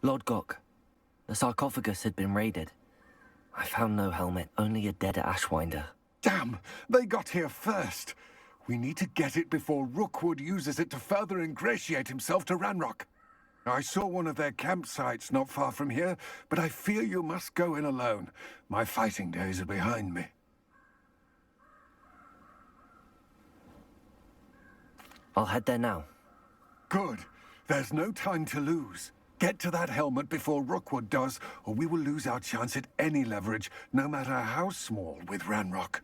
Lord Gok, the sarcophagus had been raided. I found no helmet, only a dead ashwinder. Damn! They got here first! We need to get it before Rookwood uses it to further ingratiate himself to Ranrock. I saw one of their campsites not far from here, but I fear you must go in alone. My fighting days are behind me. I'll head there now. Good. There's no time to lose. Get to that helmet before Rookwood does, or we will lose our chance at any leverage, no matter how small, with Ranrock.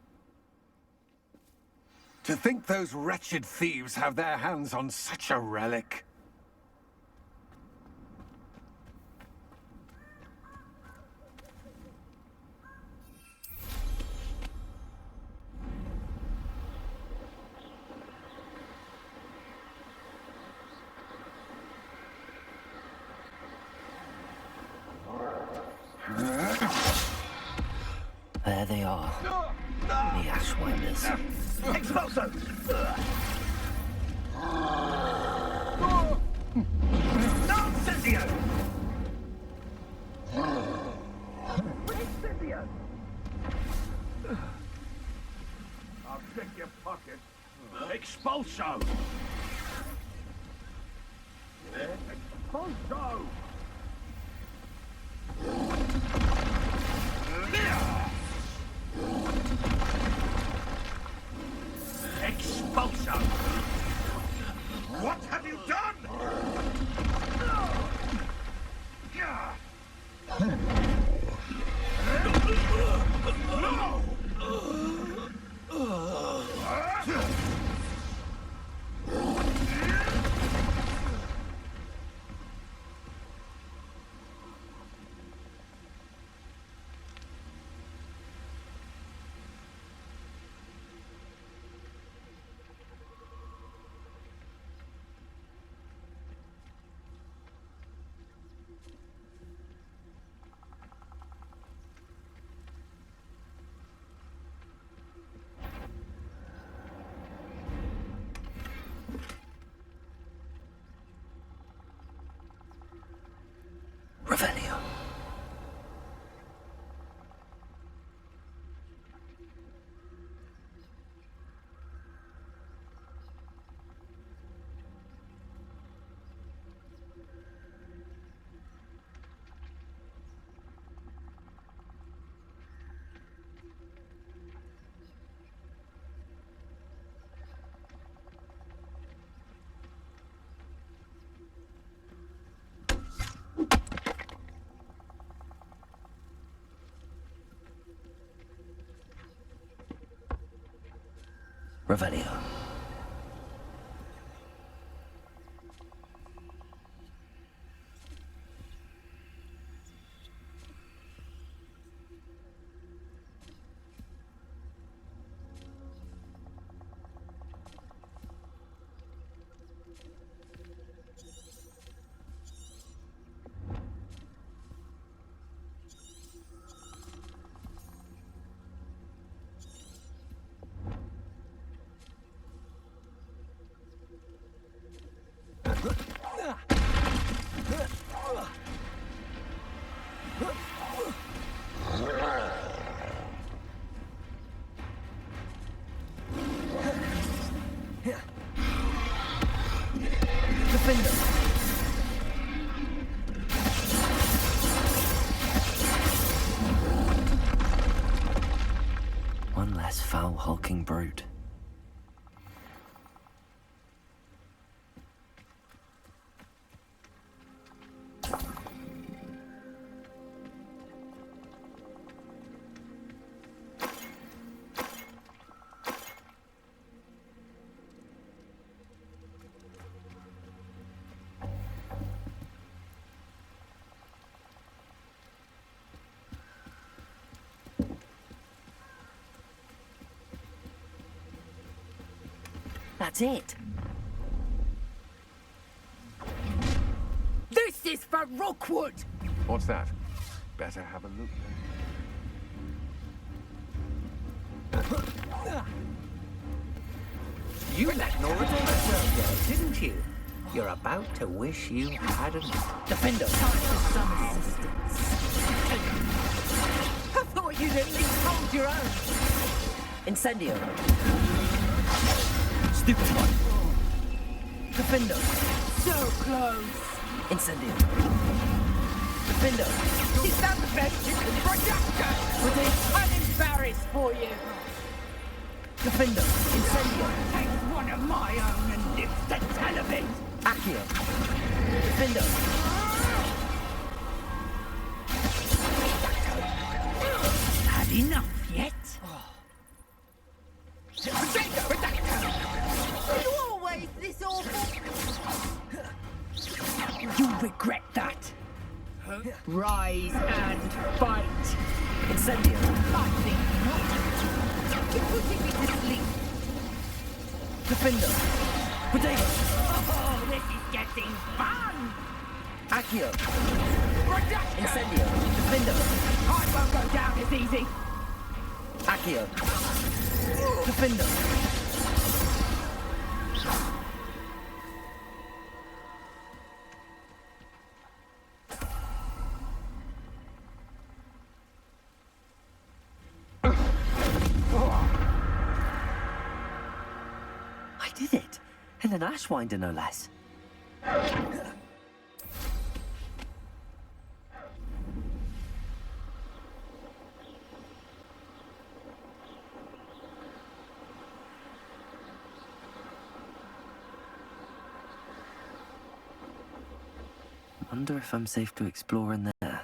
To think those wretched thieves have their hands on such a relic. There they are. The ashwinders. Expulso! Incendio! Incendio! I'll check your pocket. Expulso! Expulso! Expulso! What have you done? No! Revelio. Revelio. One less foul hulking brute. That's it. This is for Rookwood! What's that? Better have a look then. You let Nora do herself, though, didn't you? You're about to wish you hadn't. Defender! Time for some assistance. I thought you'd at least hold your own. Incendio. Stupid one. Defender. So close. Incendio. Defender. Is that the best you can projector? I'm embarrassed for you. Defender. Incendio. Take one of my own and live to tell of it. Accio. Defender. Had enough yet? You always this awful? You'll regret that. Rise and fight. Incendio. I think not. You're putting me to sleep. Defender. Potato. Oh, this is getting fun. Accio. Production. Incendio. Defender. I won't go down as easy. Accio. Defender. I did it. And an Ashwinder, no less. Wonder if I'm safe to explore in there.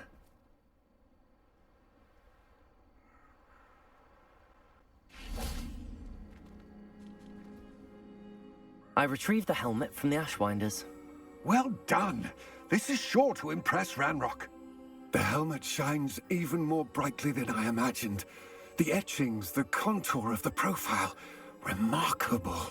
I retrieved the helmet from the Ashwinders. Well done. This is sure to impress Ranrock. The helmet shines even more brightly than I imagined. The etchings, the contour of the profile, remarkable.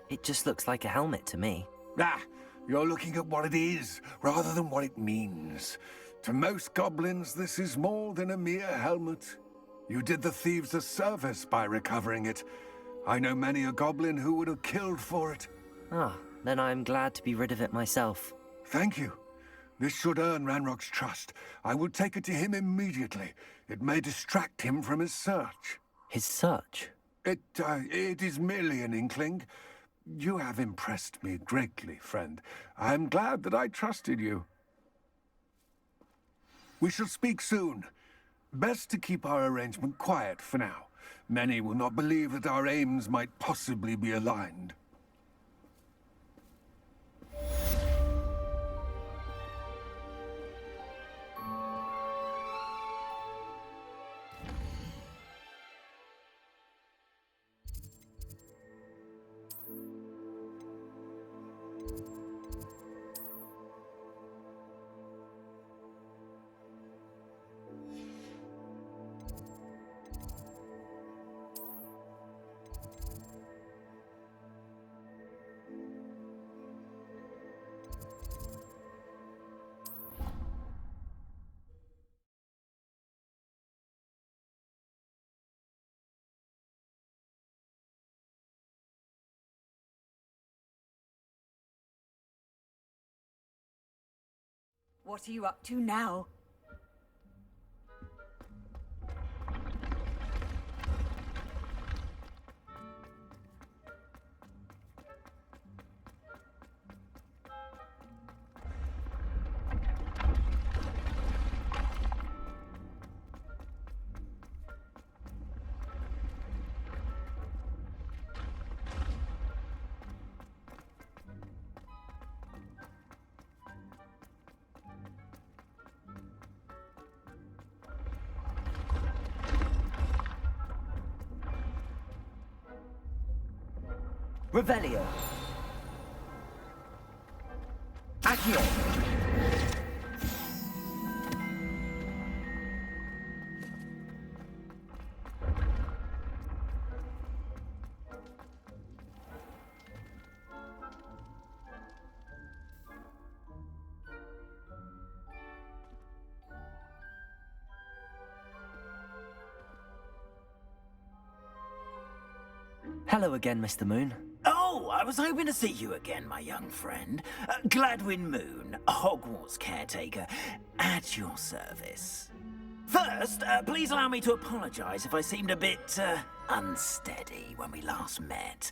It just looks like a helmet to me. Ah, you're looking at what it is, rather than what it means. To most goblins, this is more than a mere helmet. You did the thieves a service by recovering it. I know many a goblin who would have killed for it. Ah, then I'm glad to be rid of it myself. Thank you. This should earn Ranrock's trust. I will take it to him immediately. It may distract him from his search. His search? It is merely an inkling. You have impressed me greatly, friend. I'm glad that I trusted you. We shall speak soon. Best to keep our arrangement quiet for now. Many will not believe that our aims might possibly be aligned. What are you up to now? Revelio. Accio. Hello again, Mr. Moon. Oh, I was hoping to see you again, my young friend. Gladwin Moon, Hogwarts caretaker, at your service. First, please allow me to apologize if I seemed a bit, unsteady when we last met.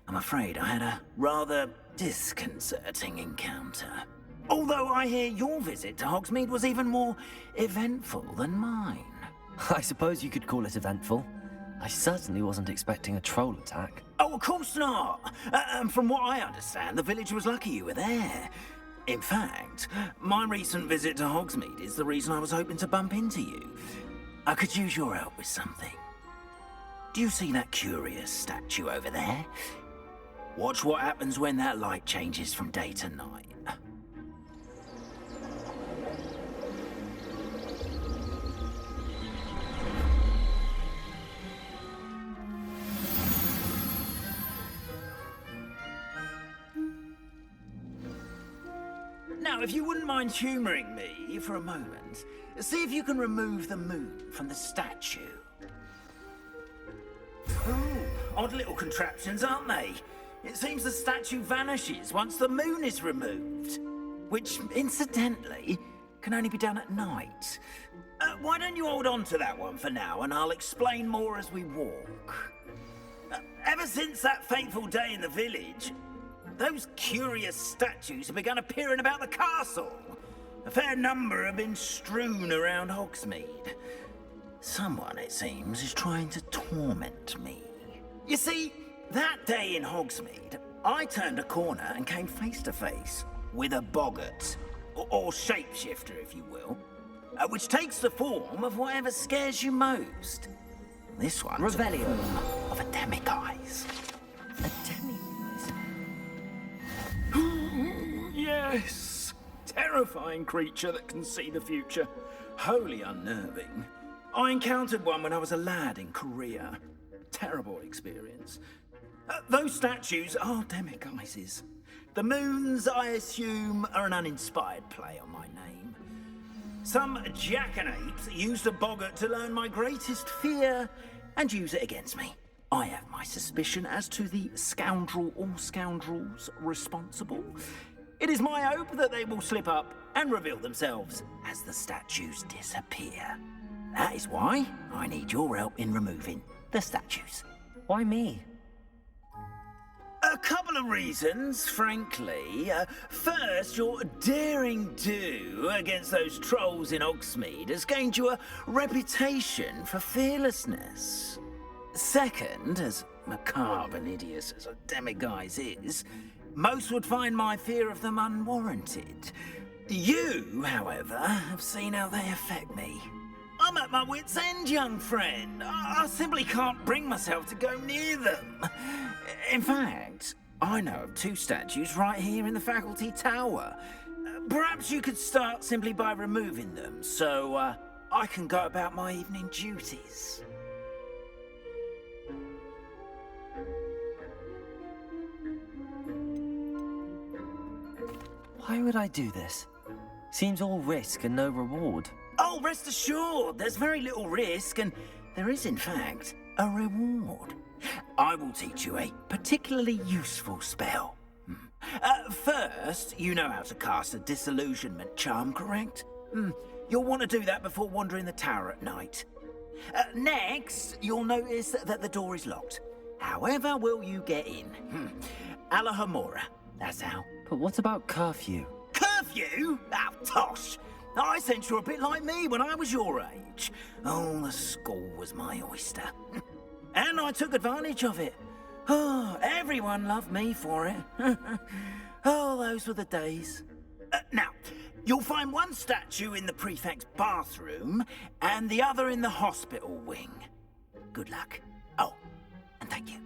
I'm afraid I had a rather disconcerting encounter. Although I hear your visit to Hogsmeade was even more eventful than mine. I suppose you could call it eventful. I certainly wasn't expecting a troll attack. Oh, of course not. From what I understand, the village was lucky you were there. In fact, my recent visit to Hogsmeade is the reason I was hoping to bump into you. I could use your help with something. Do you see that curious statue over there? Watch what happens when that light changes from day to night. Now, if you wouldn't mind humouring me for a moment, see if you can remove the moon from the statue. Oh, odd little contraptions, aren't they? It seems the statue vanishes once the moon is removed. Which, incidentally, can only be done at night. Why don't you hold on to that one for now, and I'll explain more as we walk. Ever since that fateful day in the village, those curious statues have begun appearing about the castle. A fair number have been strewn around Hogsmeade. Someone, it seems, is trying to torment me. You see, that day in Hogsmeade, I turned a corner and came face to face with a boggart, or shapeshifter, if you will, which takes the form of whatever scares you most. This one's Revelio. of a demiguise. A demiguise? Yes! Terrifying creature that can see the future. Wholly unnerving. I encountered one when I was a lad in Korea. Terrible experience. Those statues are demiguises. The moons, I assume, are an uninspired play on my name. Some jackanapes used a boggart to learn my greatest fear and use it against me. I have my suspicion as to the scoundrel or scoundrels responsible. It is my hope that they will slip up and reveal themselves as the statues disappear. That is why I need your help in removing the statues. Why me? A couple of reasons, frankly. First, your daring do against those trolls in Hogsmeade has gained you a reputation for fearlessness. Second, as macabre and hideous as a demiguise is, most would find my fear of them unwarranted. You, however, have seen how they affect me. I'm at my wit's end, young friend. I simply can't bring myself to go near them. In fact, I know of two statues right here in the faculty tower. Perhaps you could start simply by removing them, so I can go about my evening duties. Why would I do this? Seems all risk and no reward. Oh, rest assured, there's very little risk, and there is, in fact, a reward. I will teach you a particularly useful spell. First, you know how to cast a disillusionment charm, correct? You'll want to do that before wandering the tower at night. Next, you'll notice that the door is locked. However will you get in? Alahamora, that's how. But what about curfew? Curfew? Oh, tosh! I sense you're a bit like me when I was your age. Oh, the school was my oyster. And I took advantage of it. Oh, everyone loved me for it. Oh, those were the days. Now, you'll find one statue in the prefect's bathroom and the other in the hospital wing. Good luck. Oh, and thank you.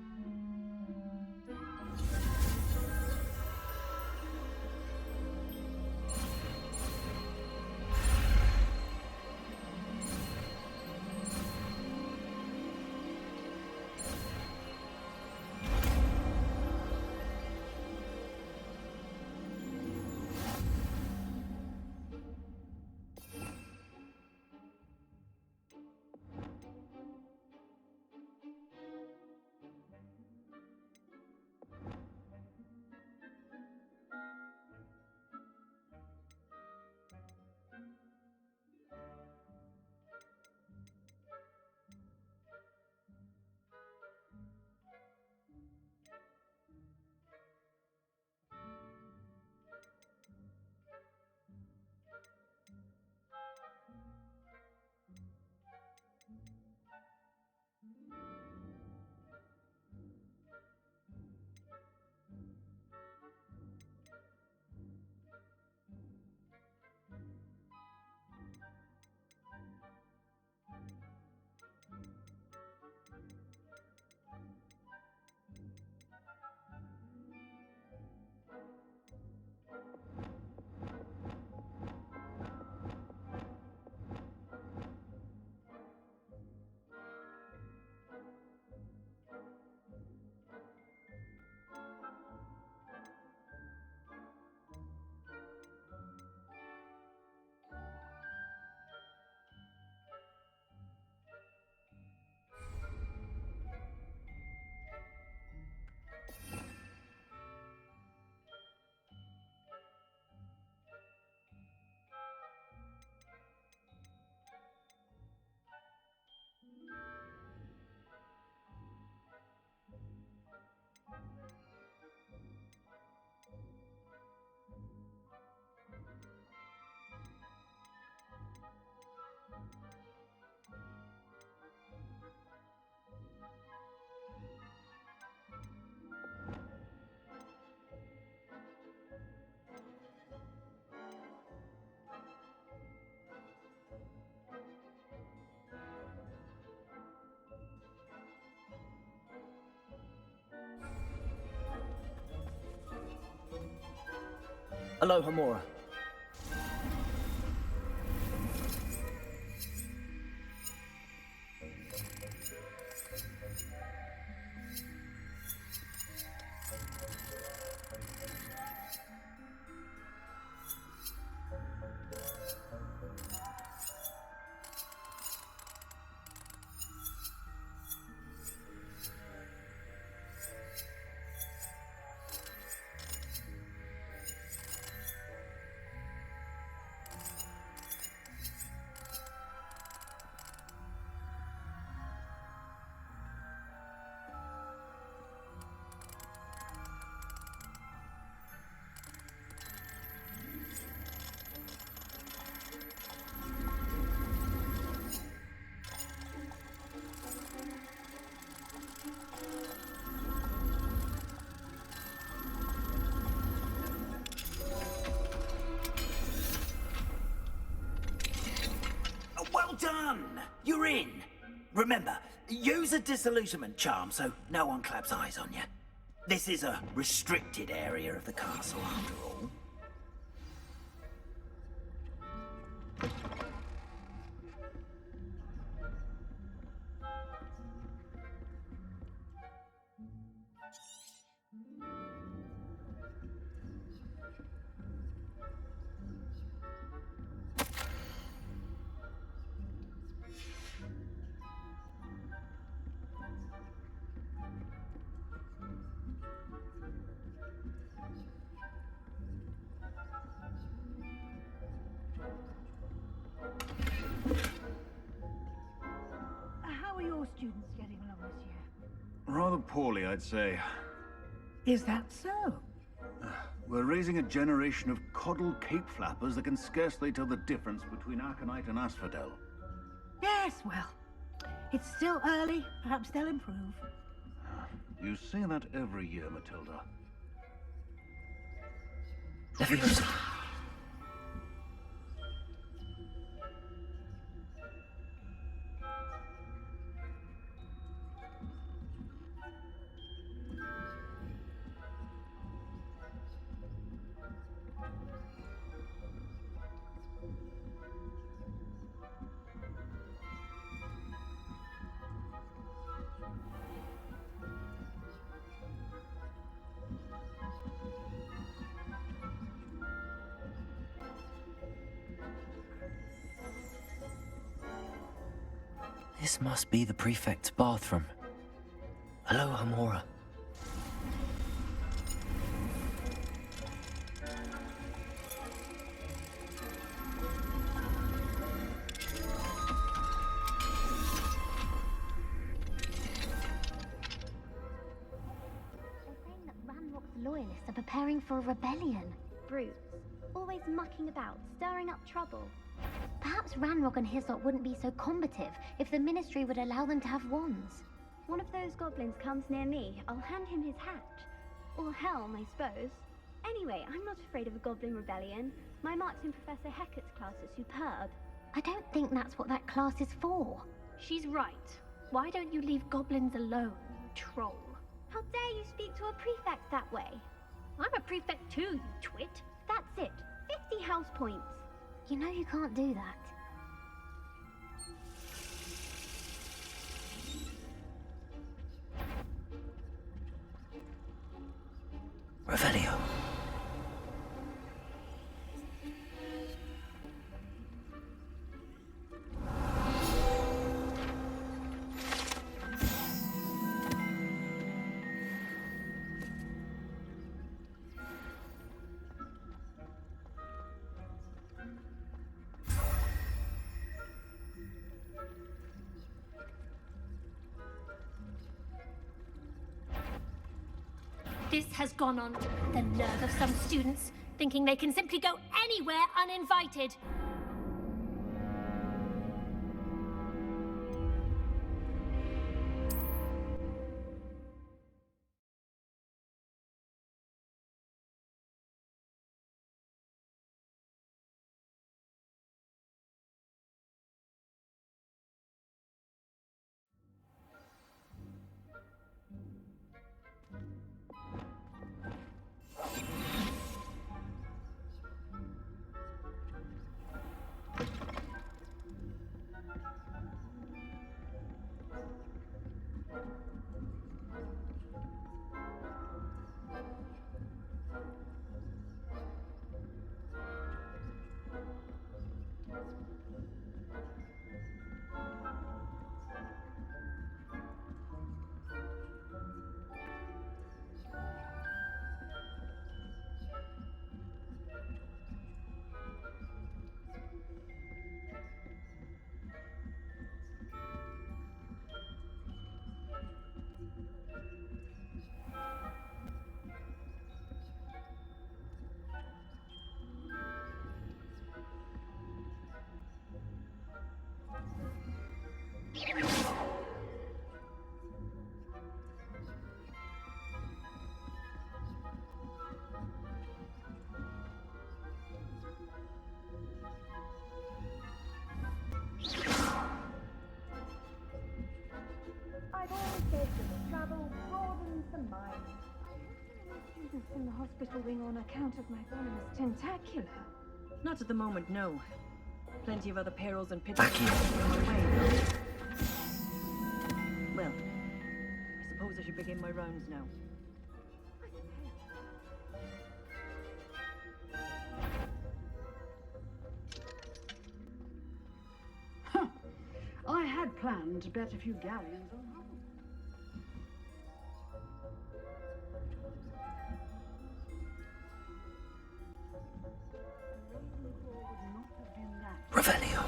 Aloha Mora. Well done! You're in. Remember, use a disillusionment charm so no one claps eyes on you. This is a restricted area of the castle, after all. How are your students getting along this year? Rather poorly, I'd say. Is that so? We're raising a generation of coddled cape flappers that can scarcely tell the difference between aconite and asphodel. Yes, well, it's still early. Perhaps they'll improve. You say that every year, Matilda. Leviosa. This must be the prefect's bathroom. Aloha Mora. They're saying that Ranrock's loyalists are preparing for a rebellion. Brutes. Always mucking about, stirring up trouble. Perhaps Ranrock and his lot wouldn't be so combative if the Ministry would allow them to have wands. One of those goblins comes near me, I'll hand him his hat. Or helm, I suppose. Anyway, I'm not afraid of a goblin rebellion. My marks in Professor Hecat's class are superb. I don't think that's what that class is for. She's right. Why don't you leave goblins alone, you troll? How dare you speak to a prefect that way? I'm a prefect too, you twit. That's it. 50 house points. You know you can't do that. Revelio. This has gone on. The nerve of some students, thinking they can simply go anywhere uninvited. I've always said that travel broadens the mind. Students in the hospital wing on account of my venomous tentacular. Not at the moment, no. Plenty of other perils and pitfalls Back here. on my way, though. Well, I suppose I should begin my rounds now. I had planned to bet a few galleons on Hull. Revelio.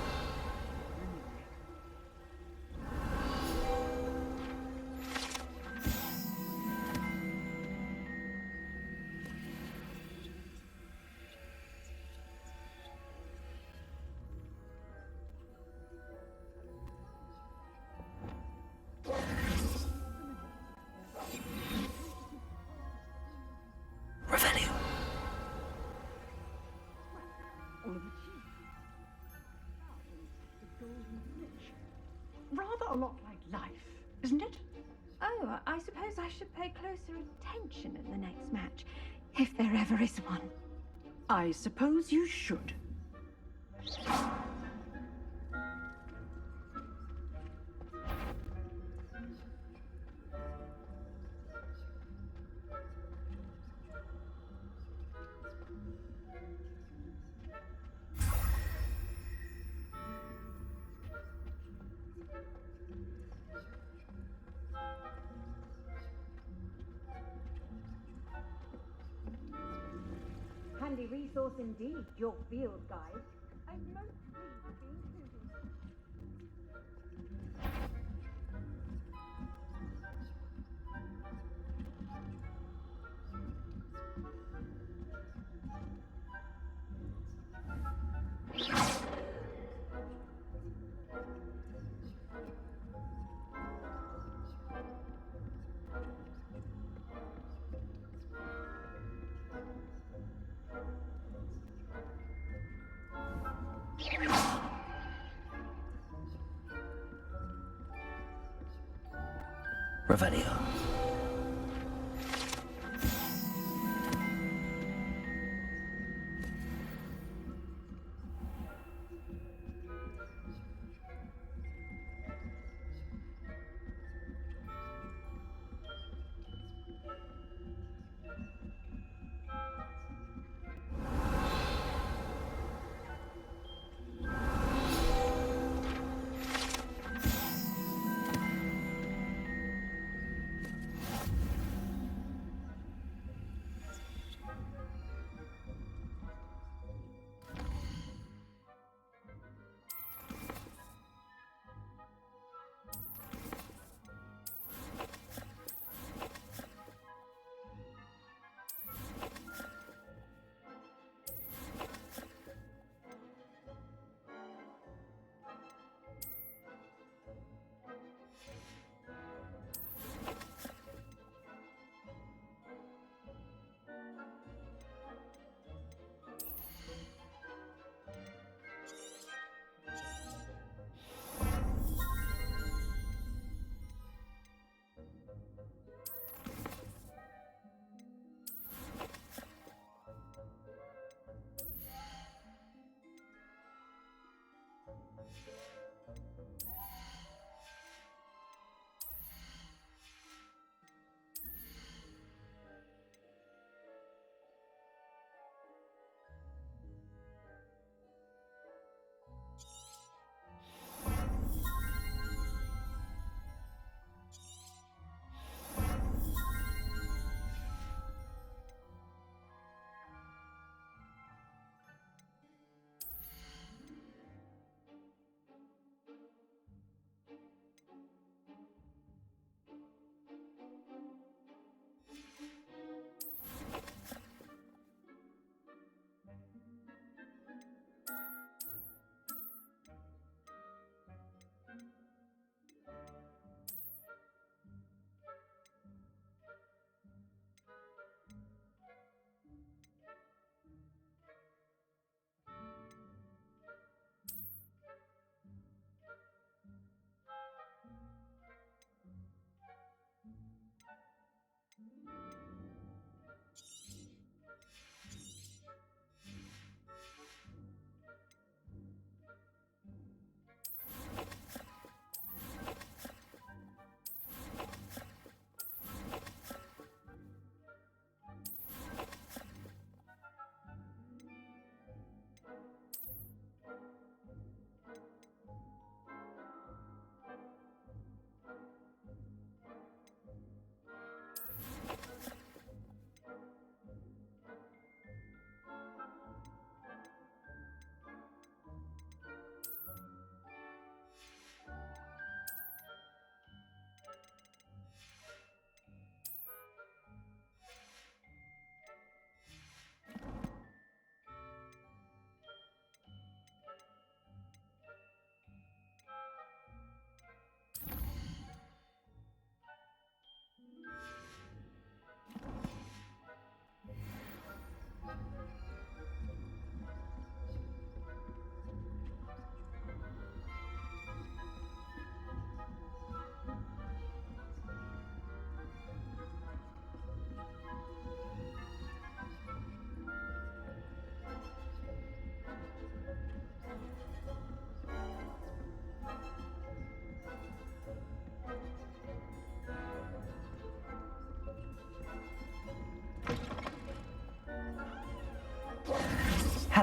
Revelio. Rather a lot like life, isn't it? Oh, I suppose I should pay closer attention in the next match, if there ever is one. I suppose you should. Handy resource indeed, your field guide. I'm most pleased to be included. Revelio.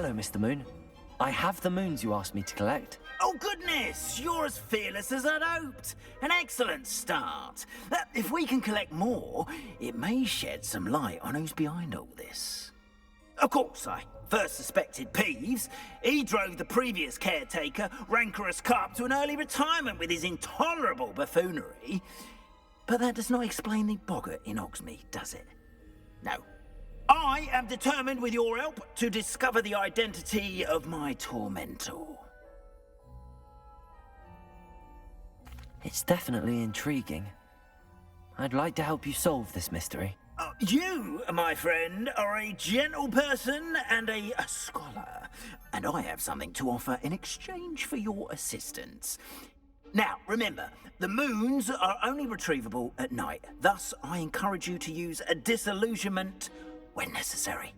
Hello, Mr. Moon. I have the moons you asked me to collect. Oh, goodness! You're as fearless as I'd hoped. An excellent start. If we can collect more, it may shed some light on who's behind all this. Of course, I first suspected Peeves. He drove the previous caretaker, Rancorous Carp, to an early retirement with his intolerable buffoonery. But that does not explain the boggart in Hogsmeade, does it? No. I am determined, with your help, to discover the identity of my tormentor. It's definitely intriguing. I'd like to help you solve this mystery. You, my friend, are a gentle person and a scholar, and I have something to offer in exchange for your assistance. Now, remember, the moons are only retrievable at night. Thus, I encourage you to use a disillusionment when necessary.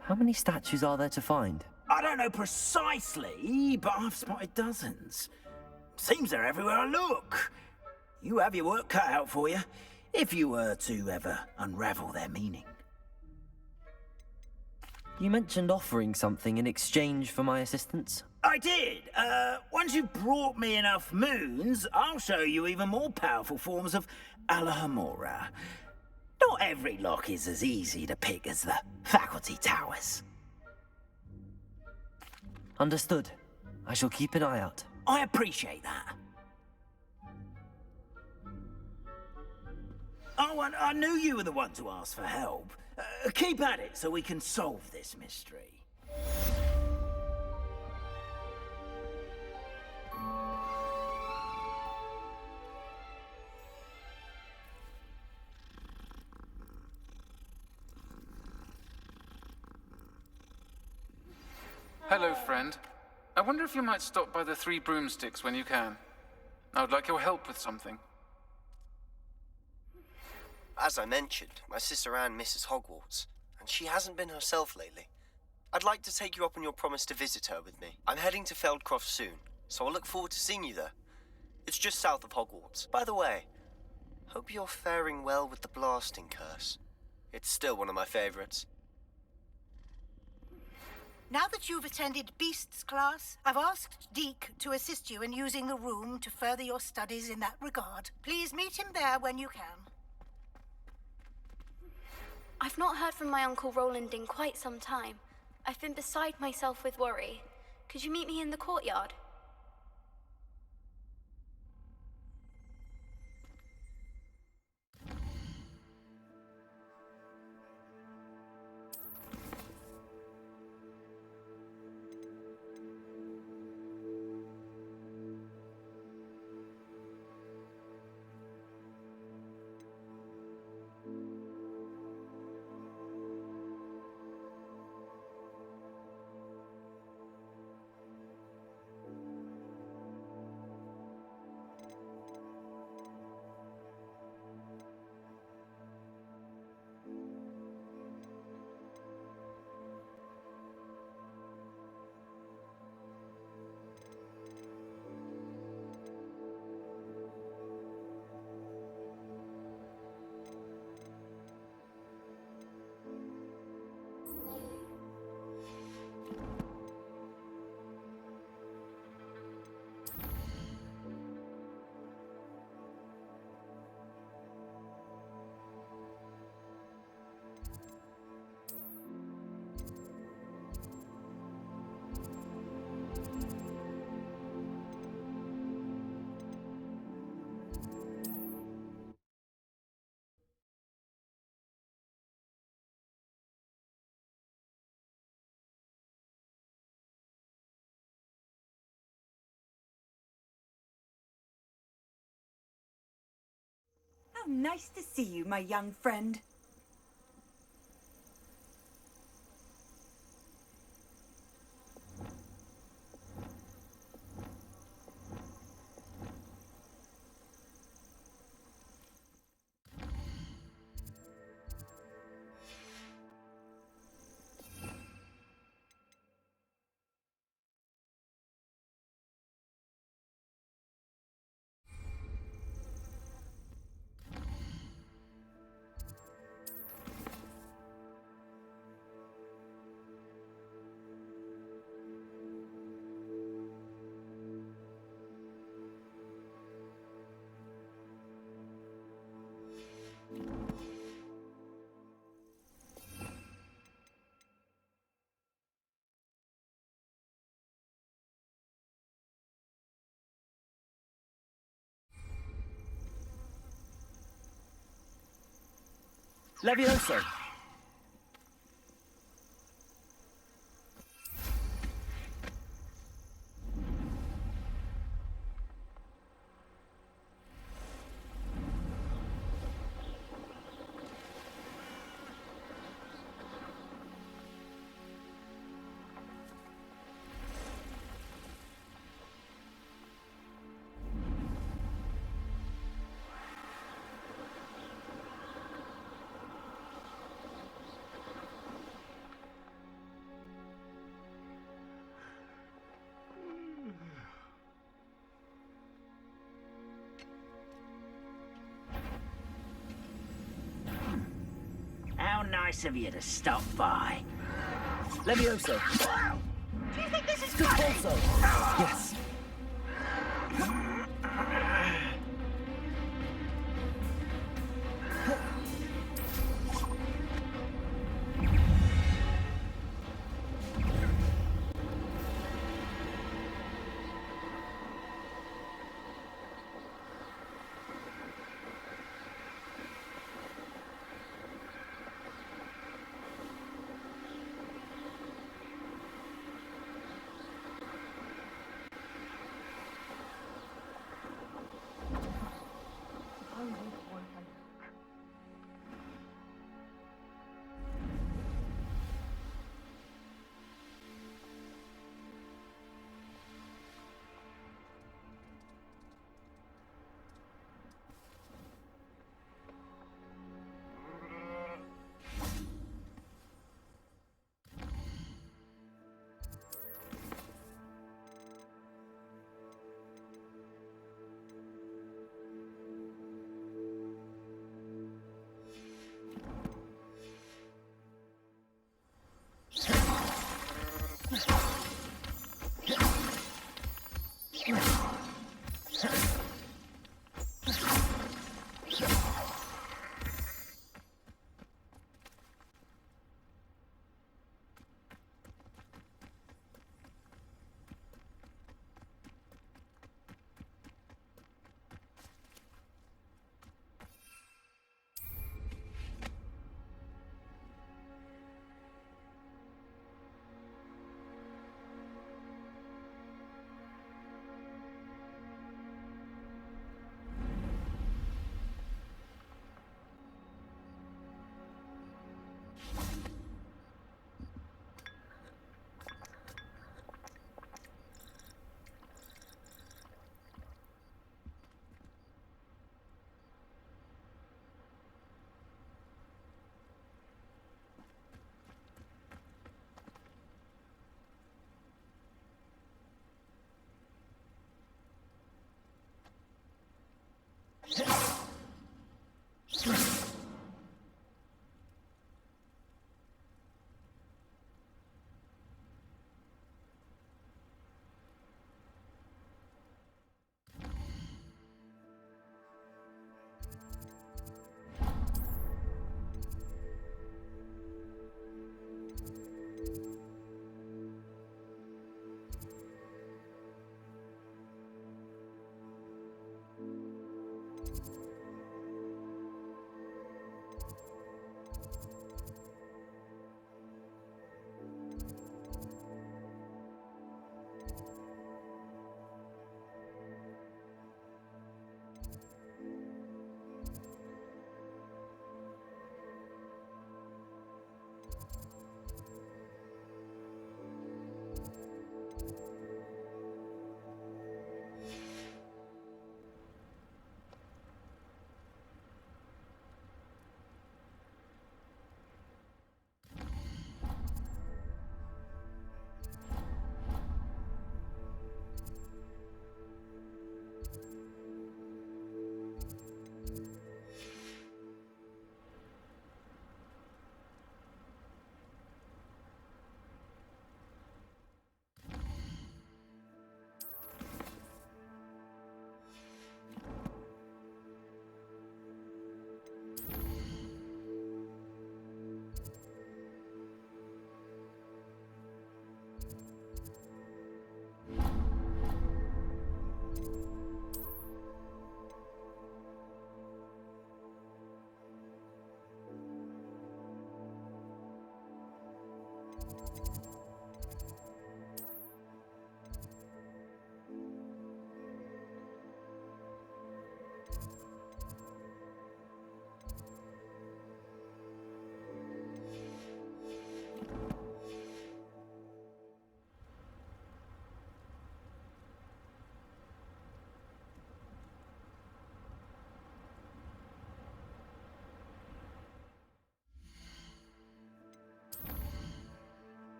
How many statues are there to find? I don't know precisely, but I've spotted dozens. Seems they're everywhere I look. You have your work cut out for you, if you were to ever unravel their meaning. You mentioned offering something in exchange for my assistance? I did. Once you've brought me enough moons, I'll show you even more powerful forms of Alohomora. Not every lock is as easy to pick as the faculty towers. Understood. I shall keep an eye out. I appreciate that. Oh, and I knew you were the one to ask for help. Keep at it so we can solve this mystery. Hello, friend. I wonder if you might stop by the Three Broomsticks when you can. I would like your help with something. As I mentioned, my sister Anne misses Hogwarts, and she hasn't been herself lately. I'd like to take you up on your promise to visit her with me. I'm heading to Feldcroft soon, so I'll look forward to seeing you there. It's just south of Hogwarts. By the way, hope you're faring well with the blasting curse. It's still one of my favorites. Now that you've attended Beasts class, I've asked Deke to assist you in using the room to further your studies in that regard. Please meet him there when you can. I've not heard from my Uncle Roland in quite some time. I've been beside myself with worry. Could you meet me in the courtyard? How nice to see you, my young friend. Levioso! How nice of you to stop by. Levioso! Do you think this is Discorso! Yes.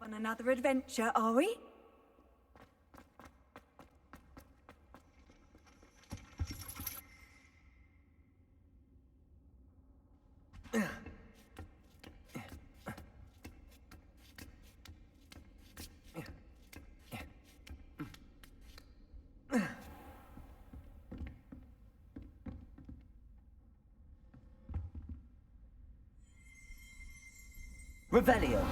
On another adventure, are we? Revelio.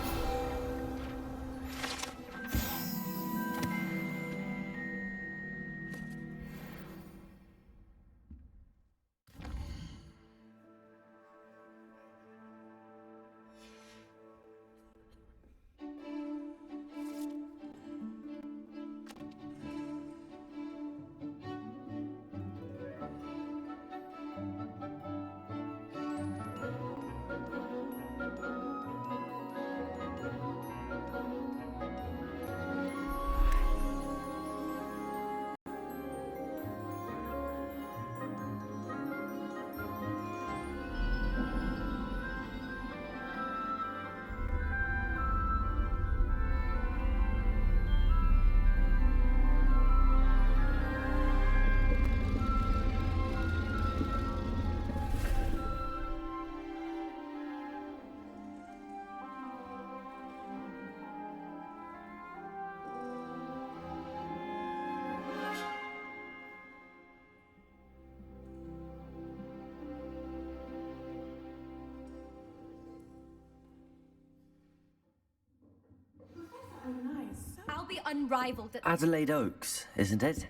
I'll be unrivaled at... Adelaide Oaks, isn't it?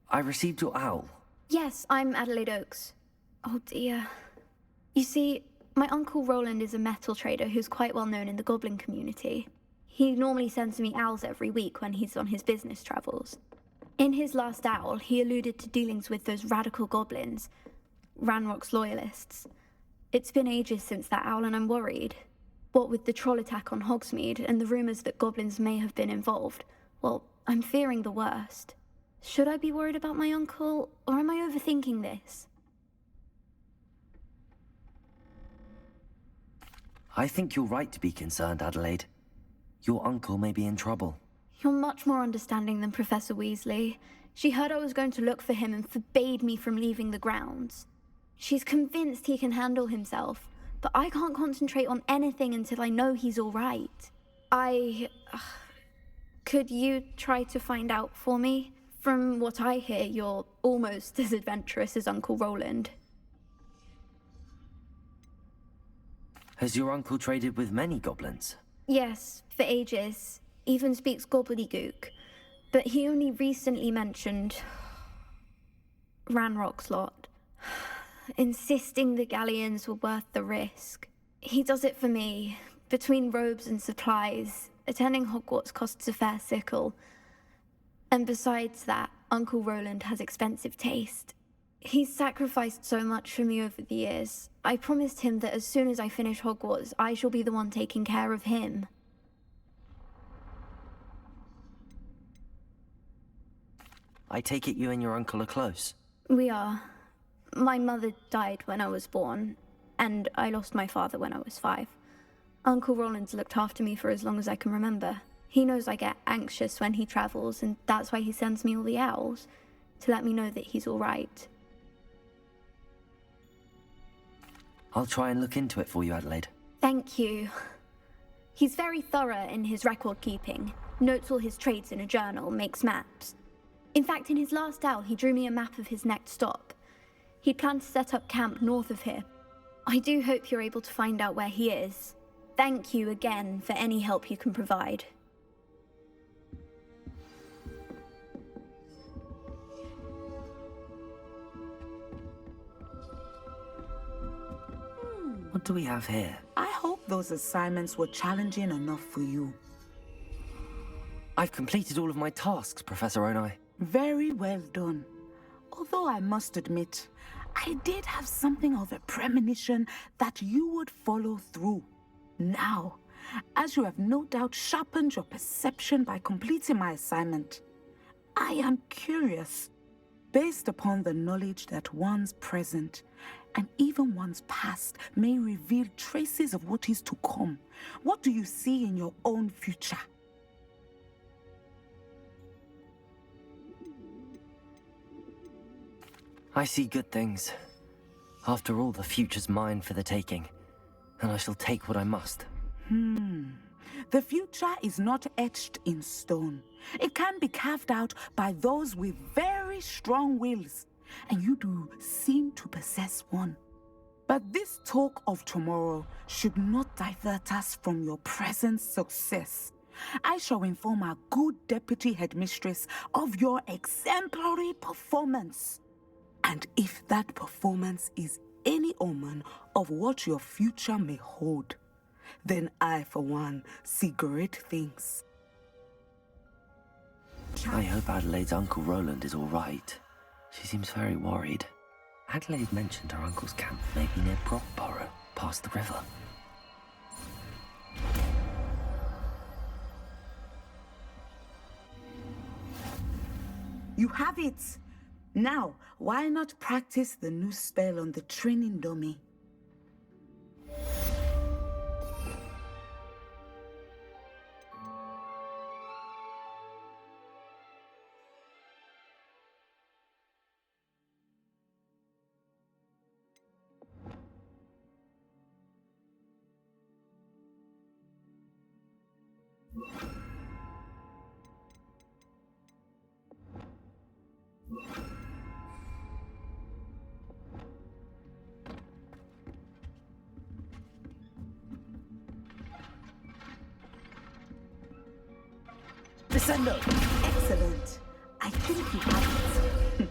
I received your owl. Yes, I'm Adelaide Oaks. Oh dear. You see, my Uncle Roland is a metal trader who's quite well known in the goblin community. He normally sends me owls every week when he's on his business travels. In his last owl, he alluded to dealings with those radical goblins, Ranrock's loyalists. It's been ages since that owl and I'm worried. What with the troll attack on Hogsmeade and the rumours that goblins may have been involved, well, I'm fearing the worst. Should I be worried about my uncle, or am I overthinking this? I think you're right to be concerned, Adelaide. Your uncle may be in trouble. You're much more understanding than Professor Weasley. She heard I was going to look for him and forbade me from leaving the grounds. She's convinced he can handle himself, but I can't concentrate on anything until I know he's all right. Could you try to find out for me? From what I hear, you're almost as adventurous as Uncle Roland. Has your uncle traded with many goblins? Yes, for ages. Even speaks gobbledygook. But he only recently mentioned Ranrock's lot, insisting the galleons were worth the risk. He does it for me. Between robes and supplies, attending Hogwarts costs a fair sickle. And besides that, Uncle Roland has expensive taste. He's sacrificed so much for me over the years. I promised him that as soon as I finish Hogwarts, I shall be the one taking care of him. I take it you and your uncle are close. We are. My mother died when I was born, and I lost my father when I was 5. Uncle Roland's looked after me for as long as I can remember. He knows I get anxious when he travels, and that's why he sends me all the owls, to let me know that he's all right. I'll try and look into it for you, Adelaide. Thank you. He's very thorough in his record keeping, notes all his trades in a journal, makes maps. In fact, in his last owl, he drew me a map of his next stop. He planned to set up camp north of here. I do hope you're able to find out where he is. Thank you again for any help you can provide. What do we have here? I hope those assignments were challenging enough for you. I've completed all of my tasks, Professor Onai. Very well done. Although I must admit, I did have something of a premonition that you would follow through. Now, as you have no doubt sharpened your perception by completing my assignment, I am curious. based upon the knowledge that one's present and even one's past may reveal traces of what is to come. What do you see in your own future? I see good things. After all, the future's mine for the taking, and I shall take what I must. The future is not etched in stone. It can be carved out by those with very strong wills, and you do seem to possess one. But this talk of tomorrow should not divert us from your present success. I shall inform our good deputy headmistress of your exemplary performance. And if that performance is any omen of what your future may hold, then I, for one, see great things. I hope Adelaide's Uncle Roland is all right. She seems very worried. Adelaide mentioned her uncle's camp may be near Brockborough, past the river. You have it! Now, why not practice the new spell on the training dummy? Descendo! Excellent. I think you have it.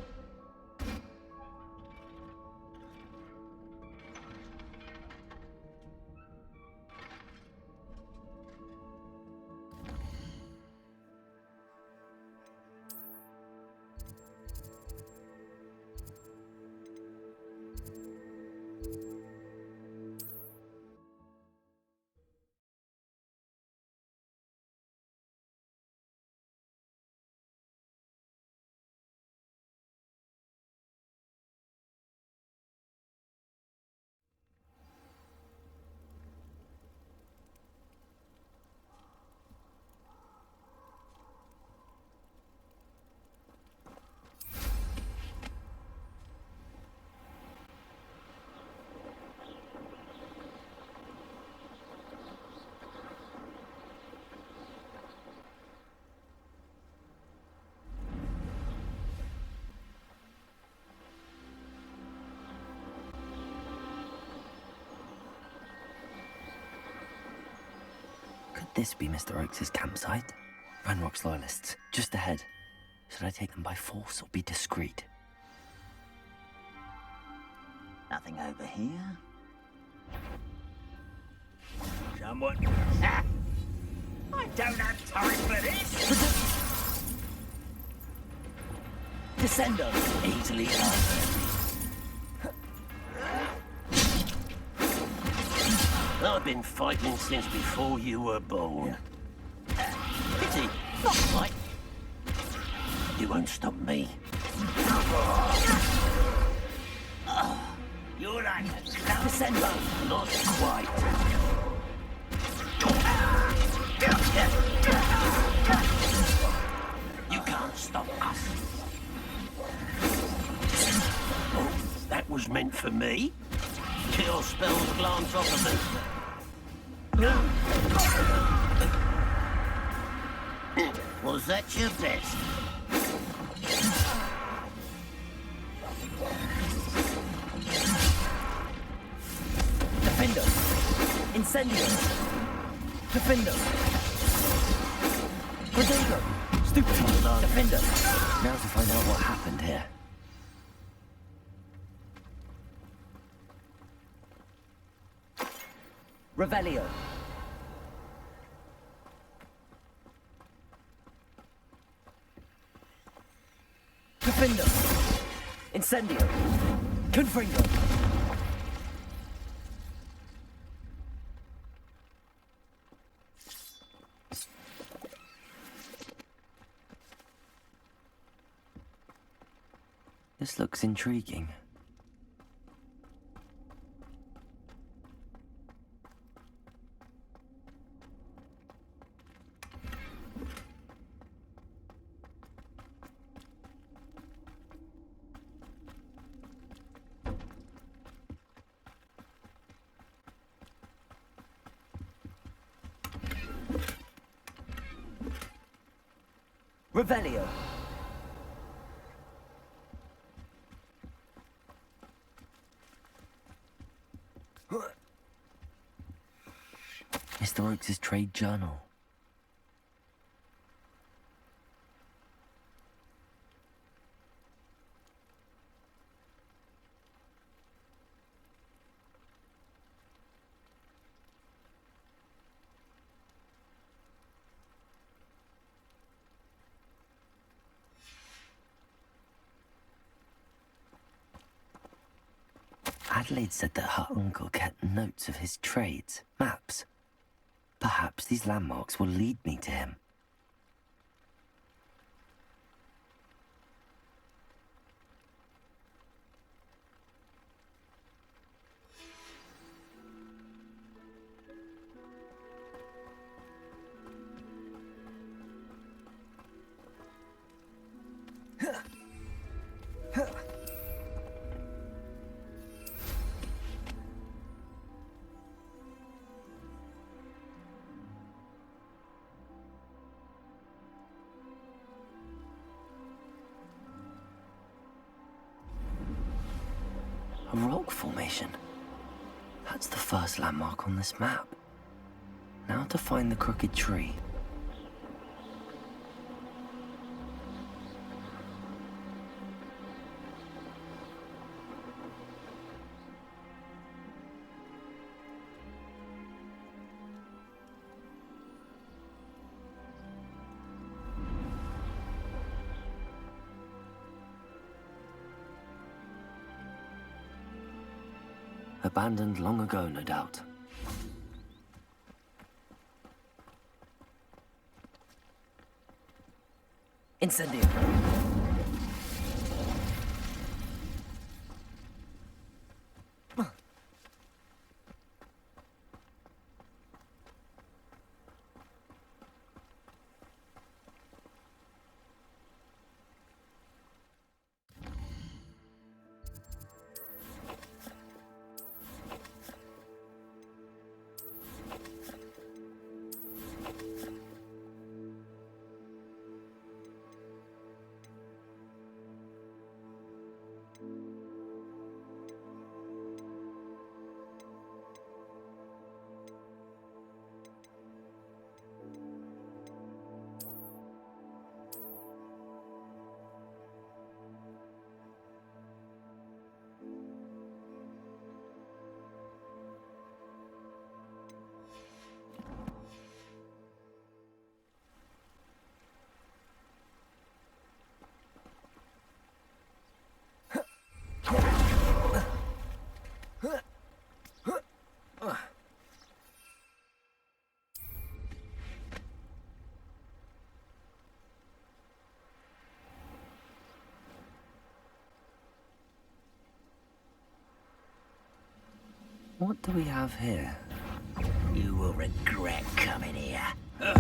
Could this be Mr. Oakes' campsite? Ranrock's loyalists, just ahead. Should I take them by force or be discreet? Nothing over here. Someone. Ah! I don't have time for this! Descendo! Easily answered. I've been fighting since before you were born. Pity, not quite. You won't stop me. You're like a December. Not quite. You can't stop us. Oh, that was meant for me. Kill spells glance off of me. Was that your best? Defendo! Incendio! Defendo! Protego! Stupid! Defendo! Now to find out what happened here. Revelio! Defendo! Incendio! Confringo! This looks intriguing. Revelio. Mr. Oakes' trade journal. Adelaide said that her uncle kept notes of his trades, maps. Perhaps these landmarks will lead me to him. A rock formation. That's the first landmark on this map. Now to find the crooked tree. Abandoned long ago, no doubt. Incendio. What do we have here? You will regret coming here. You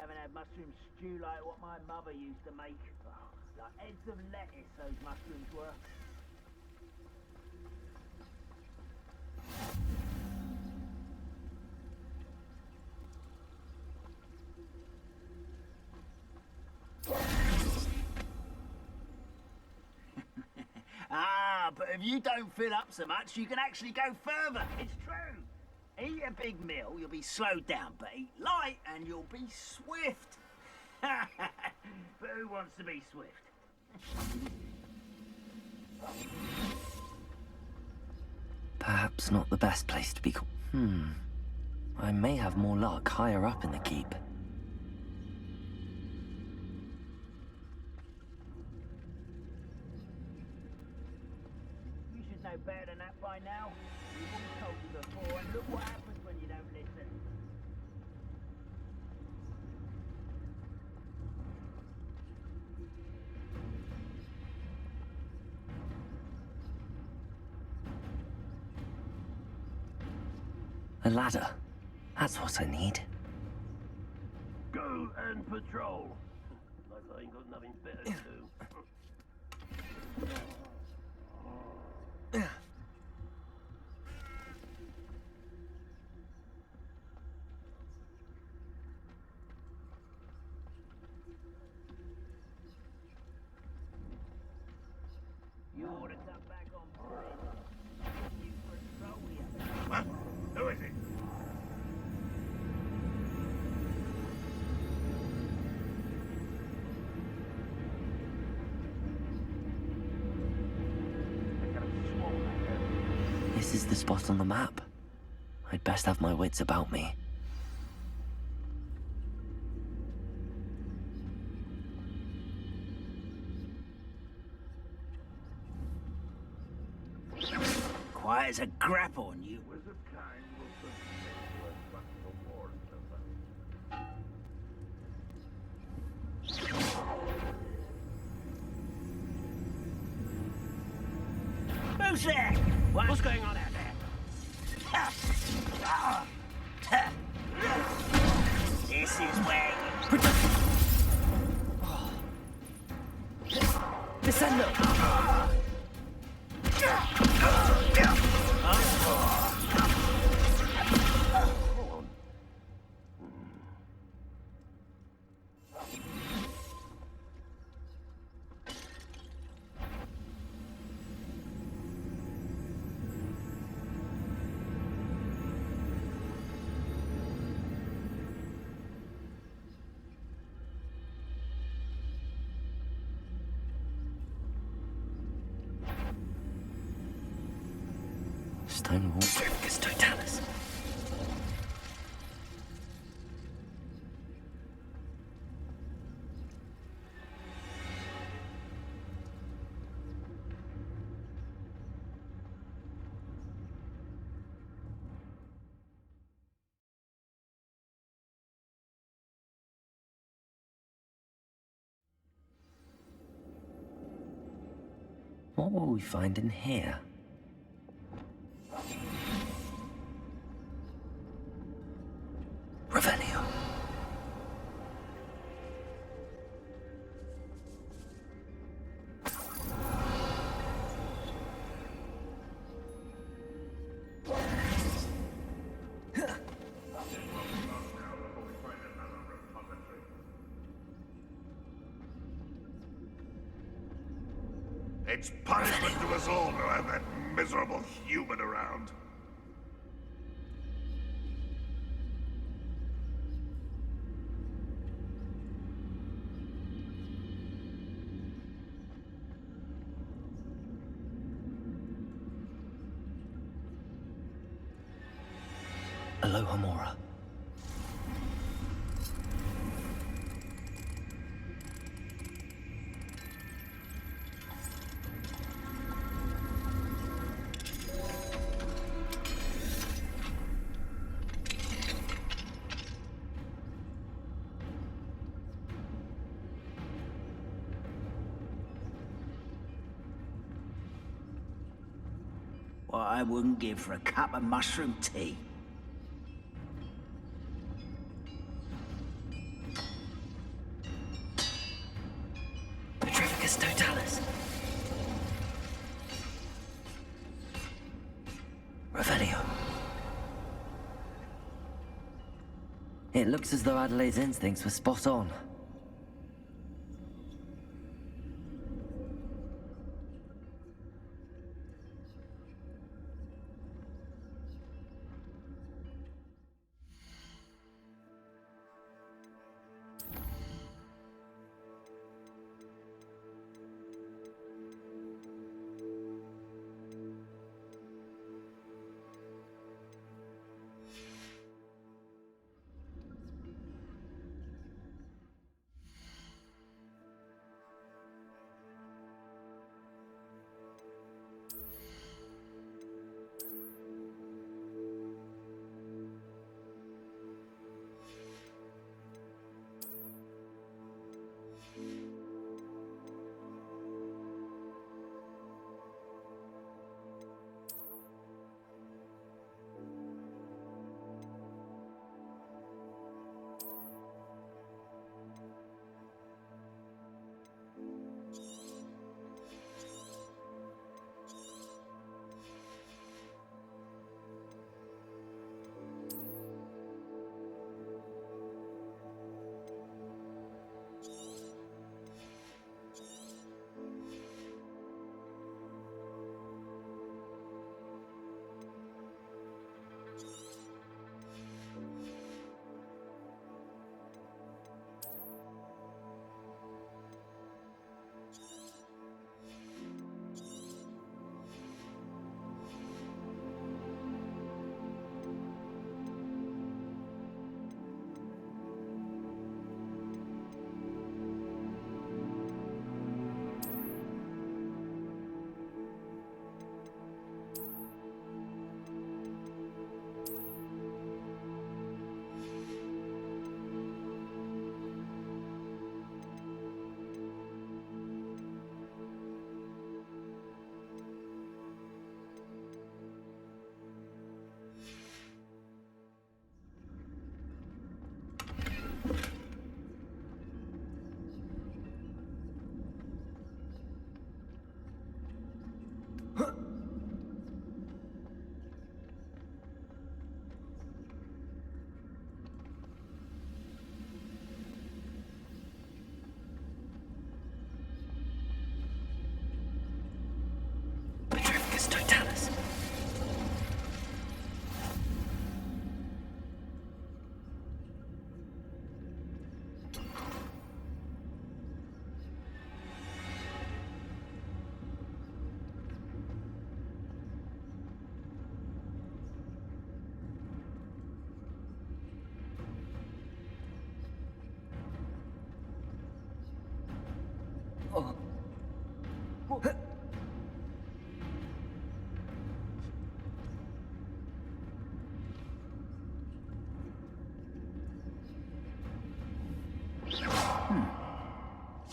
haven't had mushroom stew like what my mother used to make. Oh, like heads of lettuce, those mushrooms were. But if you don't fill up so much, you can actually go further. It's true. Eat a big meal, you'll be slowed down, but eat light and you'll be swift. But who wants to be swift? Perhaps not the best place to be. I may have more luck higher up in the keep. by now. We've all told you before, and look what happens when you don't listen. A ladder. That's what I need. Go and patrol. Like I ain't got nothing better to do. You ought to come back on board. You patrol the other. What? Who is it? This is the spot on the map. I'd best have my wits about me. Quiet as a grapple on you. Who's there? What's going on out there? This is where you... Descendo! Stonewall Drifgus Totalis. What will we find in here? Revelio. It's punishment to us all to have that miserable human around. Aloha Mora. What I wouldn't give for a cup of mushroom tea. Petrificus Totalis. Revelio. It looks as though Adelaide's instincts were spot on.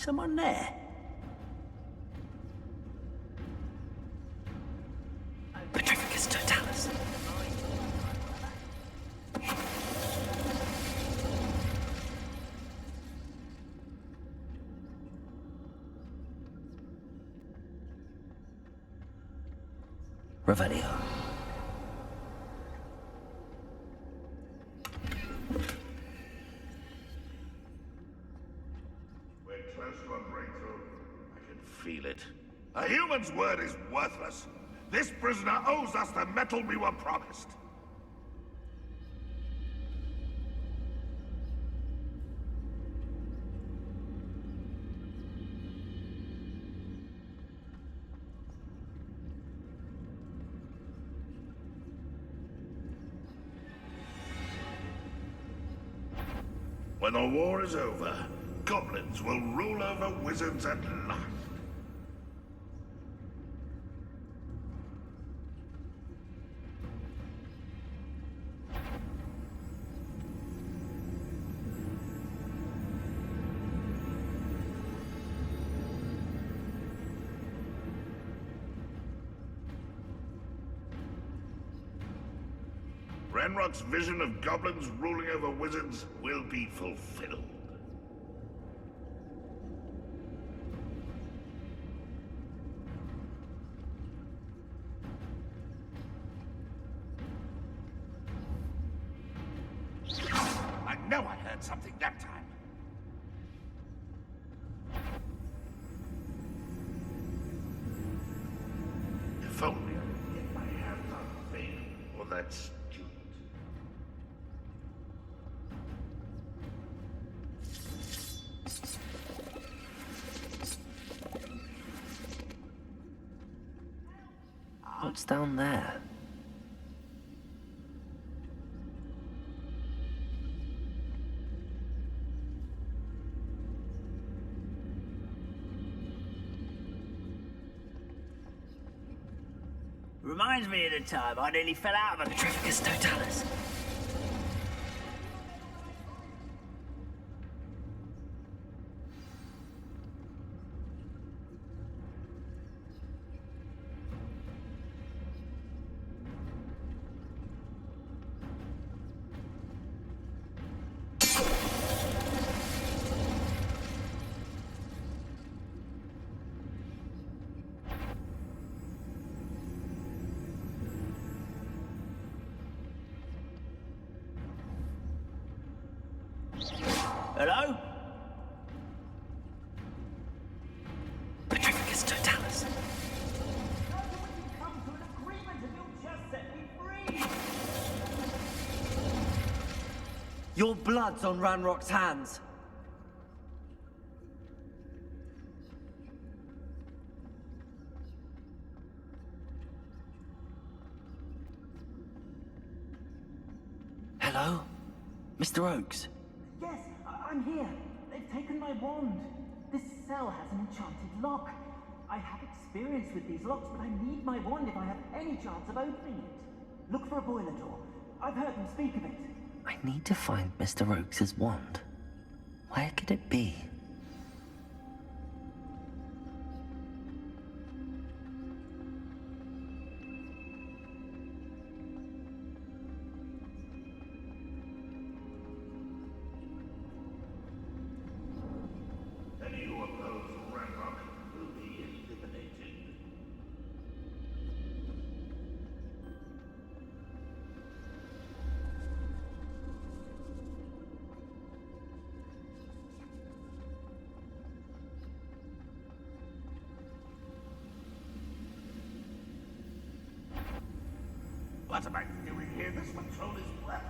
Someone there? Petrificus totalis. Revelio. We're close to a breakthrough. I can feel it. A human's word is worthless. This prisoner owes us the metal we were promised. When the war is over, goblins will rule over wizards at last. Ranrock's vision of goblins ruling over wizards will be fulfilled. I know I heard something that time. If only I could get my hands on Vane or that student. What's down there? Reminds me of the time I nearly fell out of a Petrificus totalis. Hello? Petrificus totalis. Your blood's on Ranrock's hands. Hello? Mr. Oakes? Yes, I'm here. They've taken my wand. This cell has an enchanted lock. I have experience with these locks, but I need my wand if I have any chance of opening it. Look for a boiler door. I've heard them speak of it. I need to find Mr. Oakes' wand. Where could it be? Any who oppose Ranrock will be eliminated. What am I doing here? This patrol is worthless.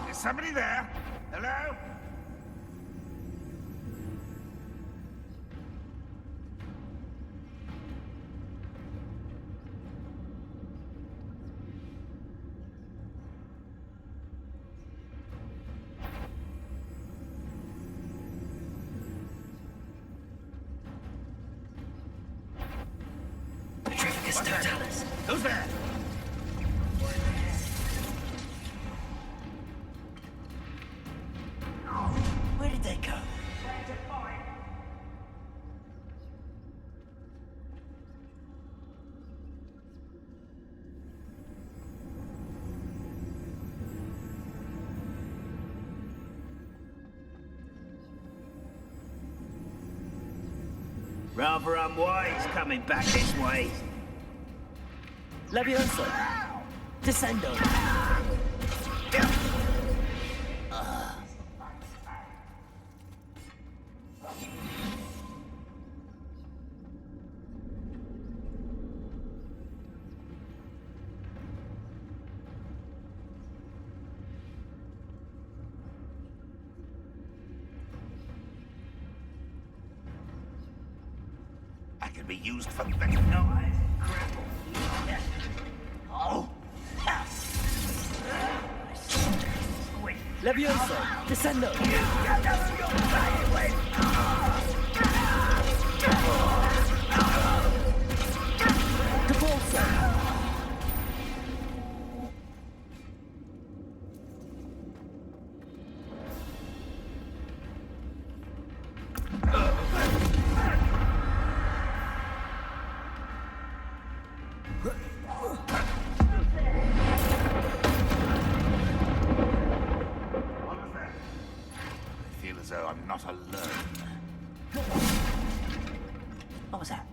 Is somebody there? Hello? There's no Talus. Who's there? Where did they go? Rather unwise coming back this way. Levioso! Descendo! I can be used for better. No, Oh! Levioso! Descendo! Depulso! I feel as though I'm not alone. What was that?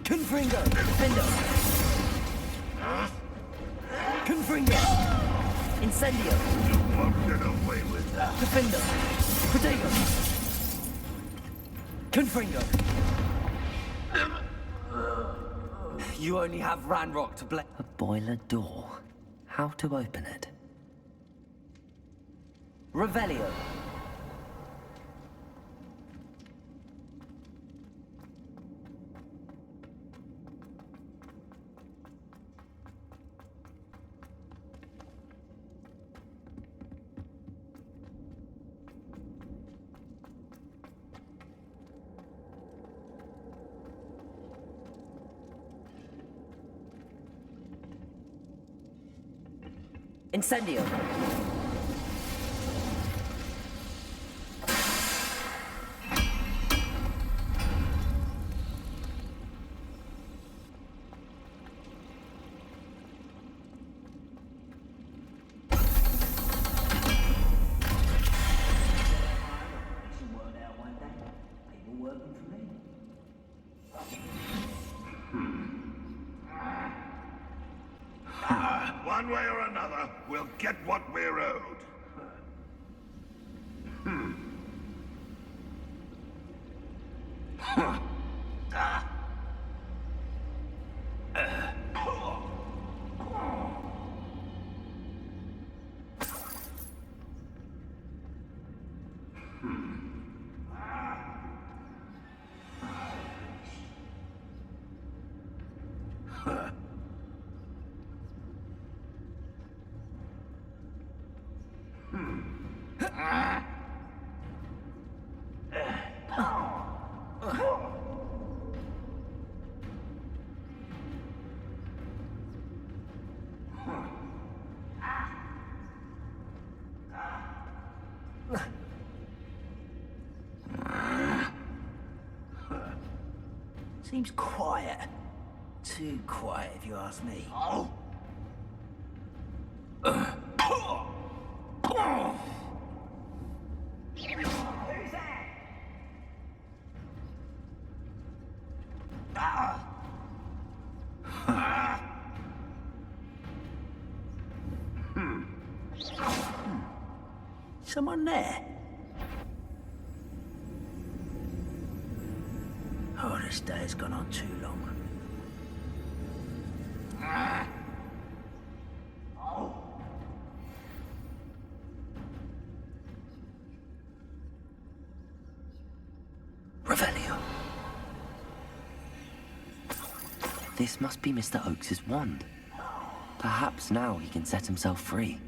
Confringo! Defendo! Confringo! Incendio! You won't get away with that. Defendo! Protego! Confringo! You only have Ranrock to blame. A boiler door. How to open it? Revelio! Incendio! One way or another, we'll get what we're owed. Seems quiet. Too quiet, if you ask me. Who's that? Someone there? Oh, this day has gone on too long. Revelio. This must be Mr. Oakes's wand. Perhaps now he can set himself free.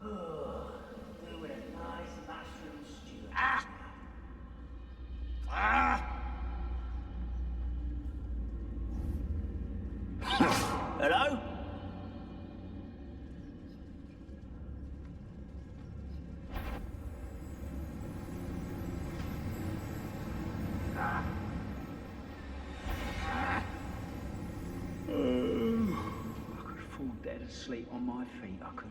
Do with a nice mushroom asleep on my feet, I could.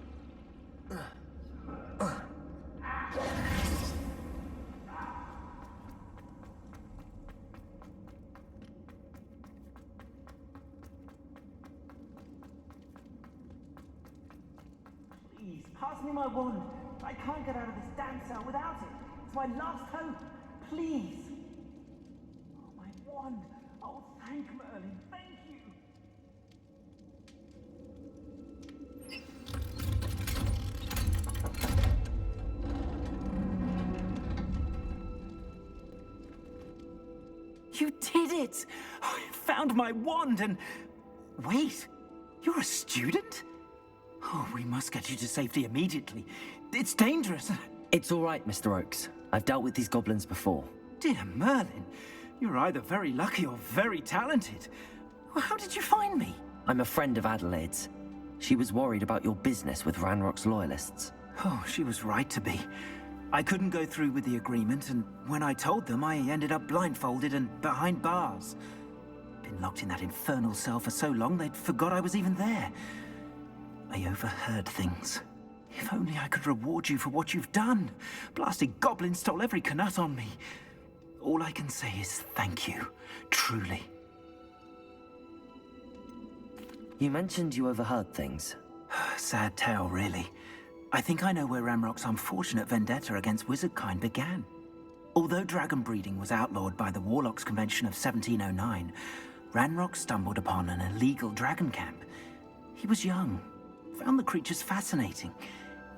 Please, pass me my wand. I can't get out of this damn cell without it. It's my last hope. Please. Oh, my wand. Oh, thank Merlin. Thank you. You did it! I found my wand and... Wait, you're a student? Oh, we must get you to safety immediately. It's dangerous. It's all right, Mr. Oakes. I've dealt with these goblins before. Dear Merlin, you're either very lucky or very talented. Well, how did you find me? I'm a friend of Adelaide's. She was worried about your business with Ranrock's loyalists. Oh, she was right to be. I couldn't go through with the agreement, and when I told them, I ended up blindfolded and behind bars. Been locked in that infernal cell for so long, they'd forgot I was even there. I overheard things. If only I could reward you for what you've done. Blasted goblins stole every knut on me. All I can say is thank you, truly. You mentioned you overheard things. Sad tale, really. I think I know where Ranrock's unfortunate vendetta against wizardkind began. Although dragon breeding was outlawed by the Warlocks Convention of 1709, Ranrock stumbled upon an illegal dragon camp. He was young, found the creatures fascinating.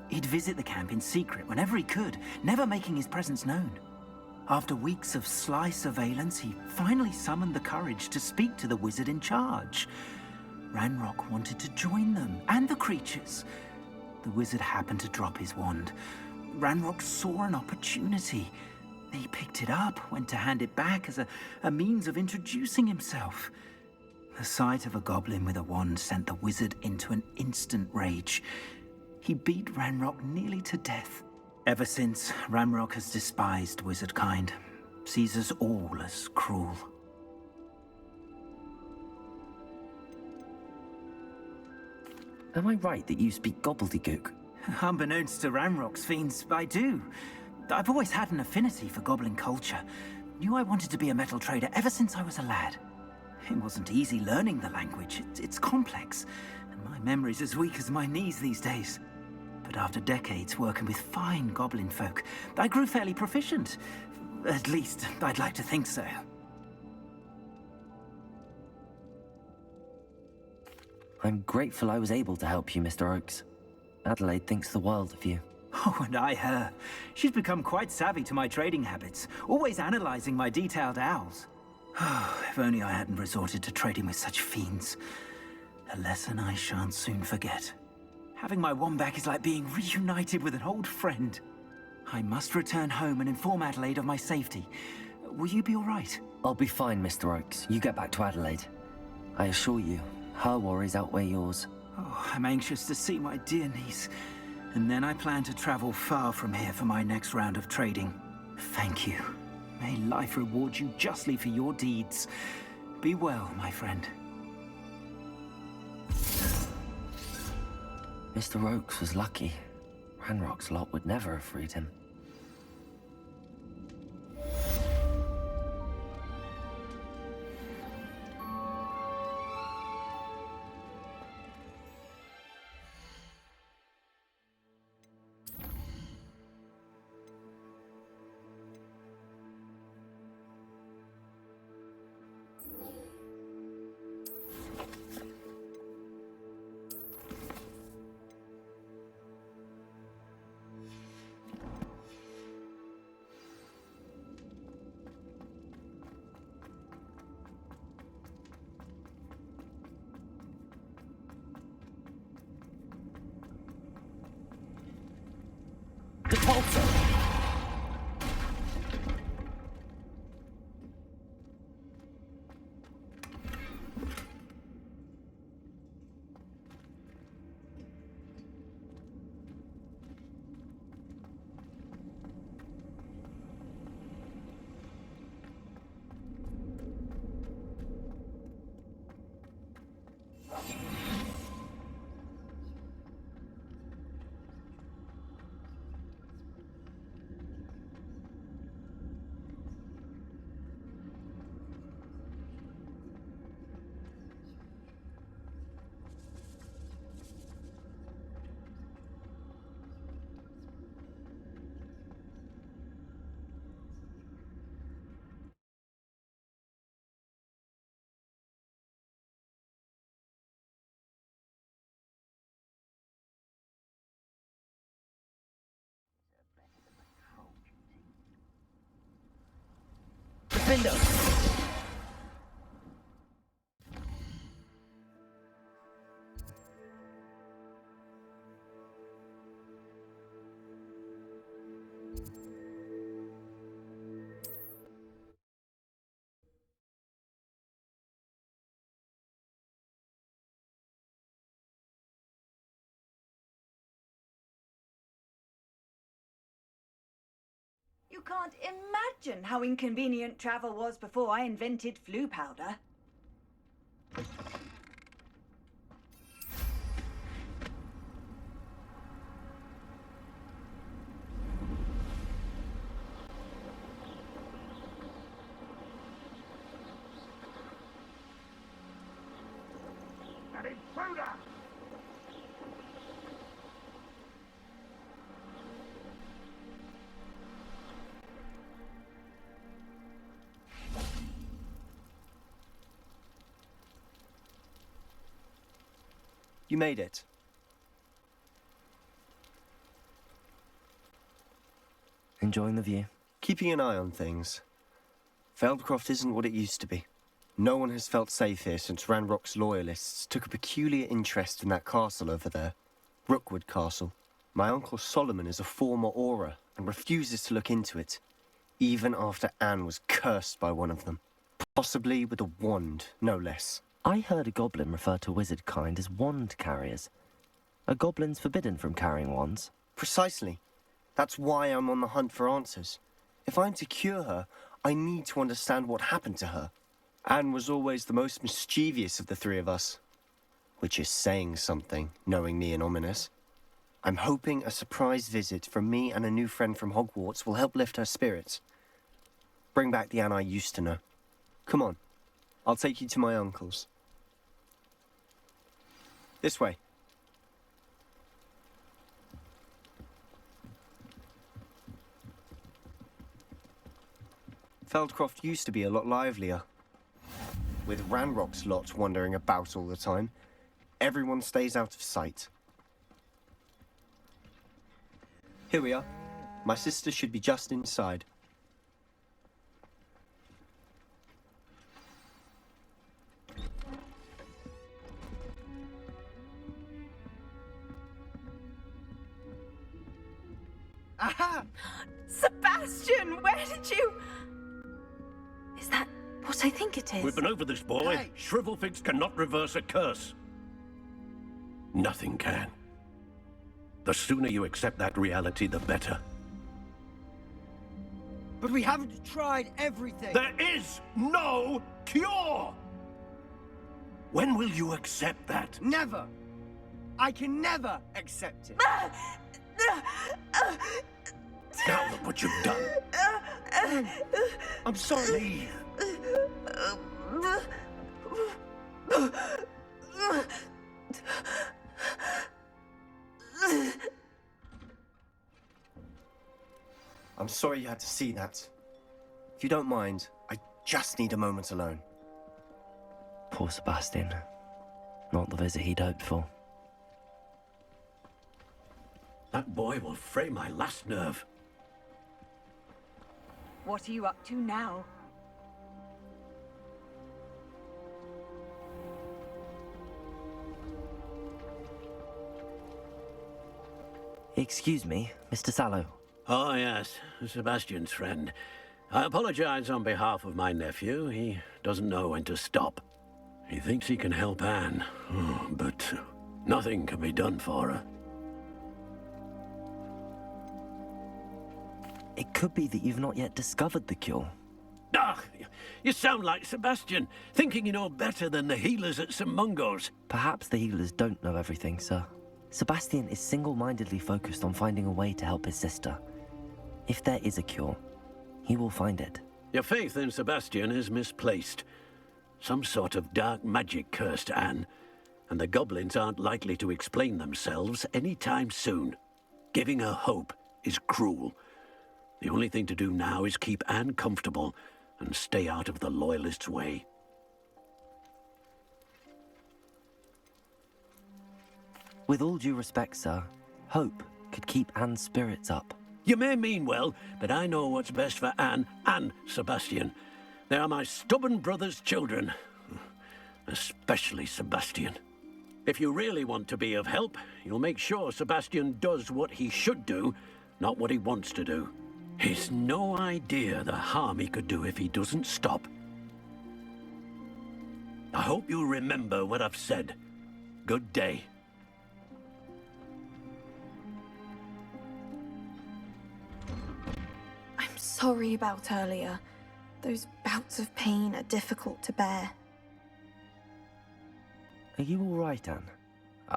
He'd visit the camp in secret whenever he could, never making his presence known. After weeks of sly surveillance, he finally summoned the courage to speak to the wizard in charge. Ranrock wanted to join them, and the creatures. The wizard happened to drop his wand. Ranrock saw an opportunity. He picked it up, went to hand it back as a means of introducing himself. The sight of a goblin with a wand sent the wizard into an instant rage. He beat Ranrock nearly to death. Ever since, Ranrock has despised wizardkind, sees us all as cruel. Am I right that you speak gobbledygook? Unbeknownst to Ranrock's fiends, I do. I've always had an affinity for goblin culture. Knew I wanted to be a metal trader ever since I was a lad. It wasn't easy learning the language. It's complex, and my memory's as weak as my knees these days. But after decades working with fine goblin folk, I grew fairly proficient. At least, I'd like to think so. I'm grateful I was able to help you, Mr. Oakes. Adelaide thinks the world of you. Oh, and I her. She's become quite savvy to my trading habits, always analyzing my detailed owls. Oh, if only I hadn't resorted to trading with such fiends. A lesson I shan't soon forget. Having my wand back is like being reunited with an old friend. I must return home and inform Adelaide of my safety. Will you be all right? I'll be fine, Mr. Oakes. You get back to Adelaide. I assure you, her worries outweigh yours. Oh, I'm anxious to see my dear niece. And then I plan to travel far from here for my next round of trading. Thank you. May life reward you justly for your deeds. Be well, my friend. Mr. Oakes was lucky. Ranrock's lot would never have freed him. window! You can't imagine how inconvenient travel was before I invented flu powder. An intruder! You made it. Enjoying the view? Keeping an eye on things. Feldcroft isn't what it used to be. No one has felt safe here since Ranrock's loyalists took a peculiar interest in that castle over there. Rookwood Castle. My uncle Solomon is a former Auror and refuses to look into it, even after Anne was cursed by one of them. Possibly with a wand, no less. I heard a goblin refer to wizard kind as wand carriers. Are goblins forbidden from carrying wands? Precisely. That's why I'm on the hunt for answers. If I'm to cure her, I need to understand what happened to her. Anne was always the most mischievous of the three of us. Which is saying something, knowing me and Ominous. I'm hoping a surprise visit from me and a new friend from Hogwarts will help lift her spirits. Bring back the Anne I used to know. Come on. I'll take you to my uncle's. This way. Feldcroft used to be a lot livelier. With Ranrock's lot wandering about all the time, everyone stays out of sight. Here we are. My sister should be just inside. Aha! Sebastian, where did you... Is that what I think it is? We've been over this, boy. Hey. Shrivelfigs cannot reverse a curse. Nothing can. The sooner you accept that reality, the better. But we haven't tried everything. There is no cure! When will you accept that? Never! I can never accept it. Now look what you've done. I'm sorry. I'm sorry you had to see that. If you don't mind, I just need a moment alone. Poor Sebastian. Not the visit he'd hoped for. That boy will fray my last nerve. What are you up to now? Excuse me, Mr. Sallow. Oh, yes, Sebastian's friend. I apologize on behalf of my nephew. He doesn't know when to stop. He thinks he can help Anne, but nothing can be done for her. It could be that you've not yet discovered the cure. Ah, you sound like Sebastian, thinking you know better than the healers at St. Mungo's. Perhaps the healers don't know everything, sir. Sebastian is single-mindedly focused on finding a way to help his sister. If there is a cure, he will find it. Your faith in Sebastian is misplaced. Some sort of dark magic cursed Anne, and the goblins aren't likely to explain themselves anytime soon. Giving her hope is cruel. The only thing to do now is keep Anne comfortable and stay out of the Loyalists' way. With all due respect, sir, hope could keep Anne's spirits up. You may mean well, but I know what's best for Anne and Sebastian. They are my stubborn brother's children. Especially Sebastian. If you really want to be of help, you'll make sure Sebastian does what he should do, not what he wants to do. He's no idea the harm he could do if he doesn't stop. I hope you'll remember what I've said. Good day. I'm sorry about earlier. Those bouts of pain are difficult to bear. Are you all right, Anne?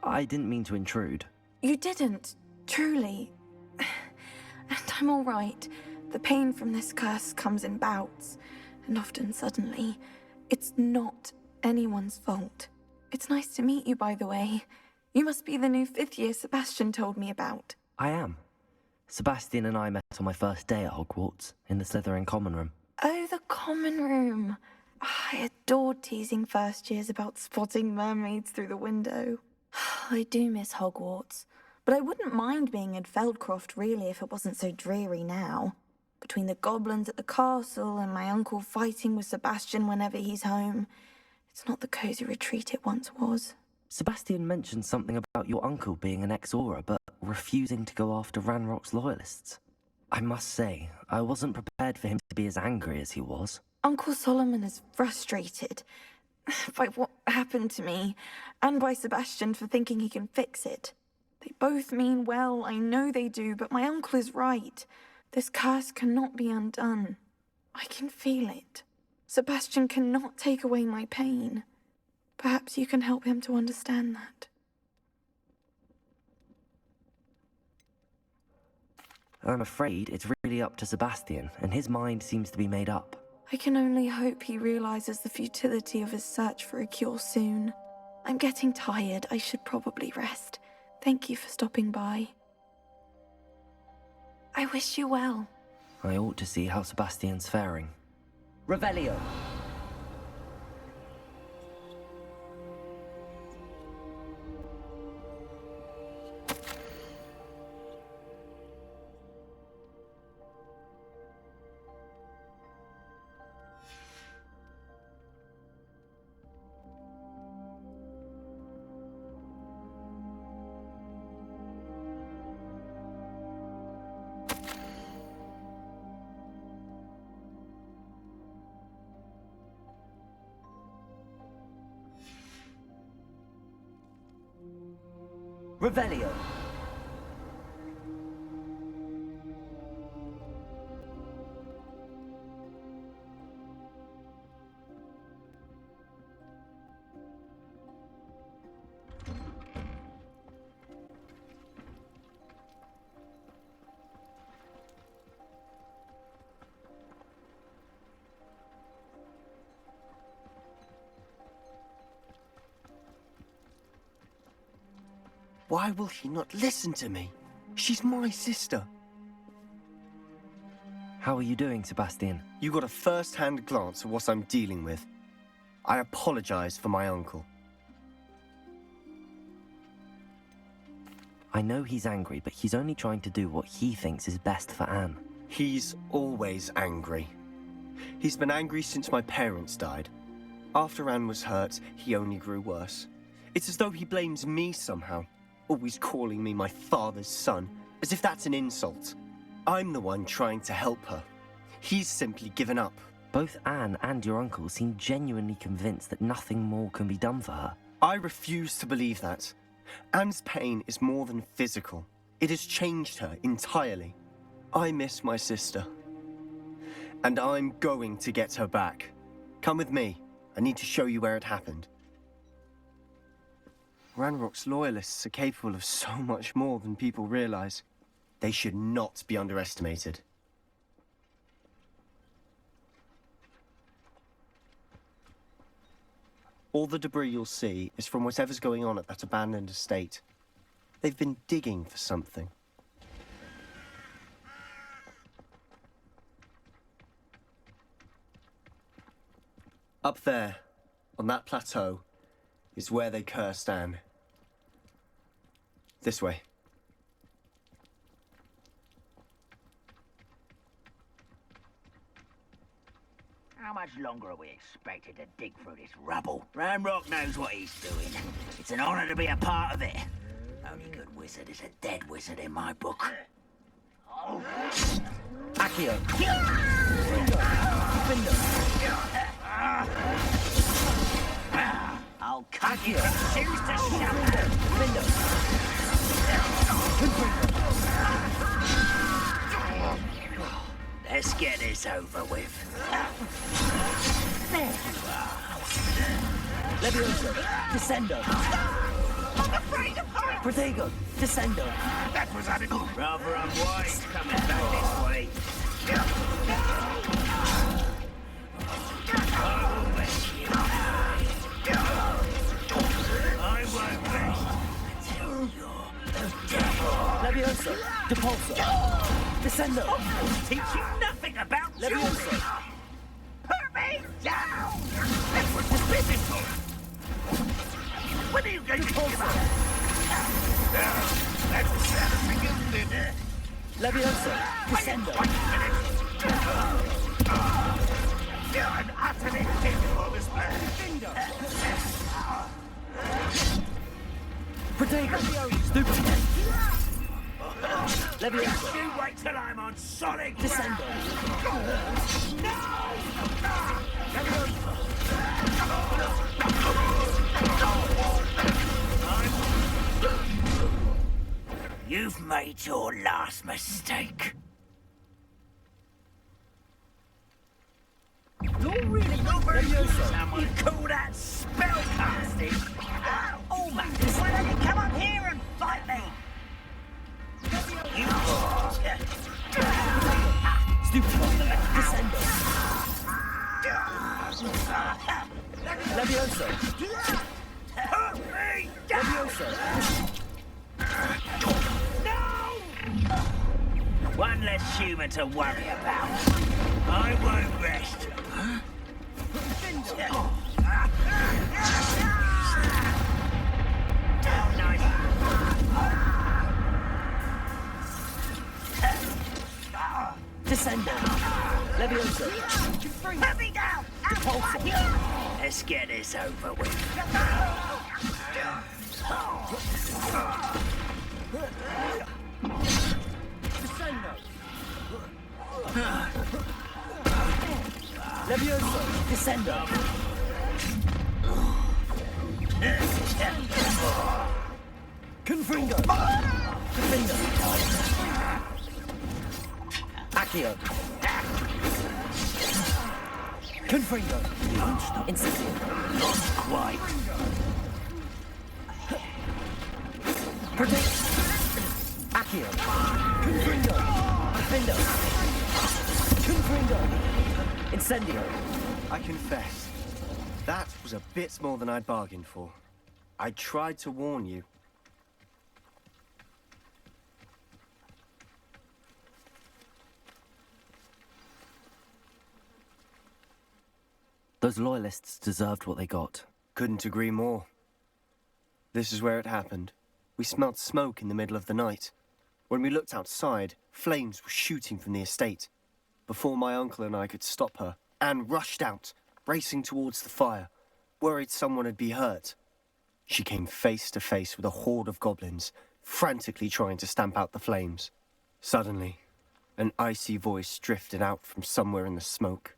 I didn't mean to intrude. You didn't, truly. And I'm all right. The pain from this curse comes in bouts, and often suddenly. It's not anyone's fault. It's nice to meet you, by the way. You must be the new 5th year Sebastian told me about. I am. Sebastian and I met on my first day at Hogwarts, in the Slytherin common room. Oh, the common room. I adored teasing first years about spotting mermaids through the window. I do miss Hogwarts, but I wouldn't mind being in Feldcroft really if it wasn't so dreary now. Between the goblins at the castle and my uncle fighting with Sebastian whenever he's home, it's not the cosy retreat it once was. Sebastian mentioned something about your uncle being an ex-Auror, but refusing to go after Ranrock's loyalists. I must say, I wasn't prepared for him to be as angry as he was. Uncle Solomon is frustrated by what happened to me, and by Sebastian for thinking he can fix it. They both mean well, I know they do, but my uncle is right. This curse cannot be undone. I can feel it. Sebastian cannot take away my pain. Perhaps you can help him to understand that. I'm afraid it's really up to Sebastian, and his mind seems to be made up. I can only hope he realizes the futility of his search for a cure soon. I'm getting tired. I should probably rest. Thank you for stopping by. I wish you well. I ought to see how Sebastian's faring. Revelio. Revelio. Why will he not listen to me? She's my sister. How are you doing, Sebastian? You got a first-hand glance at what I'm dealing with. I apologize for my uncle. I know he's angry, but he's only trying to do what he thinks is best for Anne. He's always angry. He's been angry since my parents died. After Anne was hurt, he only grew worse. It's as though he blames me somehow, always calling me my father's son, as if that's an insult. I'm the one trying to help her. He's simply given up. Both Anne and your uncle seem genuinely convinced that nothing more can be done for her. I refuse to believe that. Anne's pain is more than physical. It has changed her entirely. I miss my sister. And I'm going to get her back. Come with me. I need to show you where it happened. Ranrock's loyalists are capable of so much more than people realize. They should not be underestimated. All the debris you'll see is from whatever's going on at that abandoned estate. They've been digging for something. Up there, on that plateau, is where they cursed Anne. This way. How much longer are we expected to dig through this rubble? Ranrock knows what he's doing. It's an honor to be a part of it. Only good wizard is a dead wizard in my book. Accio. I'll cut you if you choose to shut up. Let's get this over with. There you are. Levioso. Descendo. I'm afraid of heights. Protego. Descendo. That was adequate. Rather unwise coming back this way. I will let you I won't rest until you're the devil. Levioso. Depulso. Descendo. Teach you nothing about Levioso. jewelry. Put me down. That was physical. When are you going to give up? That's everything, isn't it? Levioso. Descendo. I'm utterly incapable of this man. Protego. Stupid. Levioso. You wait till I'm on solid Descendo. You've made your last mistake. You're really Someone Levioso. call that spellcasting? Oh, man, why don't you come up here and fight me? You... Stupid. Descendo. Levioso. Put me down! Levioso. No! One less human to worry about. I won't rest. Descendo. Levioso. Put me down! Depulso. Let's get this over with. Levioso. Descendo. Confringo. Confringo. Accio. Confringo. Incendio. Not quite. Protect. Accio. Confringo. Findo. Confringo. Incendio. I confess, that was a bit more than I'd bargained for. I tried to warn you. Those loyalists deserved what they got. Couldn't agree more. This is where it happened. We smelled smoke in the middle of the night. When we looked outside, flames were shooting from the estate. Before my uncle and I could stop her, Anne rushed out, racing towards the fire, worried someone had been hurt. She came face to face with a horde of goblins, frantically trying to stamp out the flames. Suddenly, an icy voice drifted out from somewhere in the smoke.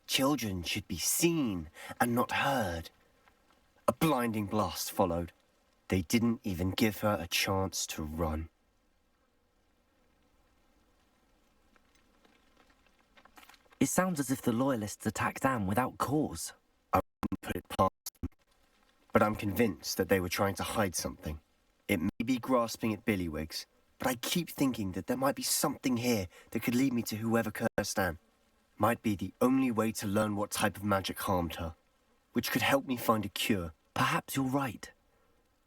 Children should be seen and not heard. A blinding blast followed. They didn't even give her a chance to run. It sounds as if the loyalists attacked Anne without cause. I wouldn't put it past them. But I'm convinced that they were trying to hide something. It may be grasping at Billywigs, but I keep thinking that there might be something here that could lead me to whoever cursed Anne. Might be the only way to learn what type of magic harmed her, which could help me find a cure. Perhaps you're right.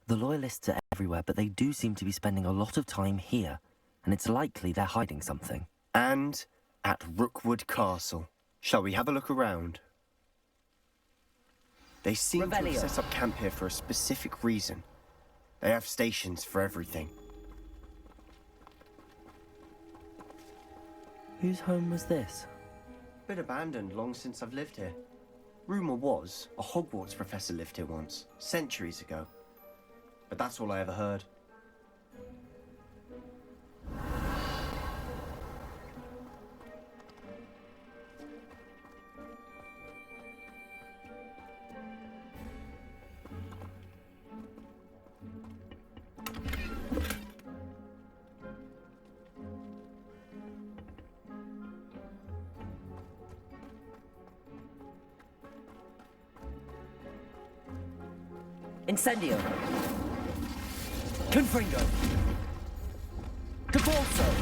The loyalists are everywhere, but they do seem to be spending a lot of time here, and it's likely they're hiding something. And at Rookwood Castle. Shall we have a look around? They seem to have set up camp here for a specific reason. They have stations for everything. Whose home was this? Been abandoned long since I've lived here. Rumour was a Hogwarts professor lived here once, centuries ago. But that's all I ever heard. Incendio. Confringo. Cabalso.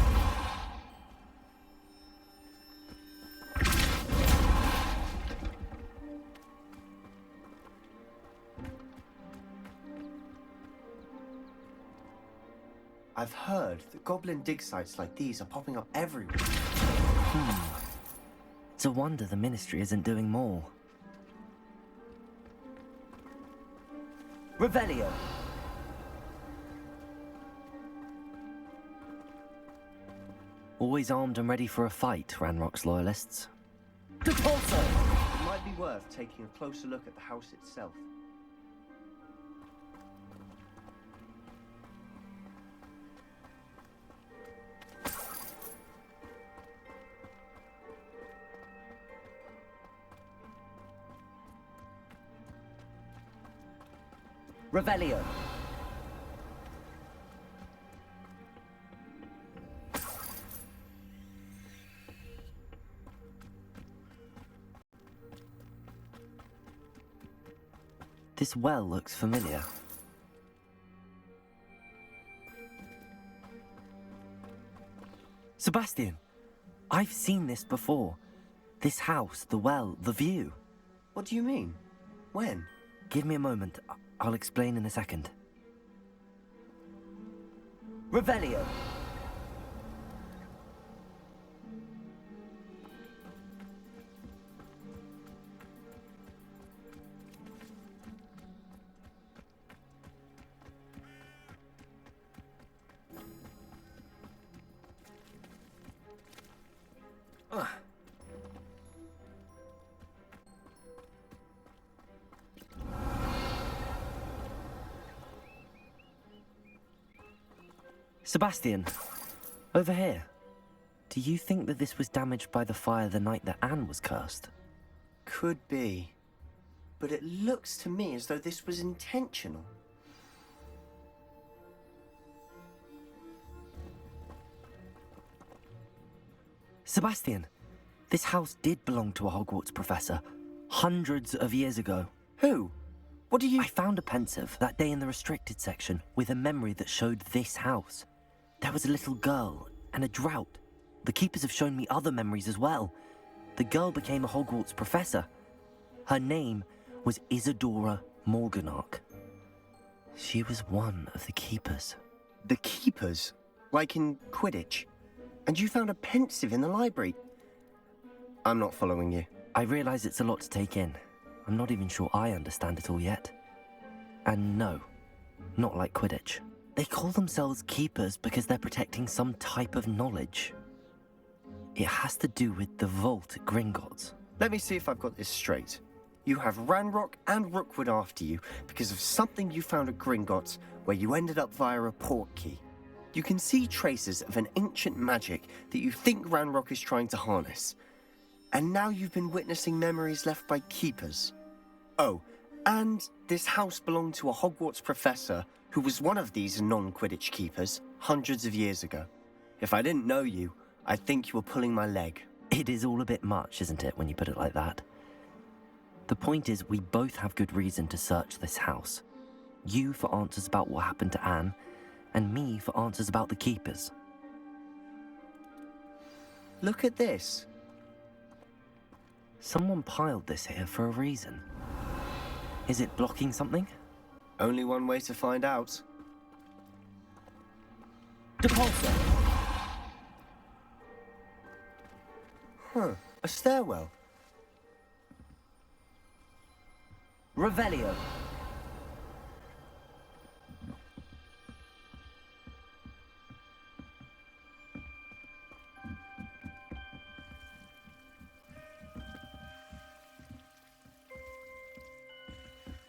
I've heard that goblin dig sites like these are popping up everywhere. It's a wonder the Ministry isn't doing more. Revelio. Always armed and ready for a fight, Ranrock's loyalists. Depulso! It might be worth taking a closer look at the house itself. Revelio. This well looks familiar. Sebastian, I've seen this before. This house, the well, the view. What do you mean? When? Give me a moment. I'll explain in a second. Revelio. Sebastian, over here. Do you think that this was damaged by the fire the night that Anne was cursed? Could be. But it looks to me as though this was intentional. Sebastian, this house did belong to a Hogwarts professor, hundreds of years ago. Who? What do you— I found a pensive that day in the restricted section with a memory that showed this house. There was a little girl and a drought. The keepers have shown me other memories as well. The girl became a Hogwarts professor. Her name was Isadora Morganach. She was one of the keepers. The keepers? Like in Quidditch? And you found a pensive in the library? I'm not following you. I realize it's a lot to take in. I'm not even sure I understand it all yet. And no, not like Quidditch. They call themselves keepers because they're protecting some type of knowledge. It has to do with the vault at Gringotts. Let me see if I've got this straight. You have Ranrock and Rookwood after you because of something you found at Gringotts where you ended up via a port key. You can see traces of an ancient magic that you think Ranrock is trying to harness. And now you've been witnessing memories left by keepers. Oh, and this house belonged to a Hogwarts professor who was one of these non-Quidditch keepers hundreds of years ago. If I didn't know you, I'd think you were pulling my leg. It is all a bit much, isn't it, when you put it like that? The point is, we both have good reason to search this house. You for answers about what happened to Anne, and me for answers about the keepers. Look at this. Someone piled this here for a reason. Is it blocking something? Only one way to find out. Depulso! Huh, a stairwell. Revelio.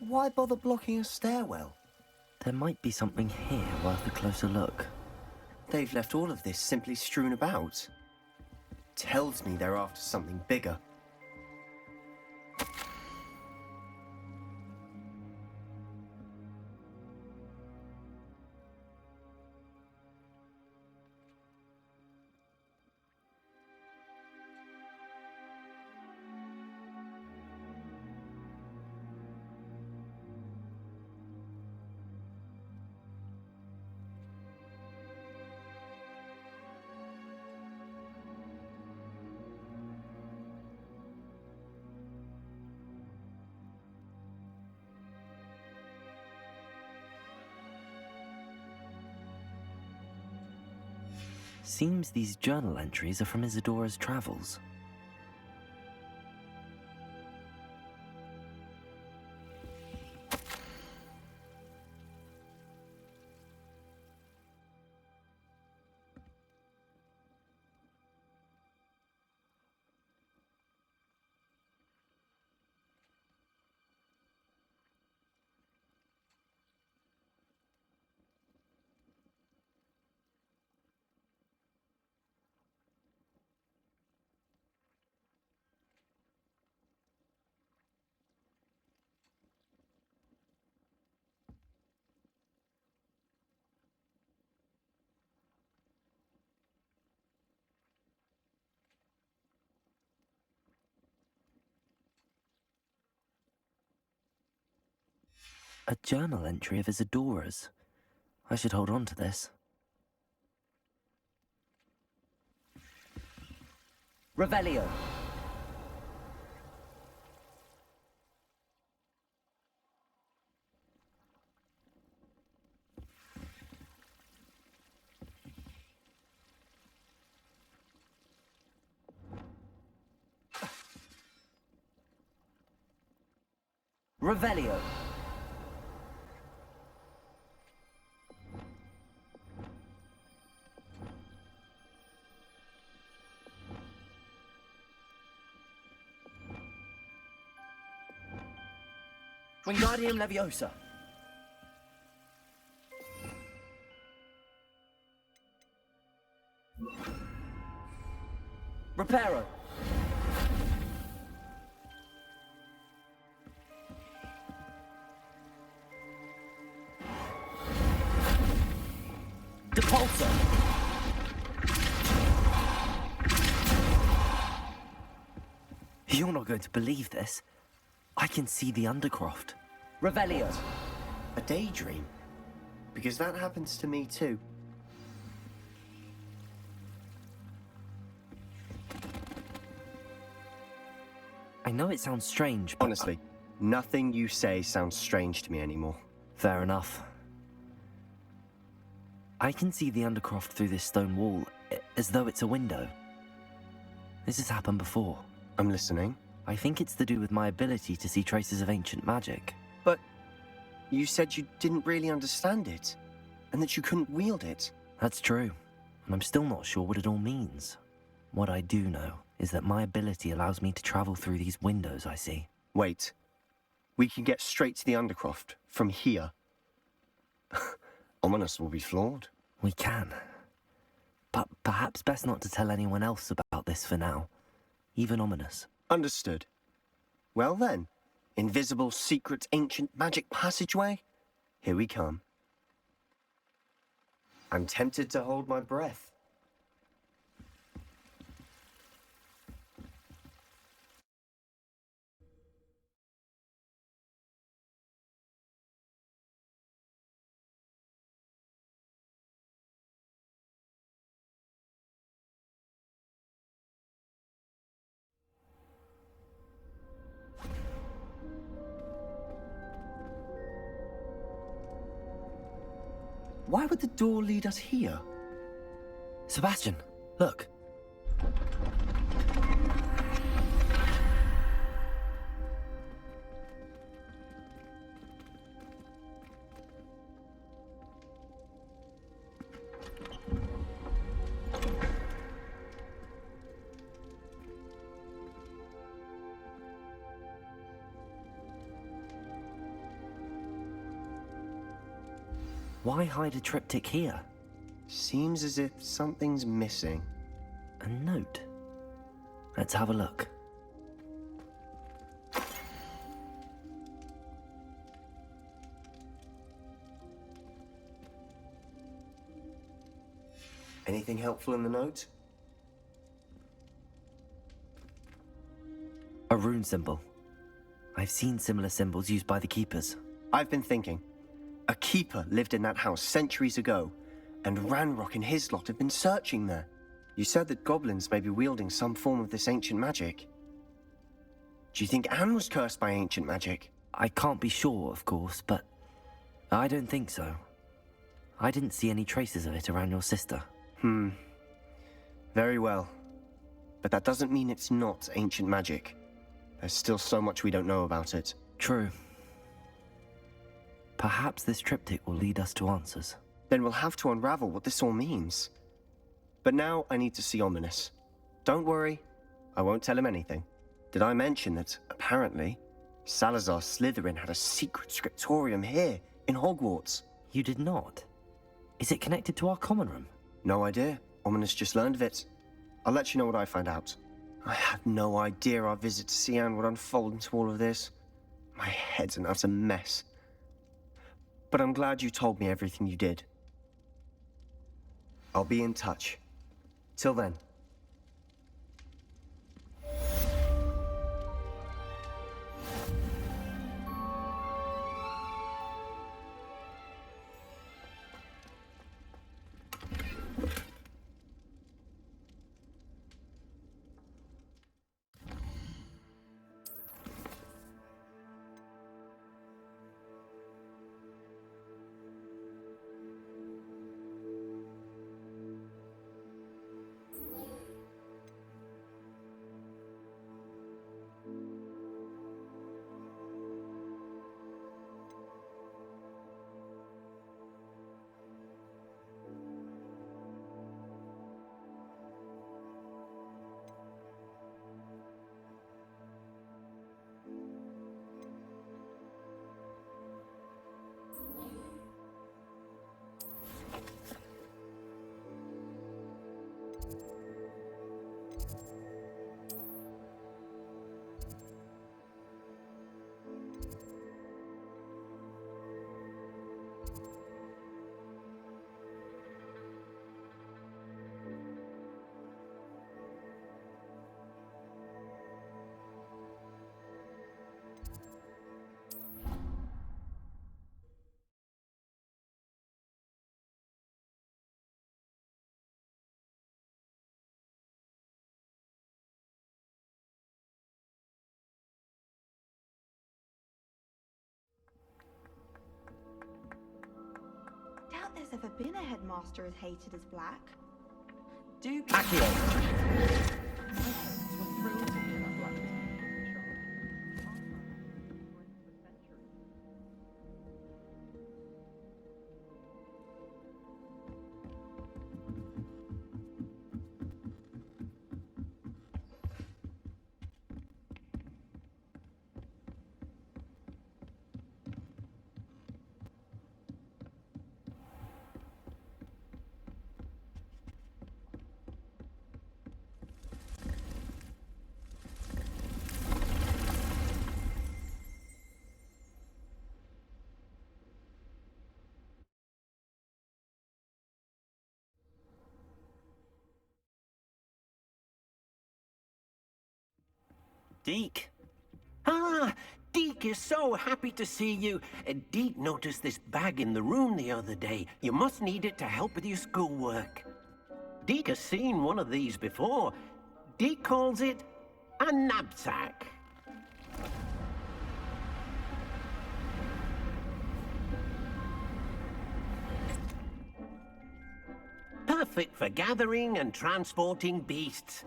why bother blocking a stairwell? There might be something here worth a closer look. They've left all of this simply strewn about. Tells me they're after something bigger. Seems these journal entries are from Isadora's travels. A journal entry of Isadora's. I should hold on to this. Revelio. Revelio. Wingardium Leviosa. Reparo. Depulso. You're not going to believe this. I can see the Undercroft. Revelio. A daydream? Because that happens to me too. I know it sounds strange, but... Honestly, nothing you say sounds strange to me anymore. Fair enough. I can see the Undercroft through this stone wall, as though it's a window. This has happened before. I'm listening. I think it's to do with my ability to see traces of ancient magic. But you said you didn't really understand it, and that you couldn't wield it. That's true, and I'm still not sure what it all means. What I do know is that my ability allows me to travel through these windows I see. Wait. We can get straight to the Undercroft from here. Ominous will be flawed. We can. But perhaps best not to tell anyone else about this for now. Even Ominous. Understood. Well then, invisible, secret, ancient magic passageway? Here we come. I'm tempted to hold my breath. Why would the door lead us here? Sebastian, look. Why hide a triptych here? Seems as if something's missing. A note. Let's have a look. Anything helpful in the note? A rune symbol. I've seen similar symbols used by the keepers. I've been thinking. A keeper lived in that house centuries ago, and Ranrock and his lot have been searching there. You said that goblins may be wielding some form of this ancient magic. Do you think Anne was cursed by ancient magic? I can't be sure, of course, but I don't think so. I didn't see any traces of it around your sister. Very well. But that doesn't mean it's not ancient magic. There's still so much we don't know about it. True. Perhaps this triptych will lead us to answers. Then we'll have to unravel what this all means. But now I need to see Ominous. Don't worry, I won't tell him anything. Did I mention that, apparently, Salazar Slytherin had a secret scriptorium here, in Hogwarts? You did not? Is it connected to our common room? No idea. Ominous just learned of it. I'll let you know what I find out. I had no idea our visit to Cian would unfold into all of this. My head's an utter mess. But I'm glad you told me everything you did. I'll be in touch. Till then. Doubt there's ever been a headmaster as hated as Black. Do Accio! Deke? Ah, Deke is so happy to see you. Deke noticed this bag in the room the other day. You must need it to help with your schoolwork. Deke has seen one of these before. Deke calls it a knapsack. Perfect for gathering and transporting beasts.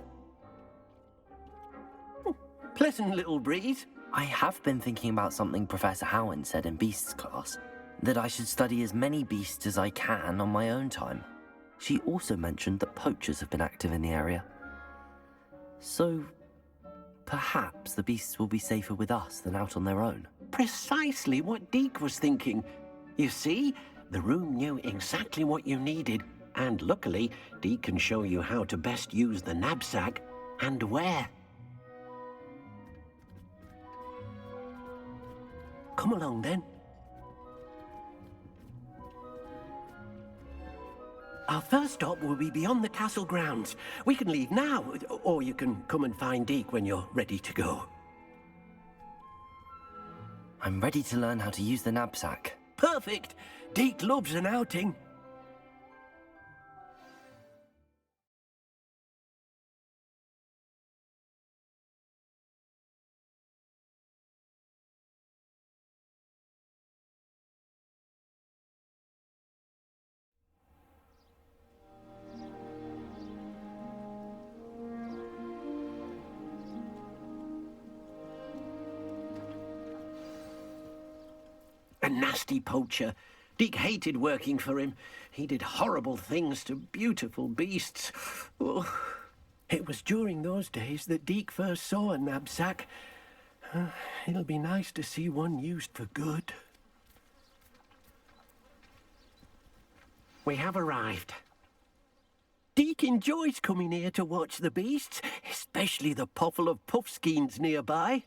Pleasant little breeze. I have been thinking about something Professor Howard said in Beasts class, that I should study as many beasts as I can on my own time. She also mentioned that poachers have been active in the area. So, perhaps the beasts will be safer with us than out on their own. Precisely what Deke was thinking. You see, The room knew exactly what you needed, and luckily, Deke can show you how to best use the knapsack and where. Come along, then. Our first stop will be beyond the castle grounds. We can leave now, or you can come and find Deke when you're ready to go. I'm ready to learn how to use the knapsack. Perfect! Deke loves an outing. A nasty poacher. Deke hated working for him. He did horrible things to beautiful beasts. Oh. It was during those days that Deke first saw a knapsack. It'll be nice to see one used for good. We have arrived. Deke enjoys coming here to watch the beasts, especially the potful of puffskeins nearby.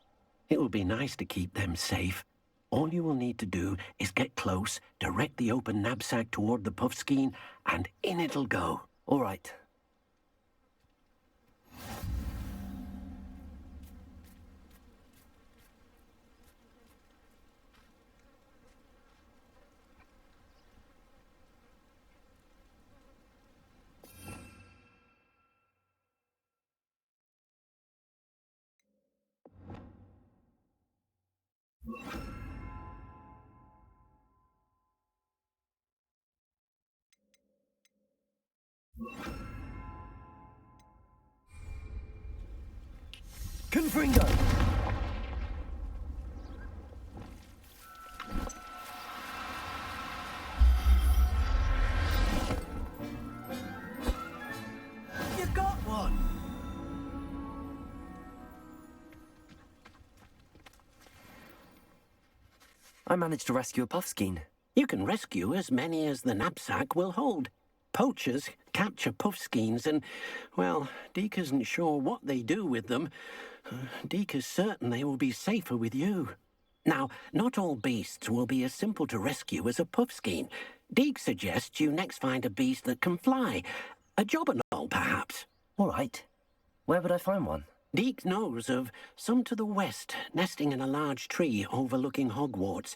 It will be nice to keep them safe. All you will need to do is get close, direct the open knapsack toward the puffskein, and in it'll go. All right. Confringo! You got one! I managed to rescue a puffskein. You can rescue as many as the knapsack will hold. Poachers capture puffskeins and, well, Deke isn't sure what they do with them. Deke is certain they will be safer with you. Now, not all beasts will be as simple to rescue as a puffskein. Deke suggests you next find a beast that can fly. A jobberknoll, perhaps. All right. Where would I find one? Deke knows of some to the west, nesting in a large tree overlooking Hogwarts.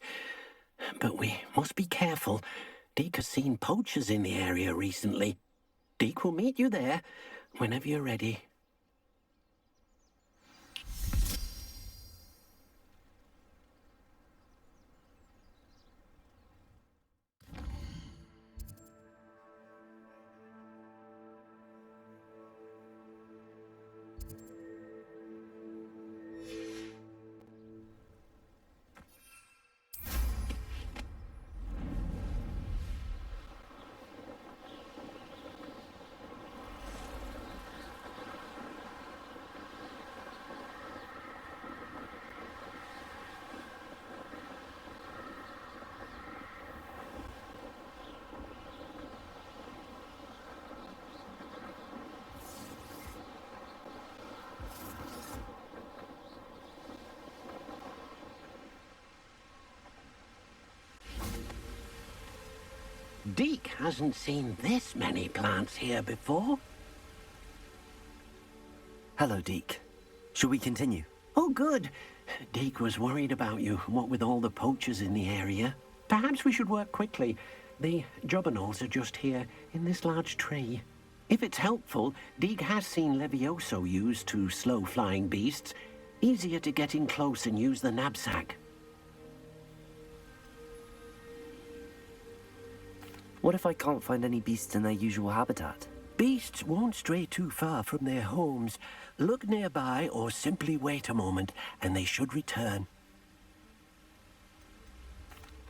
But we must be careful. Deke has seen poachers in the area recently. Deke will meet you there whenever you're ready. Deke hasn't seen this many plants here before. Hello, Deke. Should we continue? Oh, good. Deke was worried about you, what with all the poachers in the area. Perhaps we should work quickly. The jobberknolls are just here, in this large tree. If it's helpful, Deke has seen Levioso used to slow flying beasts. Easier to get in close and use the knapsack. What if I can't find any beasts in their usual habitat? Beasts won't stray too far from their homes. Look nearby or simply wait a moment, and they should return.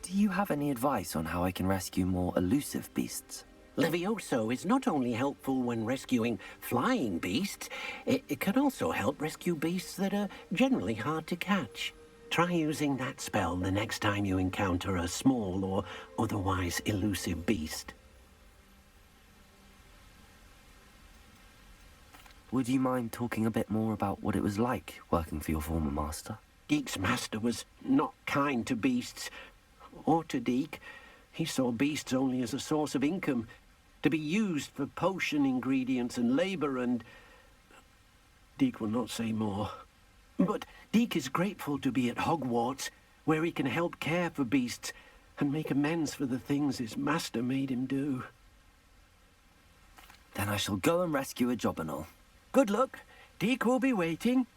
Do you have any advice on how I can rescue more elusive beasts? Levioso is not only helpful when rescuing flying beasts, it can also help rescue beasts that are generally hard to catch. Try using that spell the next time you encounter a small or otherwise elusive beast. Would you mind talking a bit more about what it was like working for your former master? Deek's master was not kind to beasts, or to Deek. He saw beasts only as a source of income, to be used for potion ingredients and labor, and... Deek will not say more. But Deek is grateful to be at Hogwarts, where he can help care for beasts and make amends for the things his master made him do. Then I shall go and rescue a job and all. Good luck. Deek will be waiting.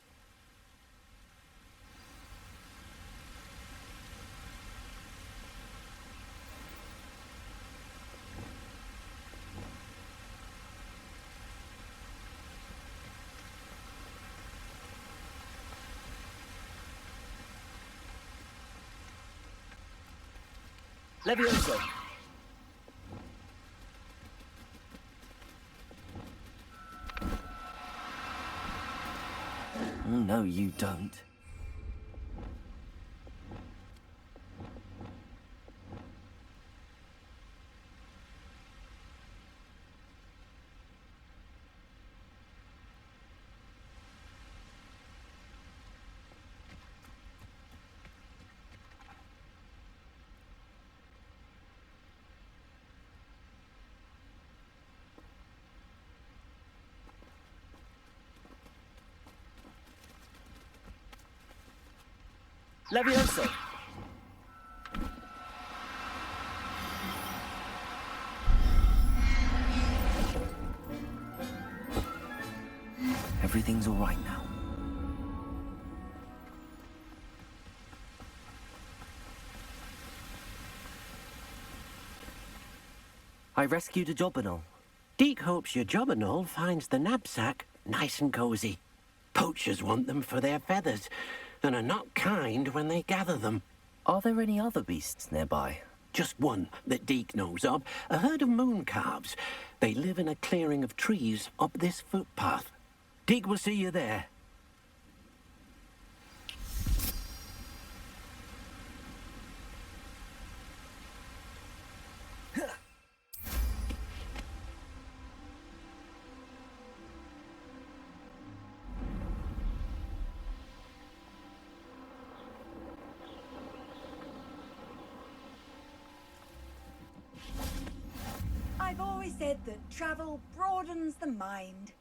Levioso! Oh, no, you don't. Levioso! Everything's all right now. I rescued a job and all. Deek hopes your job and all finds the knapsack nice and cozy. Poachers want them for their feathers, and are not kind when they gather them. Are there any other beasts nearby? Just one that Deek knows of, a herd of moon calves. They live in a clearing of trees up this footpath. Deek will see you there. I've always said that travel broadens the mind.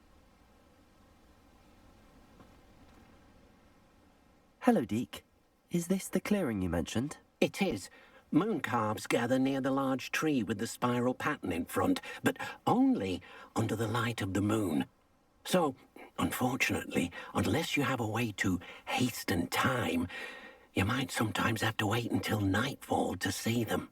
Hello, Deek. Is this the clearing you mentioned? It is. Moon calves gather near the large tree with the spiral pattern in front, but only under the light of the moon. So, unfortunately, unless you have a way to hasten time, you might sometimes have to wait until nightfall to see them.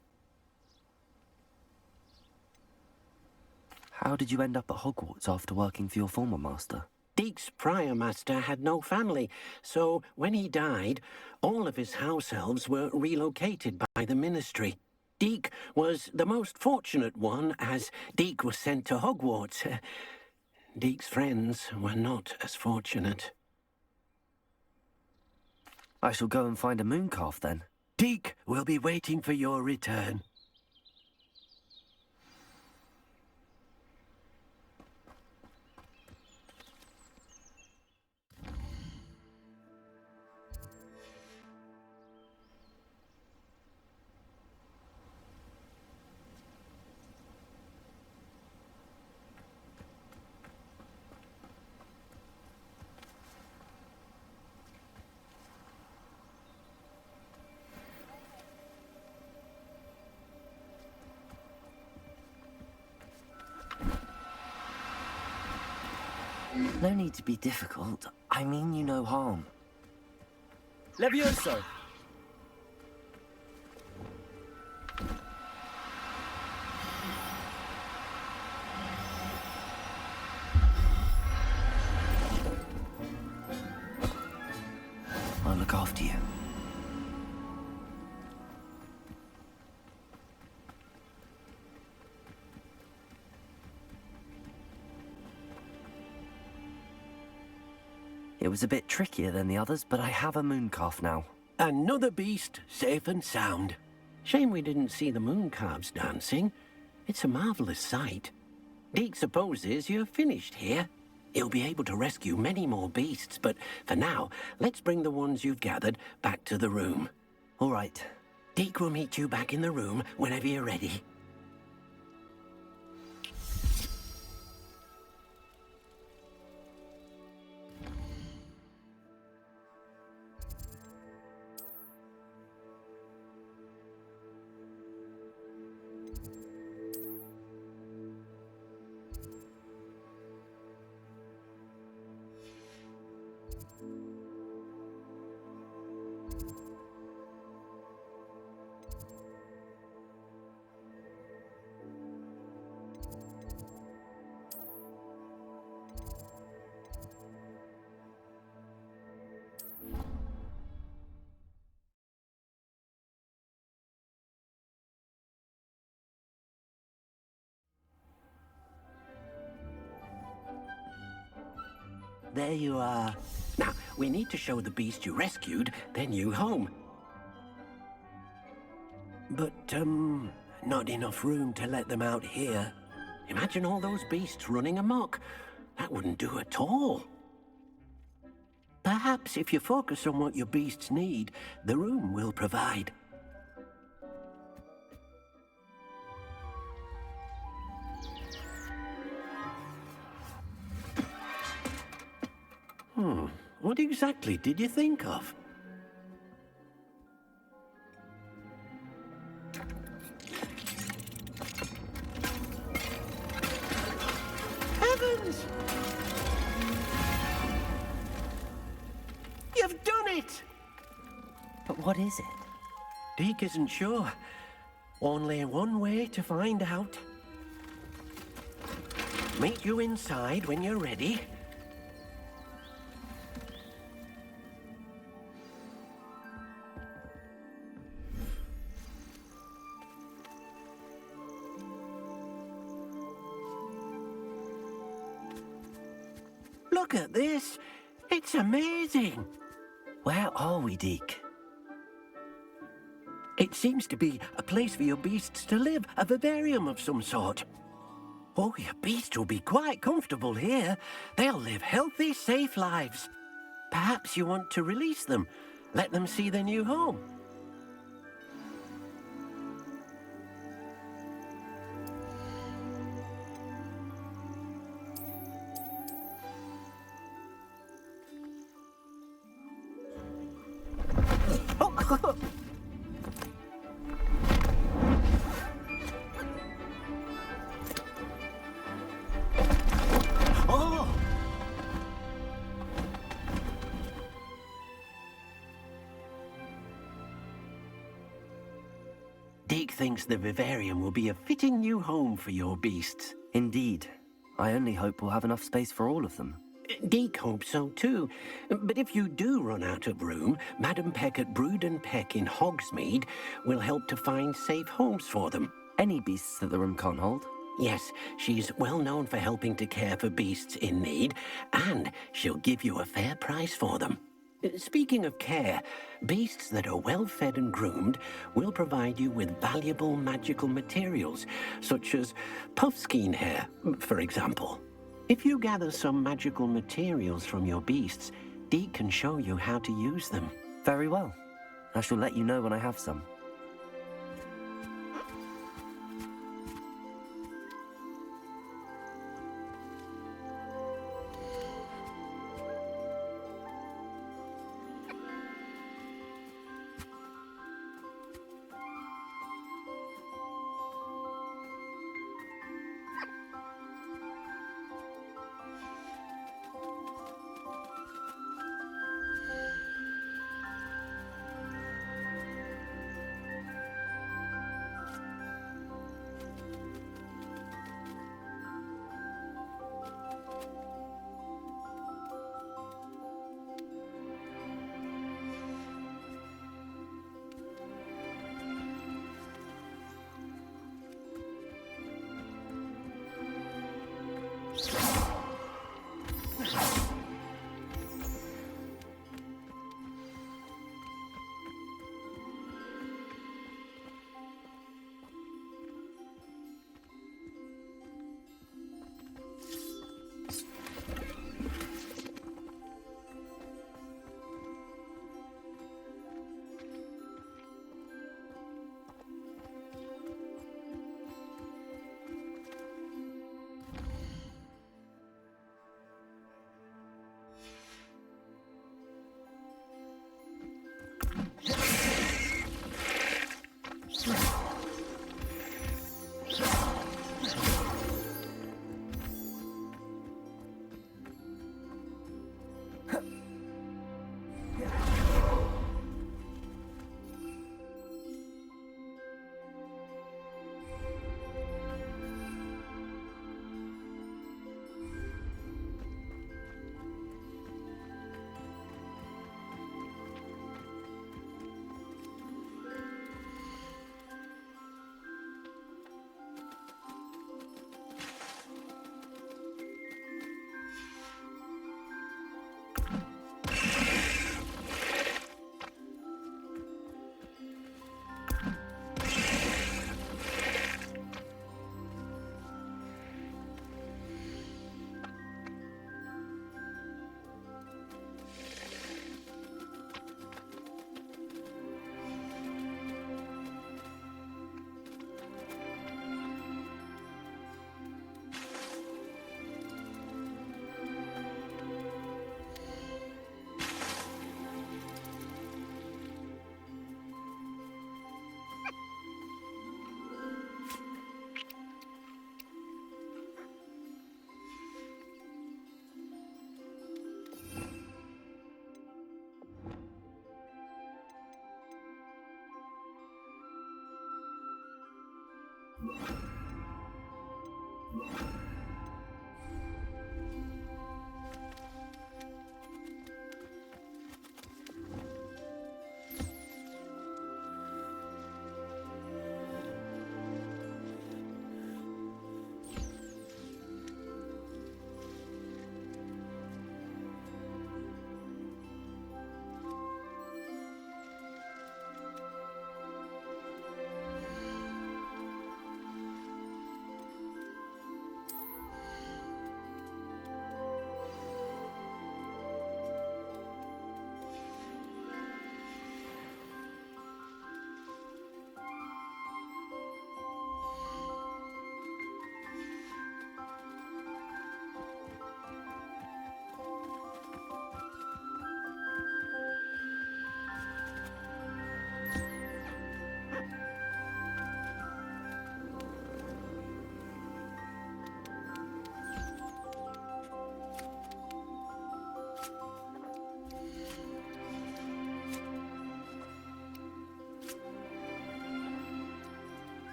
How did you end up at Hogwarts after working for your former master? Deek's prior master had no family, so when he died, all of his house elves were relocated by the ministry. Deek was the most fortunate one, as Deek was sent to Hogwarts. Deek's friends were not as fortunate. I shall go and find a mooncalf then. Deek will be waiting for your return. No need to be difficult. I mean you no harm. Levioso! I'll look after you. It was a bit trickier than the others, but I have a mooncalf now. Another beast, safe and sound. Shame we didn't see the moon calves dancing. It's a marvelous sight. Deke supposes you're finished here. He'll be able to rescue many more beasts, but for now, let's bring the ones you've gathered back to the room. All right. Deke will meet you back in the room whenever you're ready. There you are. Now, we need to show the beast you rescued their new home. But, not enough room to let them out here. Imagine all those beasts running amok. That wouldn't do at all. Perhaps if you focus on what your beasts need, the room will provide. What exactly did you think of? Heavens! You've done it! But what is it? Deke isn't sure. Only one way to find out. Meet you inside when you're ready. Look at this. It's amazing. Where are we, Deke? It seems to be a place for your beasts to live, a vivarium of some sort. Oh, your beasts will be quite comfortable here. They'll live healthy, safe lives. Perhaps you want to release them, let them see their new home. Deke thinks the vivarium will be a fitting new home for your beasts. Indeed. I only hope we'll have enough space for all of them. Deke hopes so too. But if you do run out of room, Madam Peck at Brood and Peck in Hogsmeade will help to find safe homes for them. Any beasts that the room can't hold? Yes, she's well known for helping to care for beasts in need, and she'll give you a fair price for them. Speaking of care, beasts that are well fed and groomed will provide you with valuable magical materials, such as puffskein hair, for example. If you gather some magical materials from your beasts, Deke can show you how to use them. Very well. I shall let you know when I have some.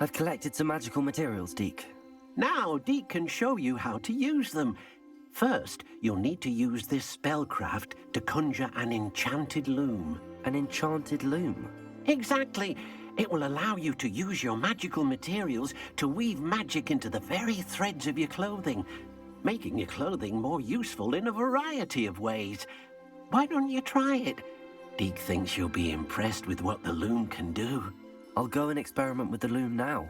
I've collected some magical materials, Deke. Now, Deke can show you how to use them. First, you'll need to use this spellcraft to conjure an enchanted loom. An enchanted loom? Exactly. It will allow you to use your magical materials to weave magic into the very threads of your clothing, making your clothing more useful in a variety of ways. Why don't you try it? Deke thinks you'll be impressed with what the loom can do. I'll go and experiment with the loom now.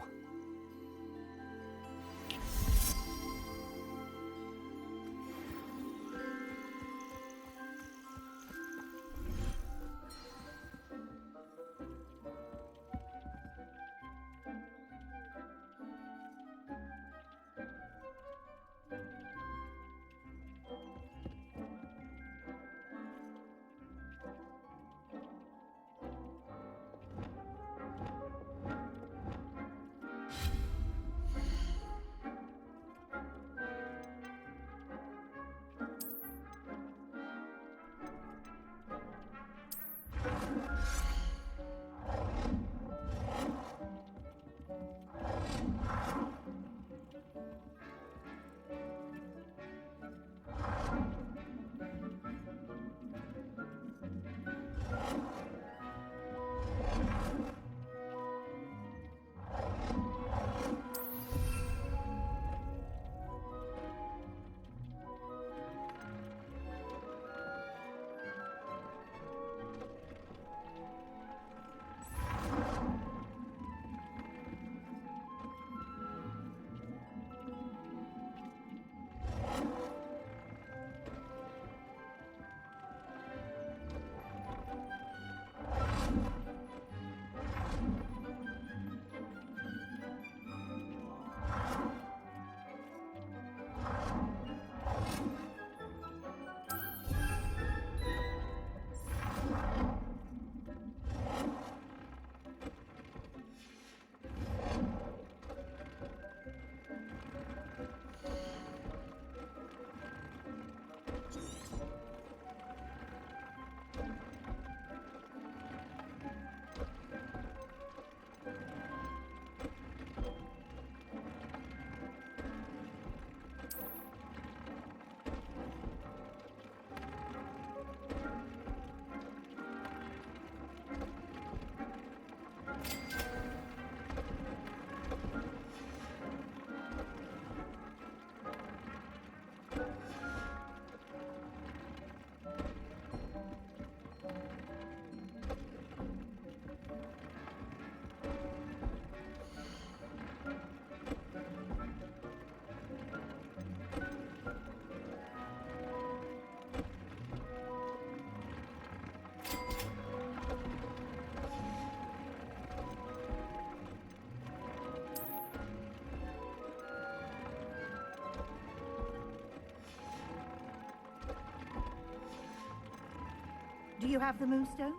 Do you have the moonstone?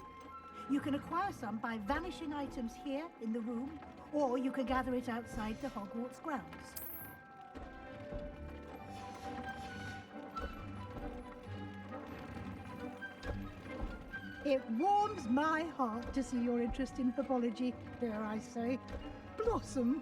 You can acquire some by vanishing items here in the room, or you can gather it outside the Hogwarts grounds. It warms my heart to see your interest in herbology, dare I say, blossom.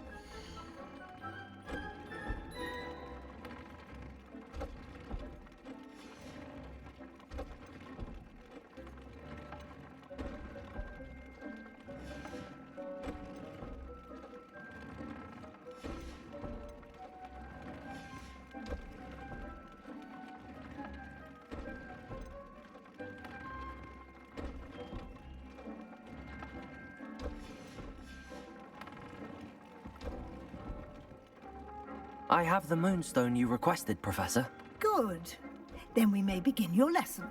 I have the moonstone you requested, Professor. Good. Then we may begin your lesson.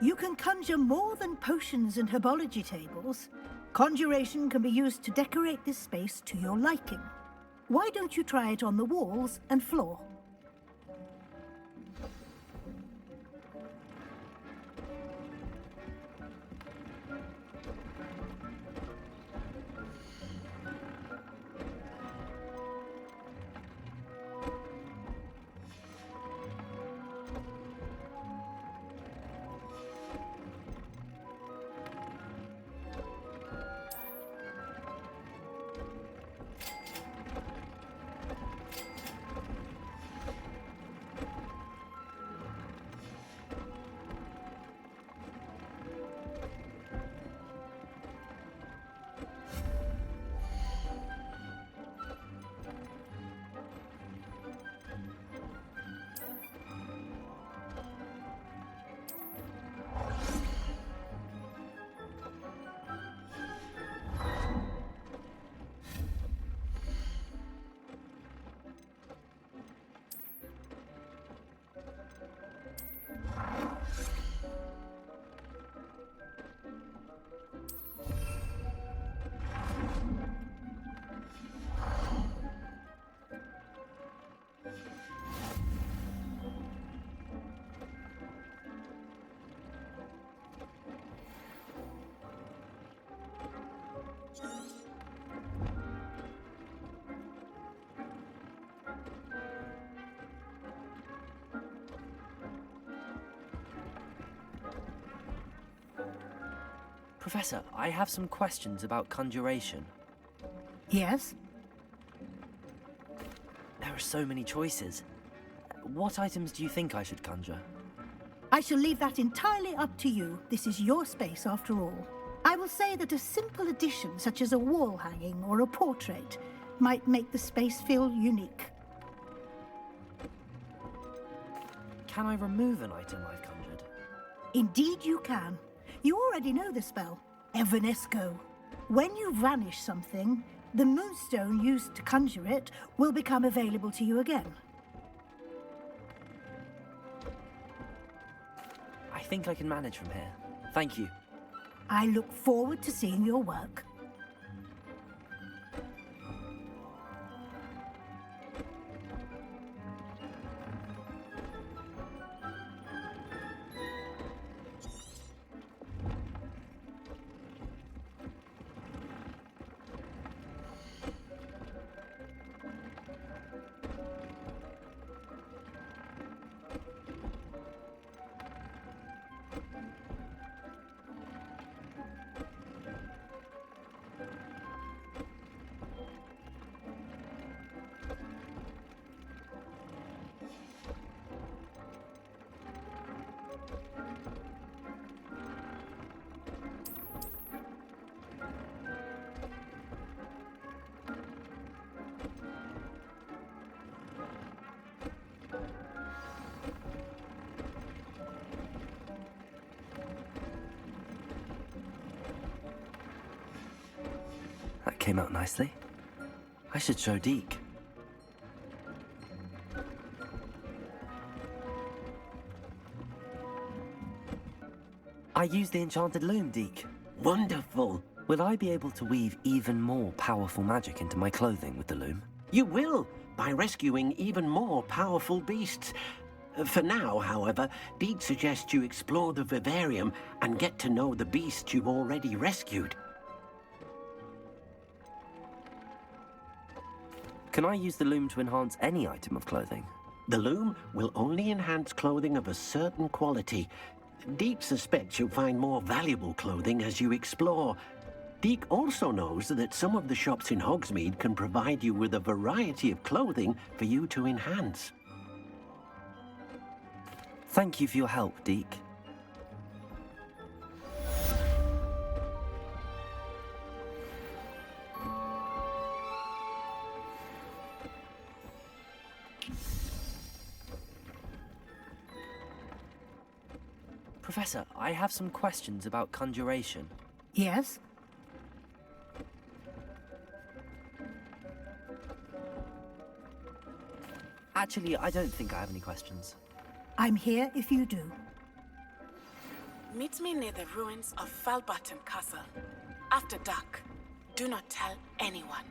You can conjure more than potions and herbology tables. Conjuration can be used to decorate this space to your liking. Why don't you try it on the walls and floor? Professor, I have some questions about conjuration. Yes? There are so many choices. What items do you think I should conjure? I shall leave that entirely up to you. This is your space after all. I will say that a simple addition, such as a wall hanging or a portrait, might make the space feel unique. Can I remove an item I've conjured? Indeed you can. You already know the spell, Evanesco. When you vanish something, the moonstone used to conjure it will become available to you again. I think I can manage from here. Thank you. I look forward to seeing your work. That came out nicely. I should show Deke. I used the enchanted loom, Deke. Wonderful. Will I be able to weave even more powerful magic into my clothing with the loom? You will, by rescuing even more powerful beasts. For now, however, Deke suggests you explore the vivarium and get to know the beast you've already rescued. Can I use the loom to enhance any item of clothing? The loom will only enhance clothing of a certain quality. Deke suspects you'll find more valuable clothing as you explore. Deke also knows that some of the shops in Hogsmeade can provide you with a variety of clothing for you to enhance. Thank you for your help, Deke. Professor, I have some questions about conjuration. Yes? Actually, I don't think I have any questions. I'm here if you do. Meet me near the ruins of Falbottom Castle. After dark. Do not tell anyone.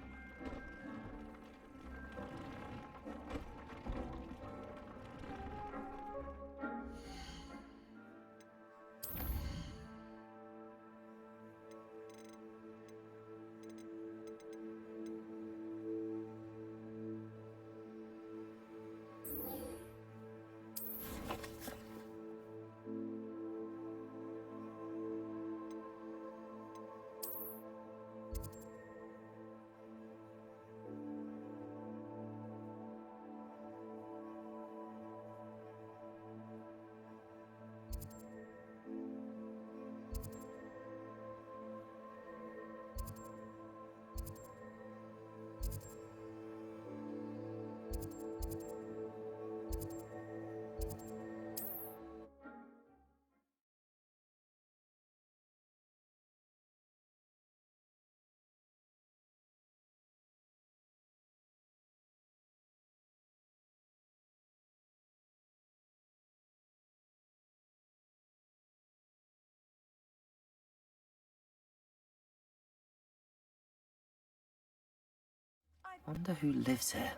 Wonder who lives here.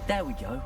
There we go.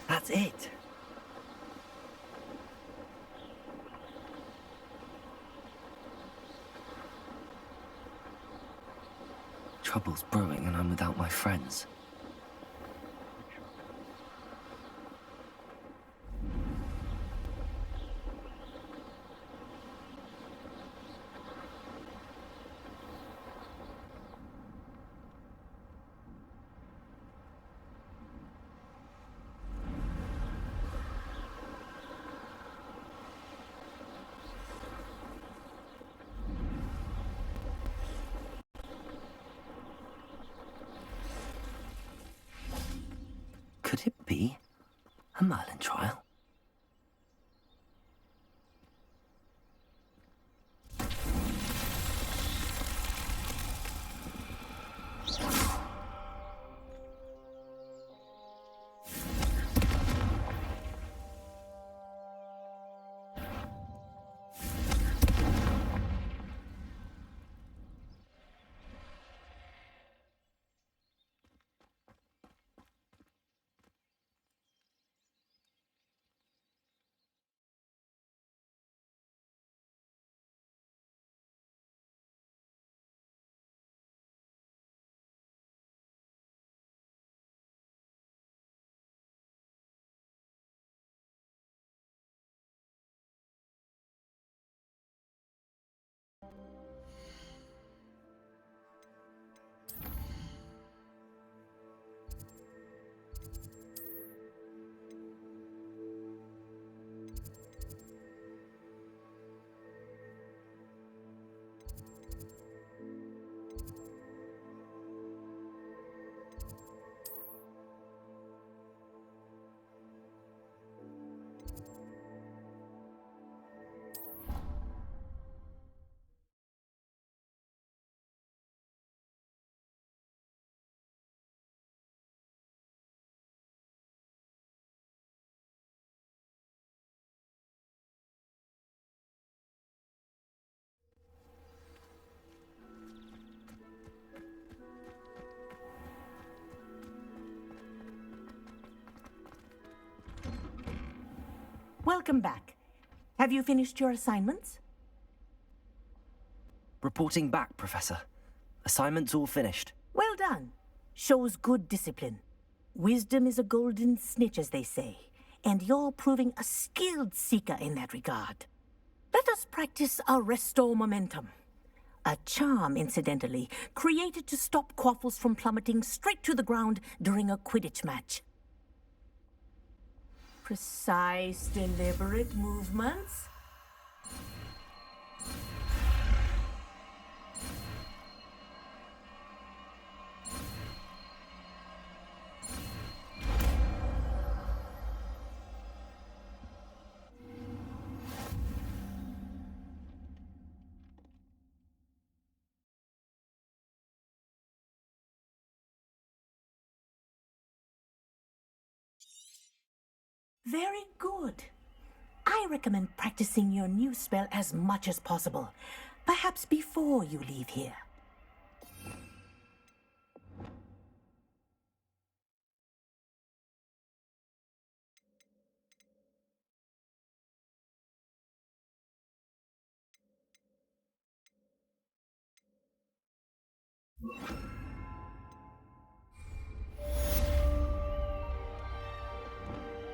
That's it. Trouble's brewing and I'm without my friends. Could it be a Merlin trial? Welcome back. Have you finished your assignments? Reporting back, Professor. Assignment's all finished. Well done. Shows good discipline. Wisdom is a golden snitch, as they say, and you're proving a skilled seeker in that regard. Let us practice Arresto Momentum. A charm, incidentally, created to stop quaffles from plummeting straight to the ground during a Quidditch match. Precise, deliberate movements. Very good. I recommend practicing your new spell as much as possible, perhaps before you leave here.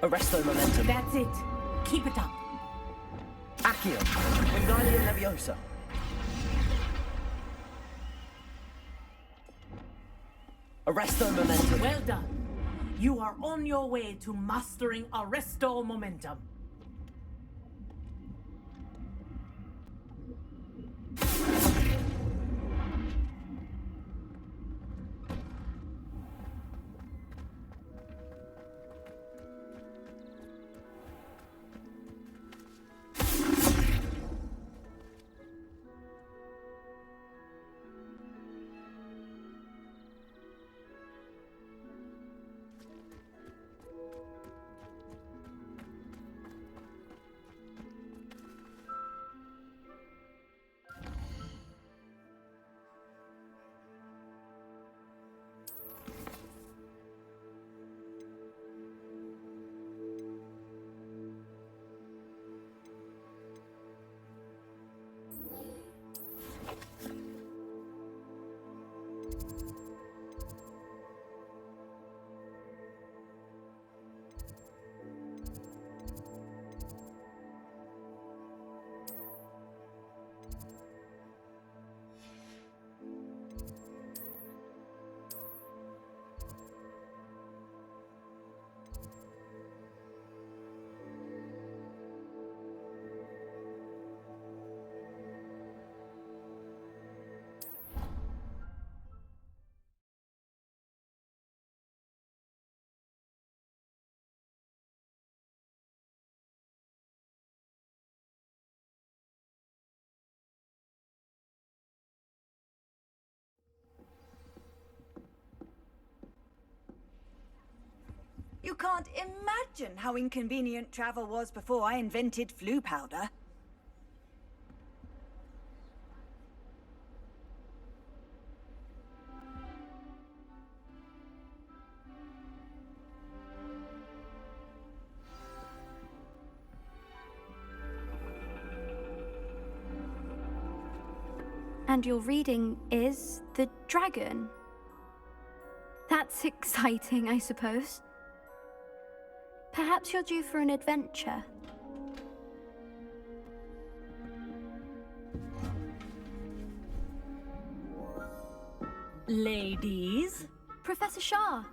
Arresto Momentum. That's it. Keep it up. Accio. Wingardium Leviosa. Arresto Momentum. Well done. You are on your way to mastering Arresto Momentum. You can't imagine how inconvenient travel was before I invented flu powder. And your reading is the dragon. That's exciting, I suppose. Perhaps you're due for an adventure. Ladies, Professor Shah.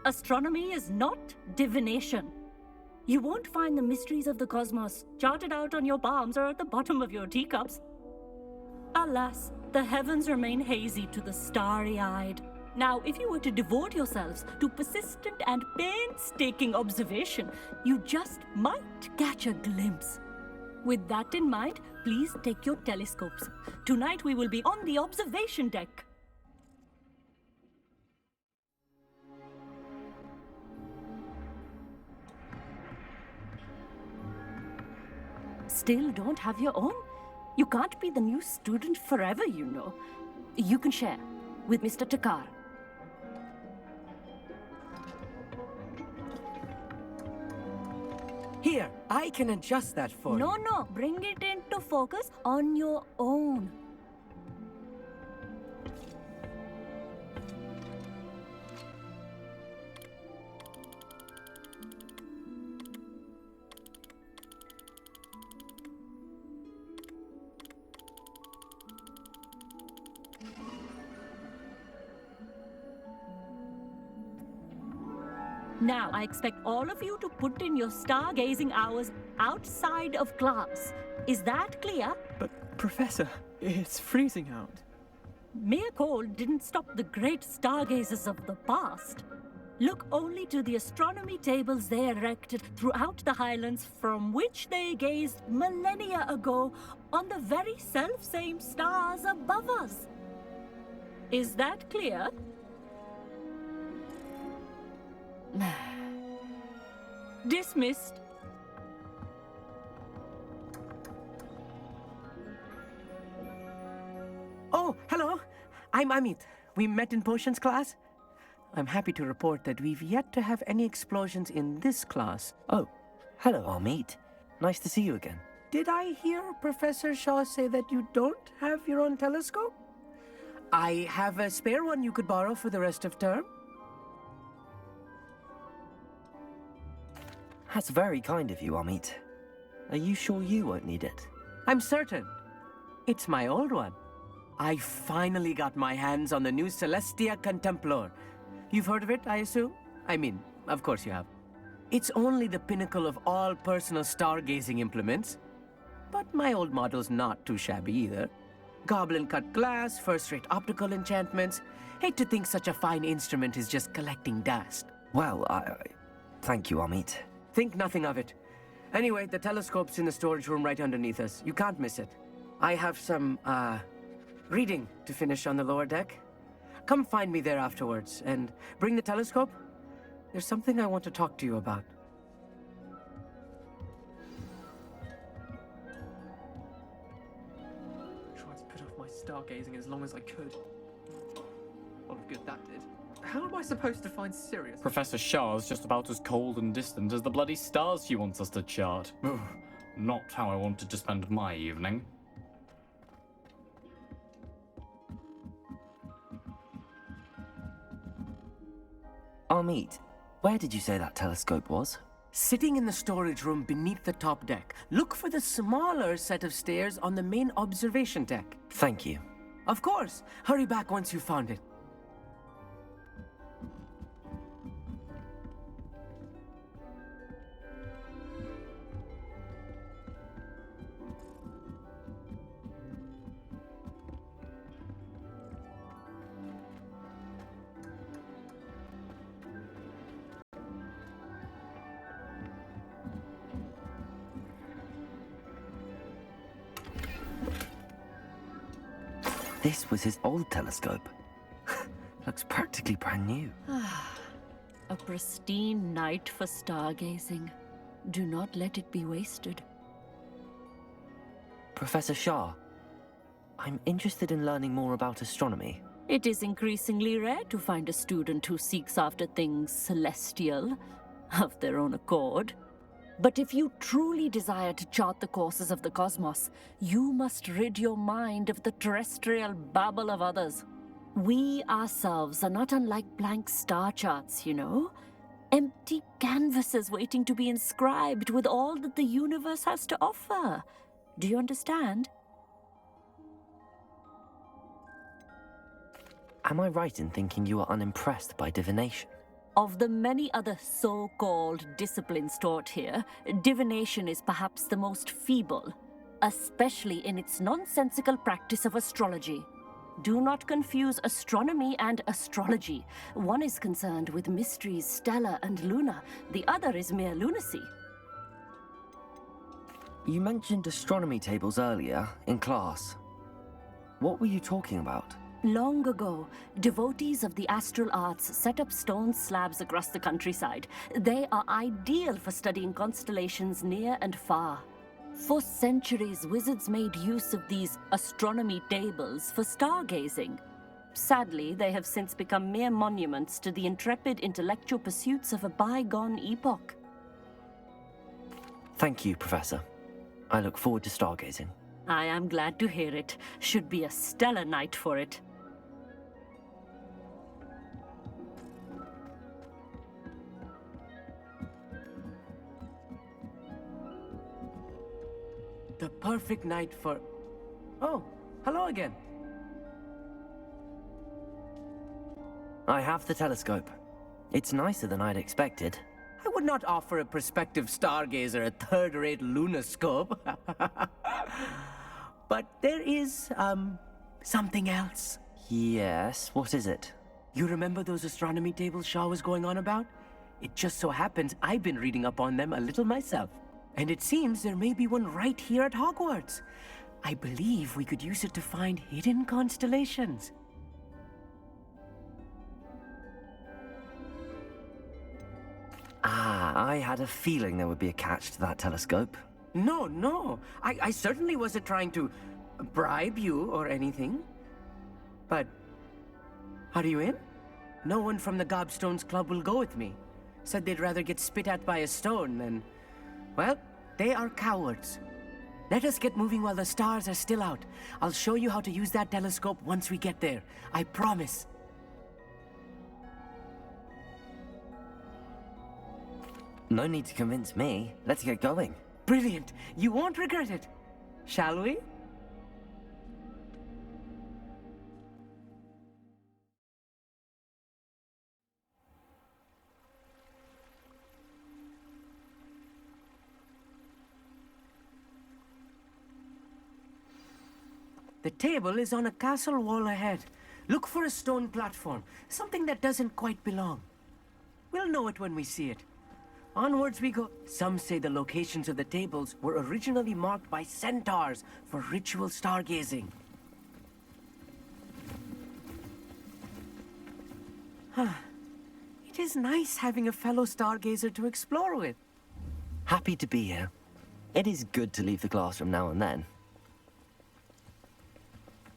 astronomy is not divination. You won't find the mysteries of the cosmos charted out on your palms or at the bottom of your teacups. Alas, the heavens remain hazy to the starry-eyed. Now, if you were to devote yourselves to persistent and painstaking observation, you just might catch a glimpse. With that in mind, please take your telescopes. Tonight we will be on the observation deck. Still don't have your own? You can't be the new student forever, you know. You can share with Mr. Takar. Here, I can adjust that for you. No, bring it into focus on your own. Now, I expect all of you to put in your stargazing hours outside of class. Is that clear? But, Professor, it's freezing out. Mere cold didn't stop the great stargazers of the past. Look only to the astronomy tables they erected throughout the Highlands from which they gazed millennia ago on the very self-same stars above us. Is that clear? Dismissed. Oh, hello. I'm Amit. We met in potions class. I'm happy to report that we've yet to have any explosions in this class. Oh, hello, Amit. Nice to see you again. Did I hear Professor Shaw say that you don't have your own telescope? I have a spare one you could borrow for the rest of term. That's very kind of you, Amit. Are you sure you won't need it? I'm certain. It's my old one. I finally got my hands on the new Celestia Contemplar. You've heard of it, I assume? I mean, of course you have. It's only the pinnacle of all personal stargazing implements. But my old model's not too shabby either. Goblin-cut glass, first-rate optical enchantments. Hate to think such a fine instrument is just collecting dust. Well, thank you, Amit. Think nothing of it. Anyway, the telescope's in the storage room right underneath us. You can't miss it. I have some, reading to finish on the lower deck. Come find me there afterwards, and bring the telescope. There's something I want to talk to you about. I tried to put off my stargazing as long as I could. A lot of good that did. How am I supposed to find Sirius? Professor Shah's just about as cold and distant as the bloody stars she wants us to chart. Not how I wanted to spend my evening. Amit, where did you say that telescope was? Sitting in the storage room beneath the top deck. Look for the smaller set of stairs on the main observation deck. Thank you. Of course. Hurry back once you've found it. This was his old telescope. Looks practically brand new. A pristine night for stargazing. Do not let it be wasted. Professor Shah, I'm interested in learning more about astronomy. It is increasingly rare to find a student who seeks after things celestial, of their own accord. But if you truly desire to chart the courses of the cosmos, you must rid your mind of the terrestrial babble of others. We ourselves are not unlike blank star charts, you know? Empty canvases waiting to be inscribed with all that the universe has to offer. Do you understand? Am I right in thinking you are unimpressed by divination? Of the many other so-called disciplines taught here, divination is perhaps the most feeble, especially in its nonsensical practice of astrology. Do not confuse astronomy and astrology. One is concerned with mysteries stellar and lunar, the other is mere lunacy. You mentioned astronomy tables earlier, in class. What were you talking about? Long ago, devotees of the astral arts set up stone slabs across the countryside. They are ideal for studying constellations near and far. For centuries, wizards made use of these astronomy tables for stargazing. Sadly, they have since become mere monuments to the intrepid intellectual pursuits of a bygone epoch. Thank you, Professor. I look forward to stargazing. I am glad to hear it. Should be a stellar night for it. The perfect night for... Oh, hello again. I have the telescope. It's nicer than I'd expected. I would not offer a prospective stargazer a third-rate lunoscope. But there is, something else. Yes, what is it? You remember those astronomy tables Shaw was going on about? It just so happens I've been reading up on them a little myself. And it seems there may be one right here at Hogwarts. I believe we could use it to find hidden constellations. Ah, I had a feeling there would be a catch to that telescope. No. I certainly wasn't trying to bribe you or anything. But, are you in? No one from the Gobstones Club will go with me. Said they'd rather get spit at by a stone than... Well, they are cowards. Let us get moving while the stars are still out. I'll show you how to use that telescope once we get there. I promise. No need to convince me. Let's get going. Brilliant. You won't regret it. Shall we? The table is on a castle wall ahead. Look for a stone platform, something that doesn't quite belong. We'll know it when we see it. Onwards we go. Some say the locations of the tables were originally marked by centaurs for ritual stargazing. It is nice having a fellow stargazer to explore with. Happy to be here. It is good to leave the classroom now and then.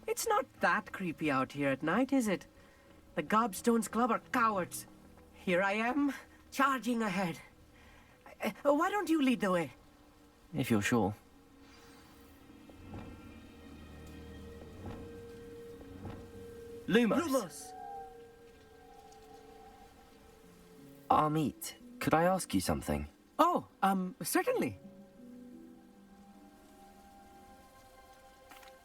It's not that creepy out here at night, is it? The Gobstones Club are cowards. Here I am, charging ahead. Why don't you lead the way? If you're sure. Lumos. Amit, could I ask you something? Oh, certainly.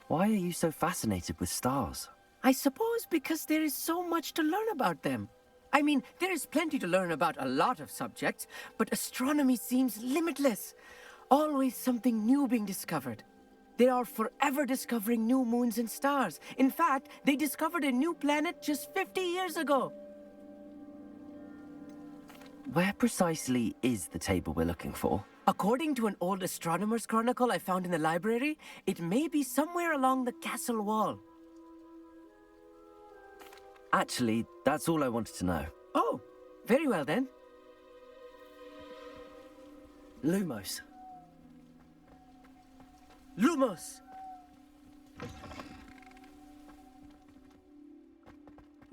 Why are you so fascinated with stars? I suppose because there is so much to learn about them. I mean, there is plenty to learn about a lot of subjects, but astronomy seems limitless. Always something new being discovered. They are forever discovering new moons and stars. In fact, they discovered a new planet just 50 years ago. Where precisely is the table we're looking for? According to an old astronomer's chronicle I found in the library, it may be somewhere along the castle wall. Actually, that's all I wanted to know. Oh, very well then. Lumos. Lumos!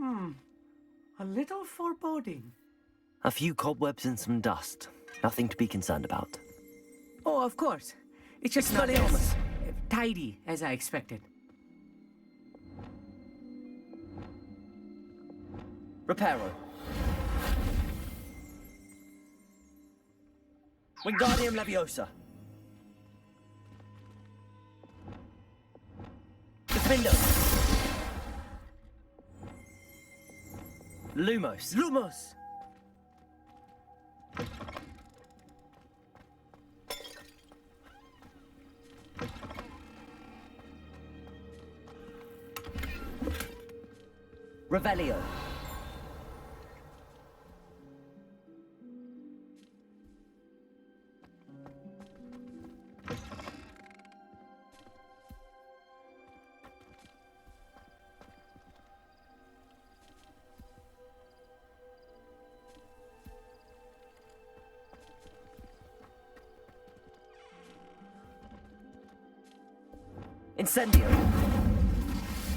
A little foreboding. A few cobwebs and some dust. Nothing to be concerned about. Oh, of course. It's just not as tidy as I expected. Reparo. Wingardium Leviosa. Defendo. Lumos. Lumos! Revelio. Incendio.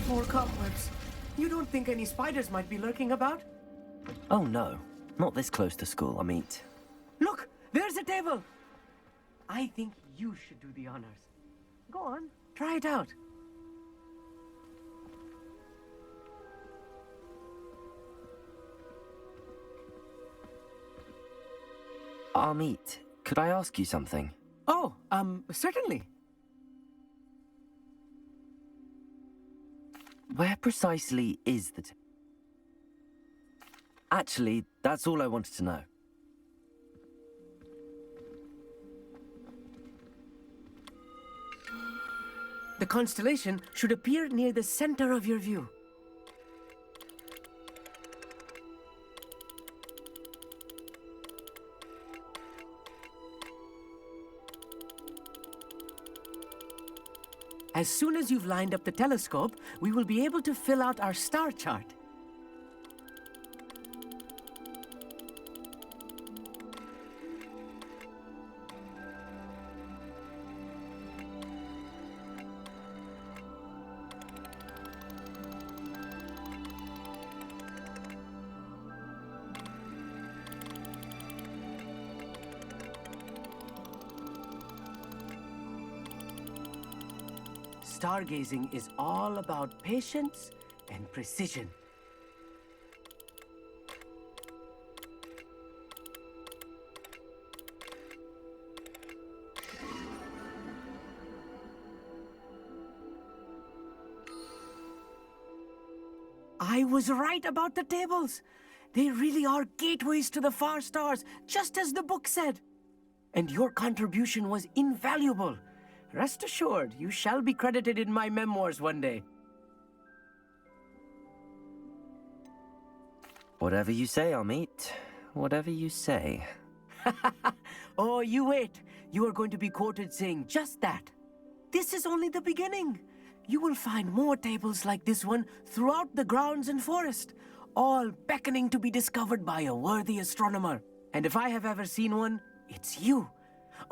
More cobwebs. You don't think any spiders might be lurking about? Oh no, not this close to school, Amit. Look, there's a table. I think you should do the honors. Go on, try it out. Amit, could I ask you something? Oh, certainly. Where precisely is the... Actually, that's all I wanted to know. The constellation should appear near the center of your view. As soon as you've lined up the telescope, we will be able to fill out our star chart. Stargazing is all about patience and precision. I was right about the tables. They really are gateways to the far stars, just as the book said. And your contribution was invaluable. Rest assured, you shall be credited in my memoirs one day. Whatever you say, Amit. Whatever you say. Oh, you wait. You are going to be quoted saying just that. This is only the beginning. You will find more tables like this one throughout the grounds and forest, all beckoning to be discovered by a worthy astronomer. And if I have ever seen one, it's you.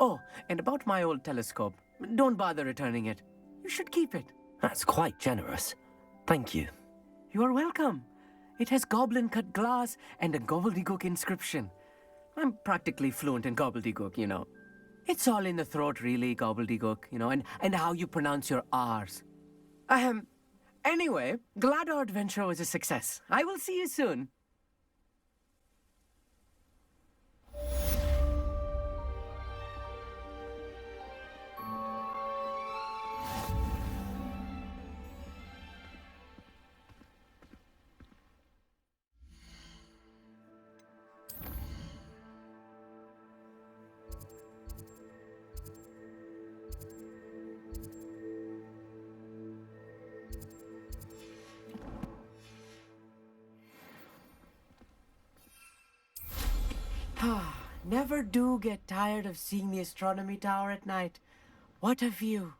Oh, and about my old telescope. Don't bother returning it. You should keep it. That's quite generous. Thank you. You are welcome. It has goblin-cut glass and a gobbledygook inscription. I'm practically fluent in gobbledygook, you know. It's all in the throat, really, gobbledygook, you know, and how you pronounce your R's. Anyway, glad our adventure was a success. I will see you soon. Never do get tired of seeing the astronomy tower at night. What a view.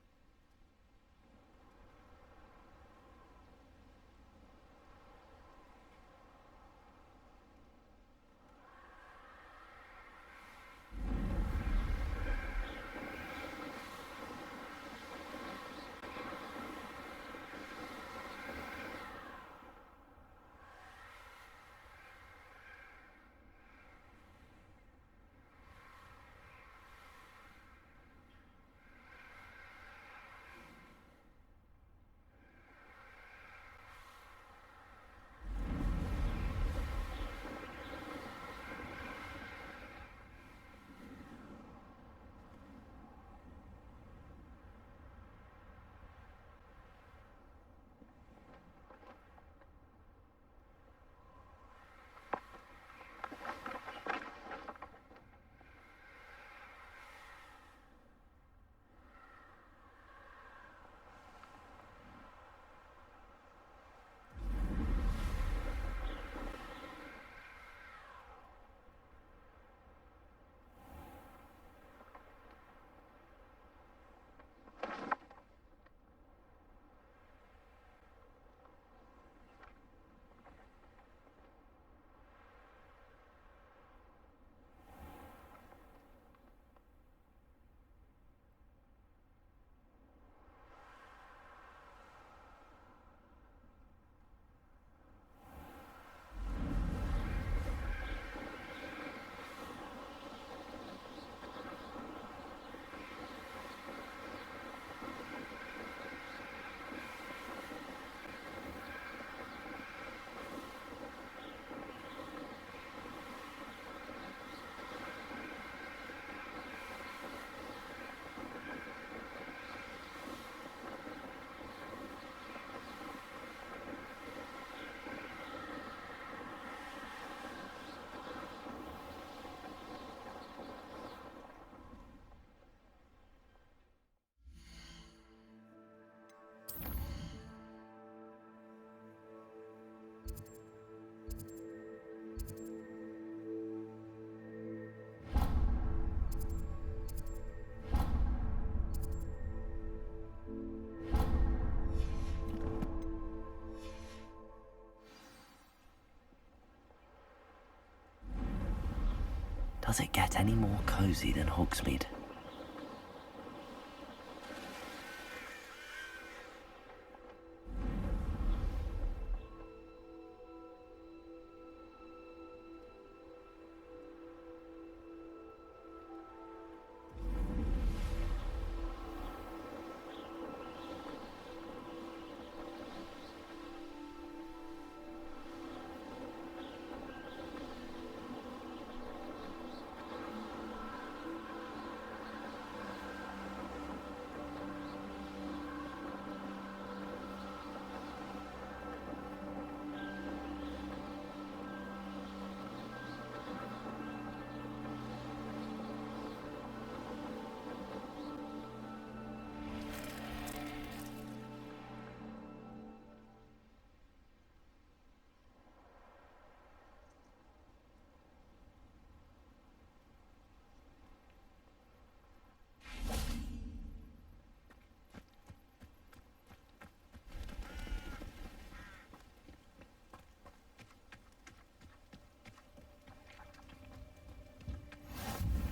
Does it get any more cozy than Hogsmeade?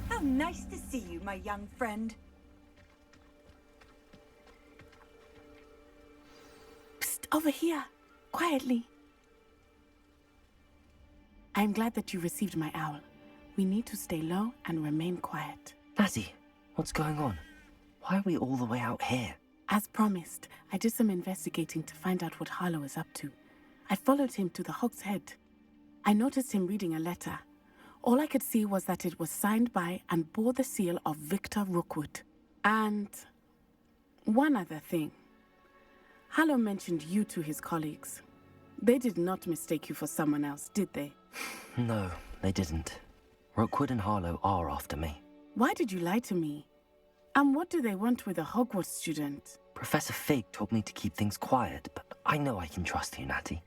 How nice to see you, my young friend. Psst, over here. Quietly. I'm glad that you received my owl. We need to stay low and remain quiet. Natty, what's going on? Why are we all the way out here? As promised, I did some investigating to find out what Harlow is up to. I followed him to the Hog's Head. I noticed him reading a letter. All I could see was that it was signed by and bore the seal of Victor Rookwood. And one other thing. Harlow mentioned you to his colleagues. They did not mistake you for someone else, did they? No, they didn't. Rookwood and Harlow are after me. Why did you lie to me? And what do they want with a Hogwarts student? Professor Fig told me to keep things quiet, but I know I can trust you, Natty.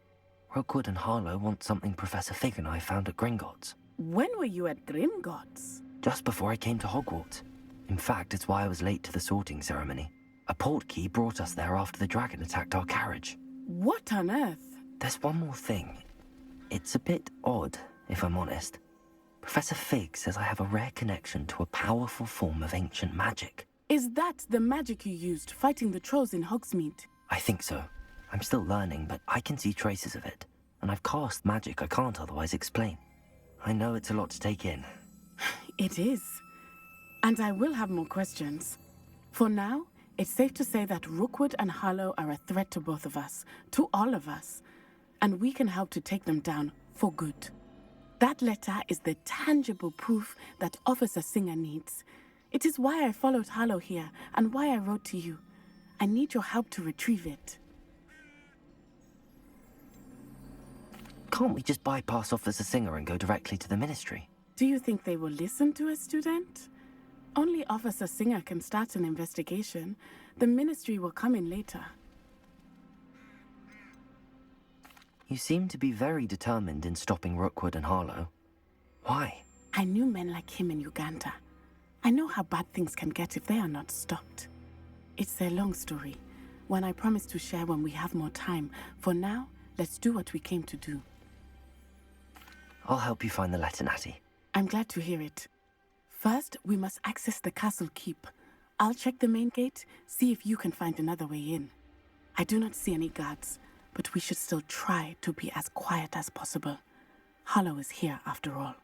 Rookwood and Harlow want something Professor Fig and I found at Gringotts. When were you at Gringotts? Just before I came to Hogwarts. In fact, it's why I was late to the sorting ceremony. A portkey brought us there after the dragon attacked our carriage. What on earth? There's one more thing. It's a bit odd, if I'm honest. Professor Fig says I have a rare connection to a powerful form of ancient magic. Is that the magic you used fighting the trolls in Hogsmeade? I think so. I'm still learning, but I can see traces of it. And I've cast magic I can't otherwise explain. I know it's a lot to take in. It is. And I will have more questions. For now, it's safe to say that Rookwood and Harlow are a threat to both of us, to all of us. And we can help to take them down for good. That letter is the tangible proof that Officer Singer needs. It is why I followed Harlow here and why I wrote to you. I need your help to retrieve it. Can't we just bypass Officer Singer and go directly to the Ministry? Do you think they will listen to a student? Only Officer Singer can start an investigation. The Ministry will come in later. You seem to be very determined in stopping Rookwood and Harlow. Why? I knew men like him in Uganda. I know how bad things can get if they are not stopped. It's a long story, one I promise to share when we have more time. For now, let's do what we came to do. I'll help you find the letter, Natty. I'm glad to hear it. First, we must access the castle keep. I'll check the main gate, see if you can find another way in. I do not see any guards, but we should still try to be as quiet as possible. Harlow is here after all.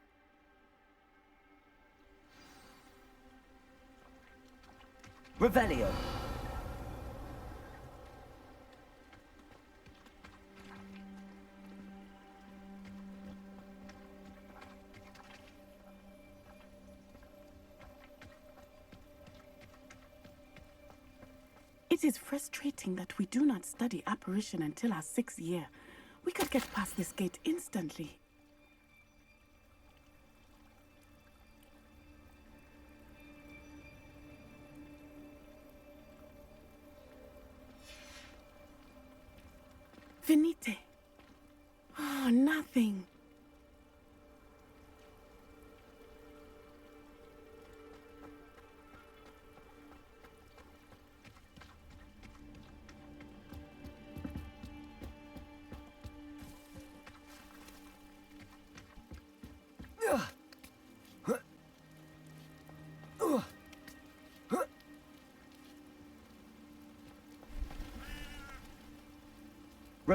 Revelio. It is frustrating that we do not study apparition until our 6th year. We could get past this gate instantly. Venite. Oh, nothing.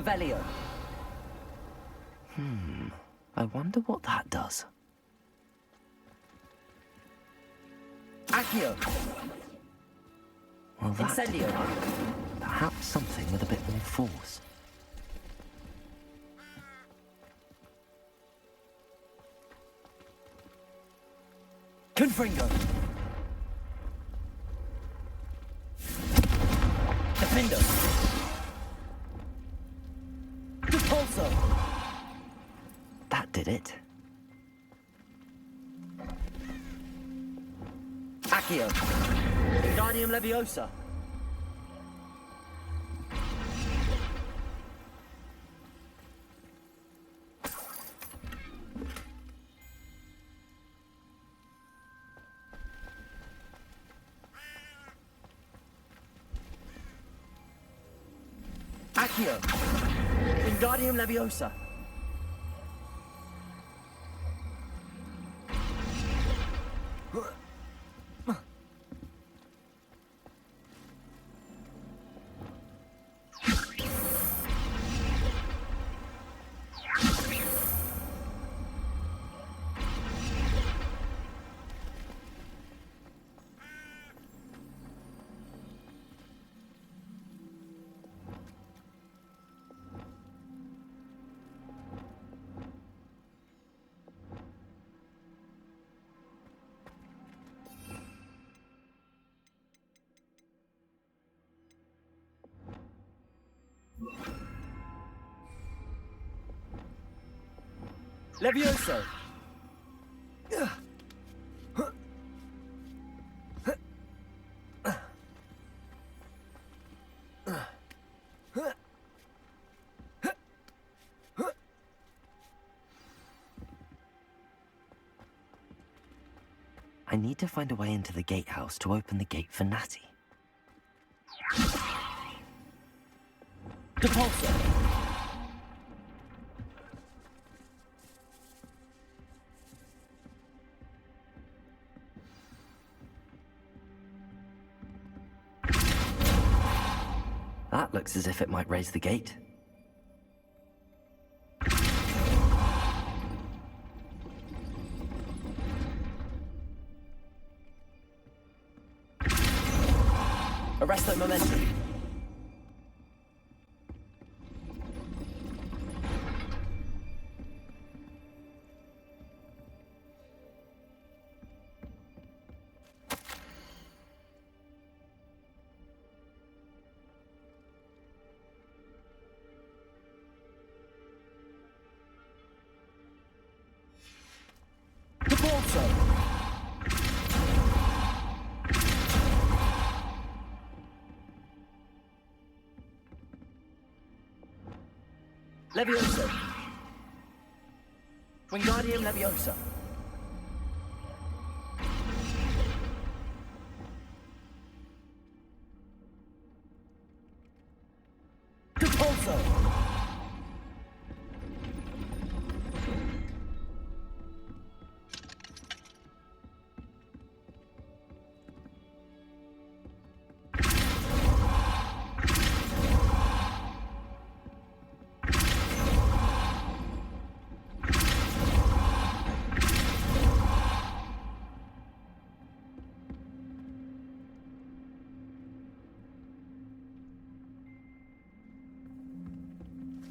Revelio. I wonder what that does. Accio. Well, that Incendio. perhaps something with a bit more force. Confringo. Defendo. Repulso. That did it. Accio. Wingardium Leviosa. Accio. Wingardium Leviosa. Levioso. I need to find a way into the gatehouse to open the gate for Natty. Depulso. That looks as if it might raise the gate. Arresto Momentum. Depulso. Levioso. Wingardium Leviosa. Depulso.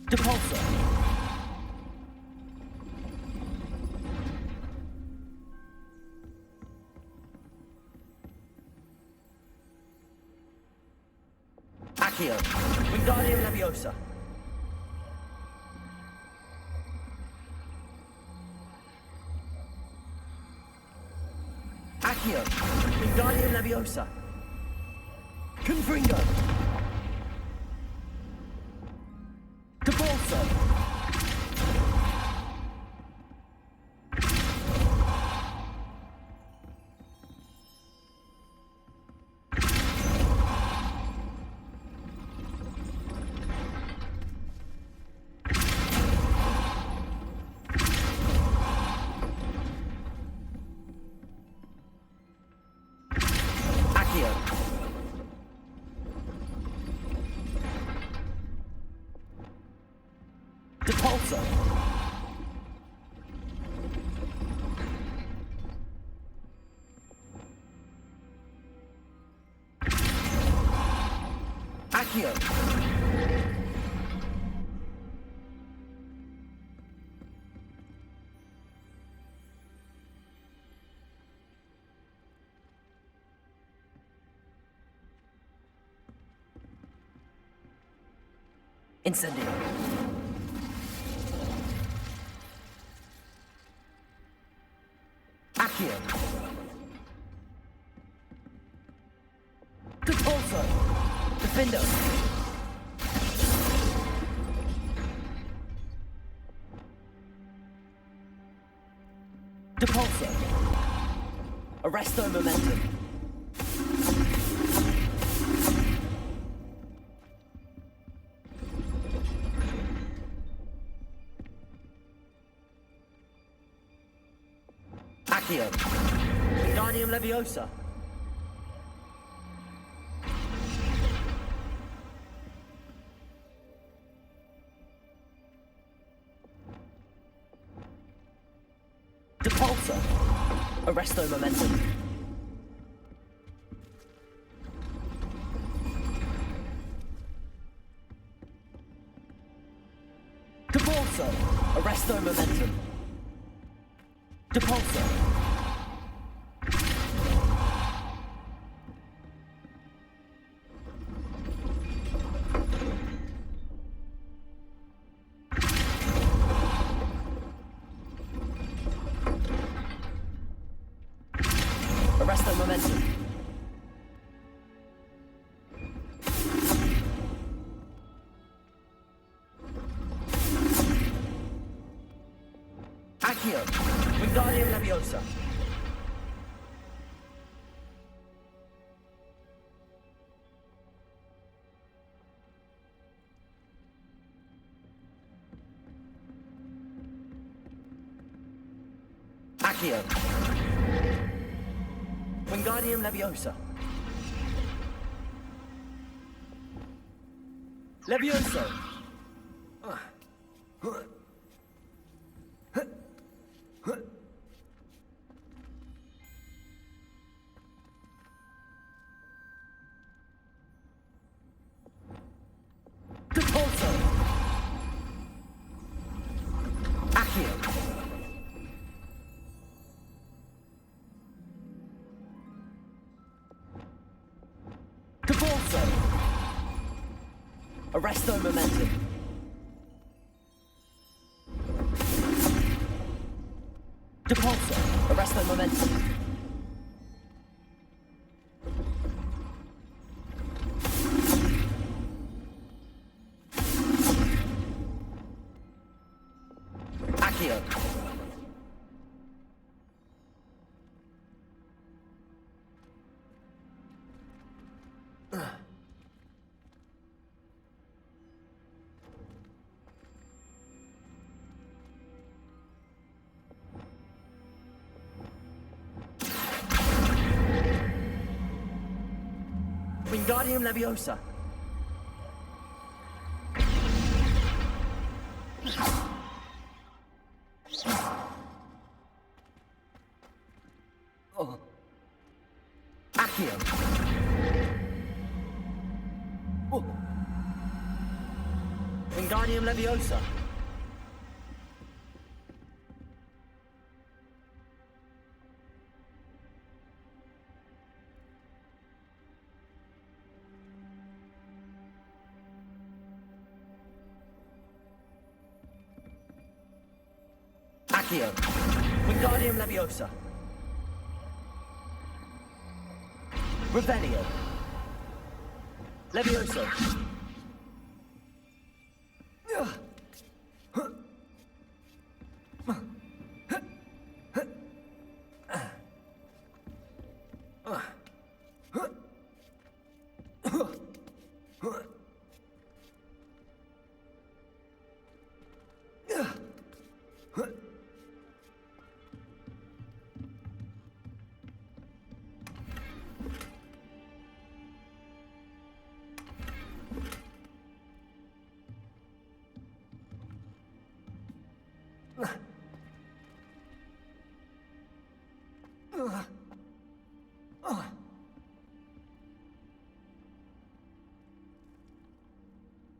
Depulso. Accio. Wingardium Leviosa. Accio. Wingardium Leviosa. Confringo. Depulso. Accio. Depulso! Accio! Incendio! Accio! Depulso! Defendo! Depulso! Arresto momentum! Accio! Wingardium Leviosa! Depulso! Arresto momentum! Depulso! Arresto momentum! Depulso! Arresto momentum! Accio! Wingardium Leviosa! Accio! Wingardium Leviosa! Levioso! Depulso! Accio! Depulso! Arresto momentum! Depulso! Arresto momentum! Accio! Wingardium Leviosa! Accio! Wingardium Leviosa! Accio! Wingardium Leviosa! Revelio! Levioso!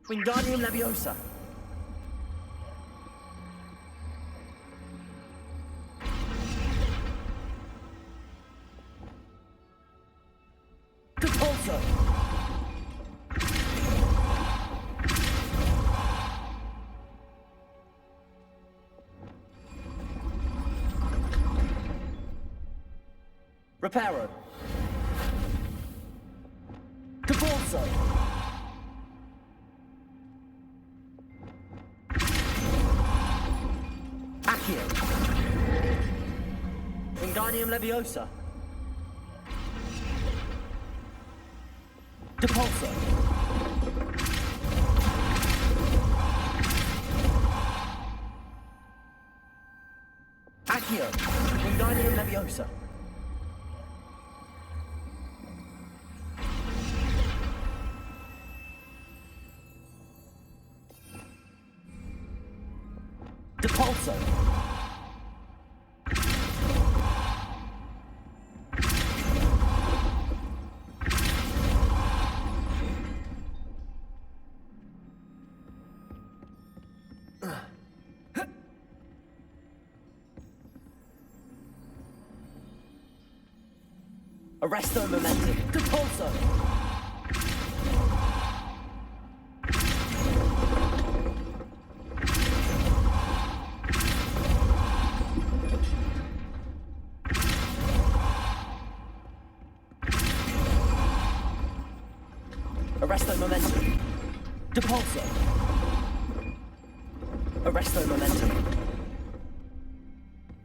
Wingardium Leviosa. Depulso. Reparo. Depulso. Accio. Wingardium Leviosa. Depulso. Accio. Wingardium Leviosa. Depulso. Arresto Momentum. Depulso. Arresto Momentum. Depulso. Arresto Momentum.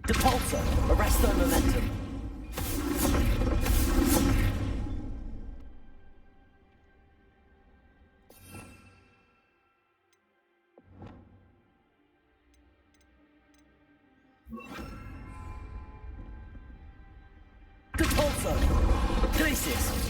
Depulso. Arresto Momentum. Depulso. Glacius.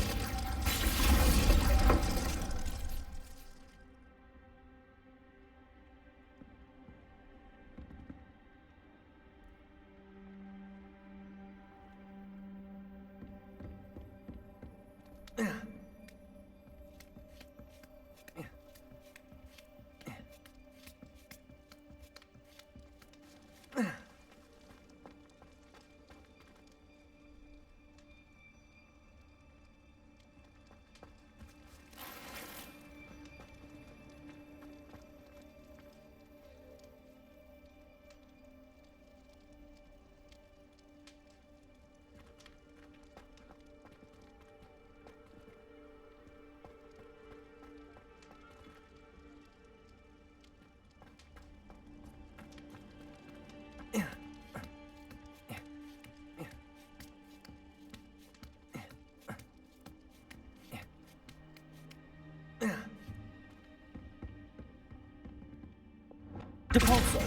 Depulso.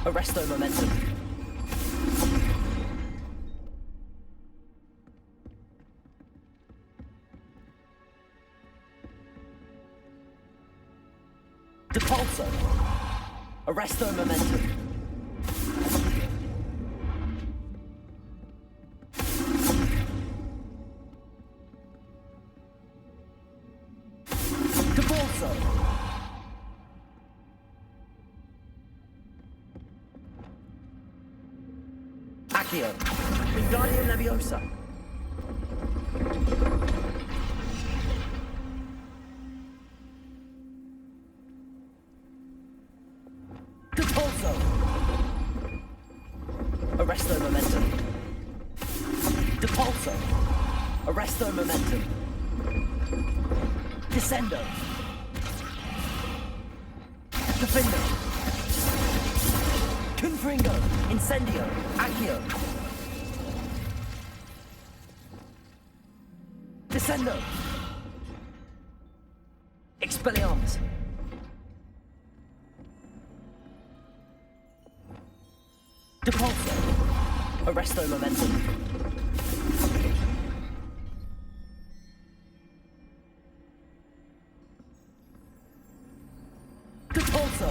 Arresto Momentum. Depulso. Arresto Momentum. Depulso. Accio. Wingardium Leviosa. Depulso. Arresto Momentum. Depulso. Arresto Momentum. Descendo. Defendo. Confringo. Incendio. Accio. Descendo. Expelliarmus. Depulso. Arresto Momentum. Depulso.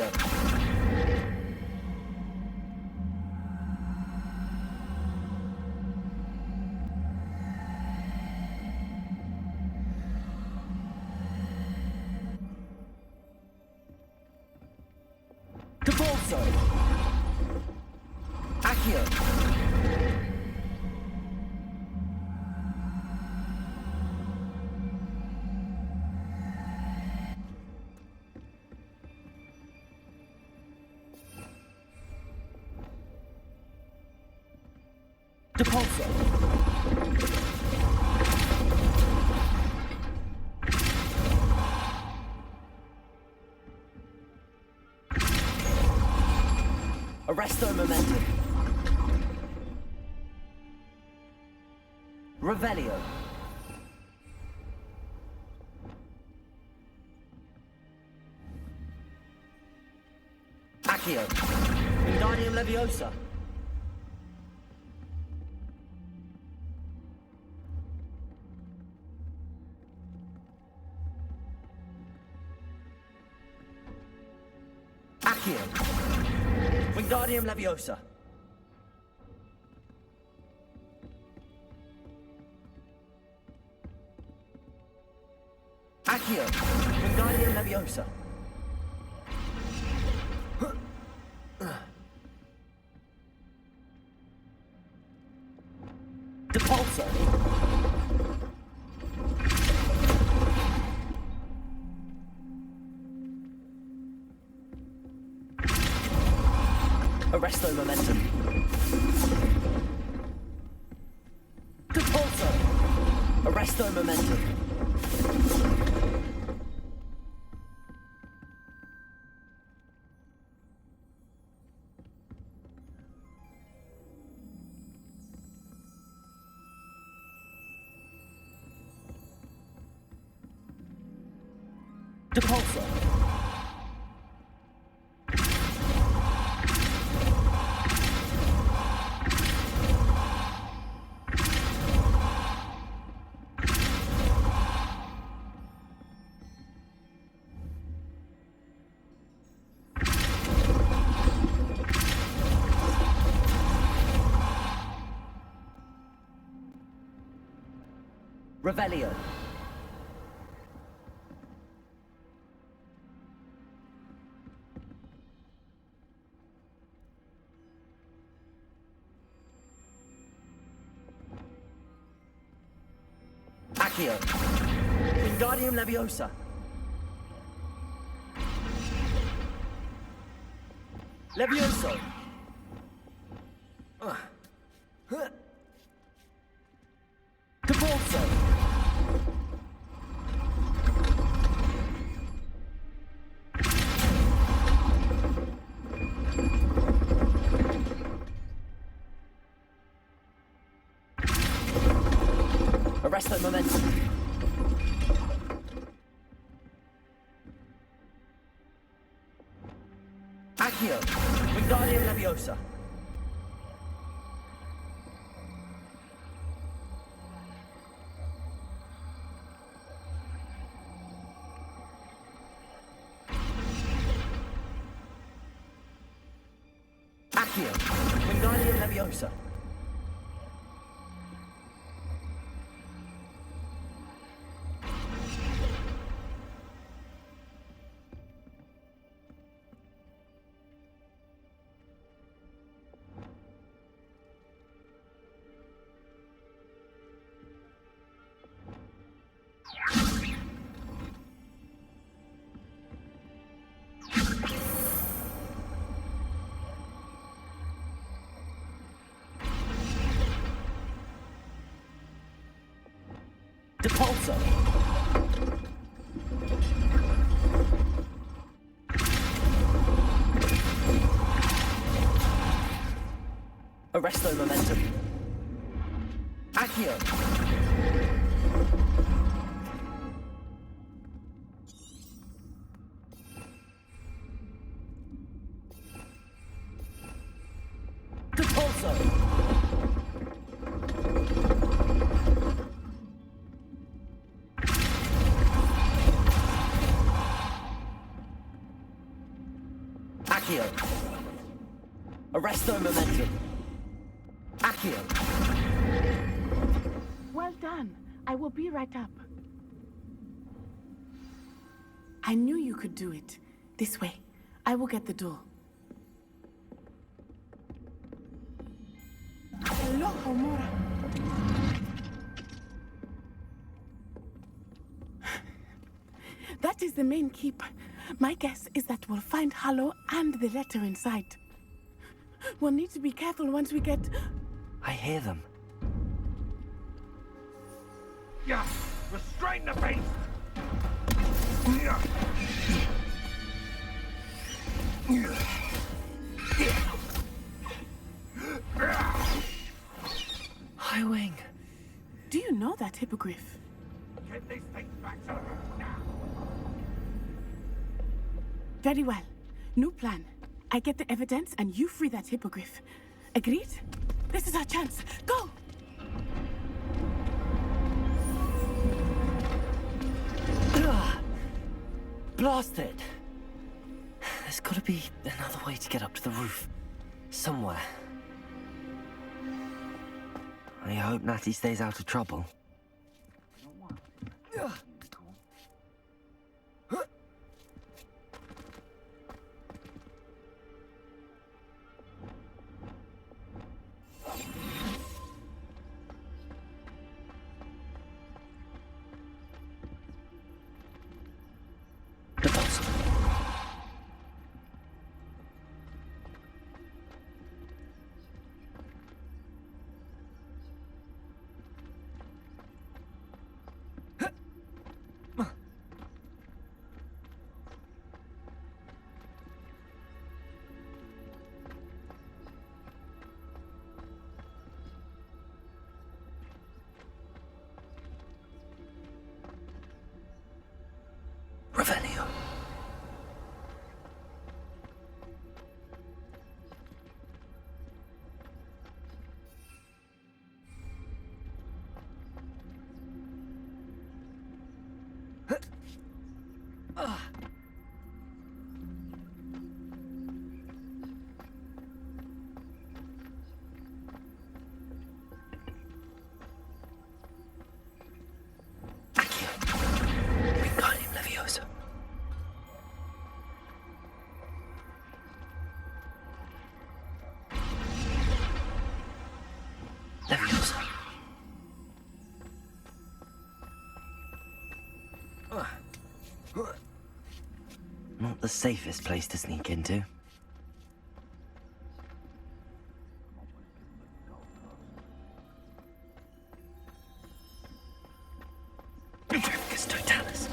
Accio. Devolso. Accio. Depulso. Arresto momentum. Revelio. Accio. Wingardium Leviosa. Accio. Wingardium Leviosa. Accio. Wingardium Leviosa. Depulso. Arresto momentum. Depulso. Arresto momentum. Depulso. Revelio. Accio. Wingardium Leviosa. Levioso. Depulso. Arresto momentum. Accio. Wingardium Leviosa. Accio. Wingardium Leviosa. Depulso. Arresto momentum. Accio. Depulso. Accio. Arresto momentum. Accio. Well done. I will be right up. I knew you could do it. This way. I will get the door. Hello, Homura. That is the main keep. My guess is that we'll find Hollow and the letter inside. We'll need to be careful once we get... I hear them. Yeah, restrain the beast! Yeah. Highwing. Do you know that hippogriff? Get these things back to them now. Very well. New plan. I get the evidence and you free that hippogriff. Agreed? This is our chance. Go! Blast it! There's gotta be another way to get up to the roof. Somewhere. I hope Natty stays out of trouble. Revelio. Not the safest place to sneak into. Trafficus totalis.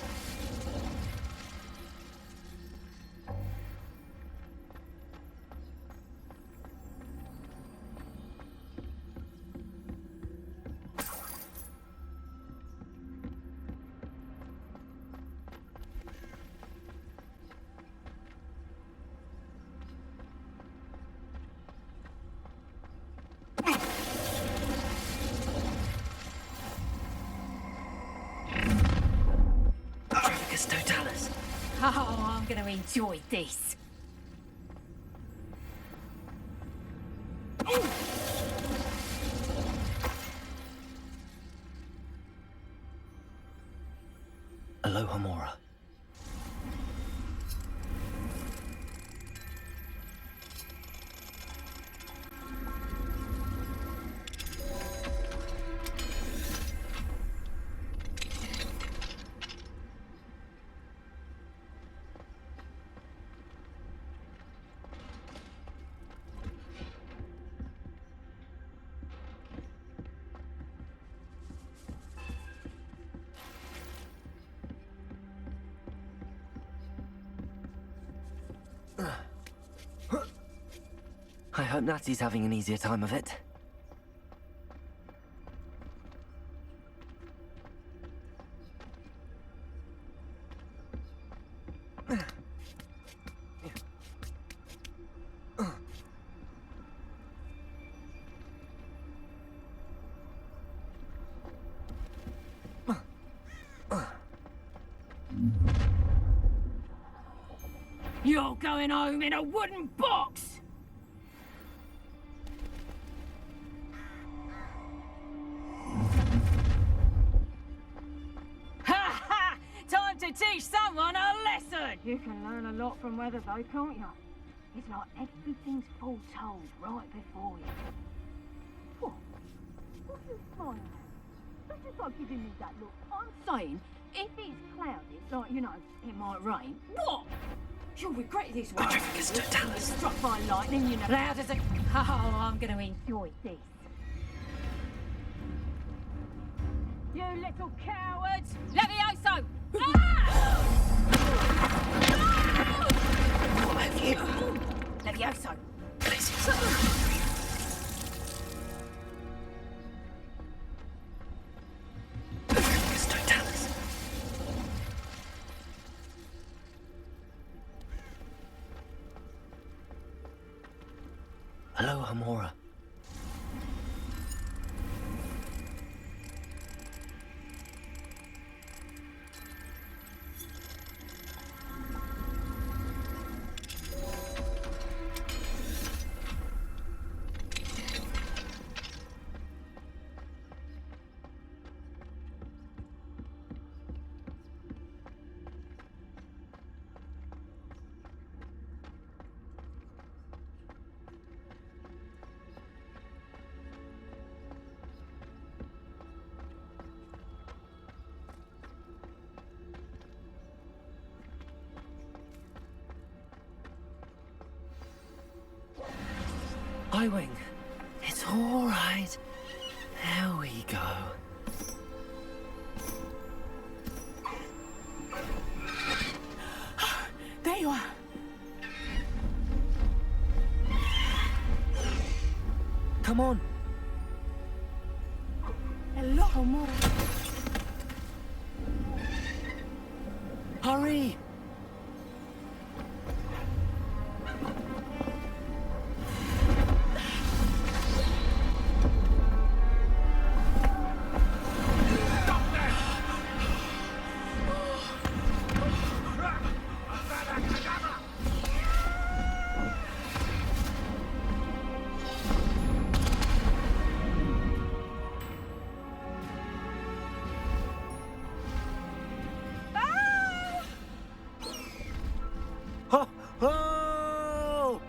Totalis. Oh, I'm gonna enjoy this. Aloha Mora. I hope Natty's having an easier time of it. You're going home in a wooden box! Ha ha! Time to teach someone a lesson! You can learn a lot from weather though, can't you? It's like everything's foretold right before you. What? What are you smiling at? That's just like giving me that look. I'm saying, if it's cloudy, like, you know, it might rain, what? You'll regret this one. Struck by lightning, you know. Loud as a... Oh, I'm going to enjoy this. You little cowards! Levioso! Ah! What have you? Levioso! Hello, Hamora. Highwing, it's all right. There we go. There you are. Come on. Hello, Hamora. Hurry! Oh!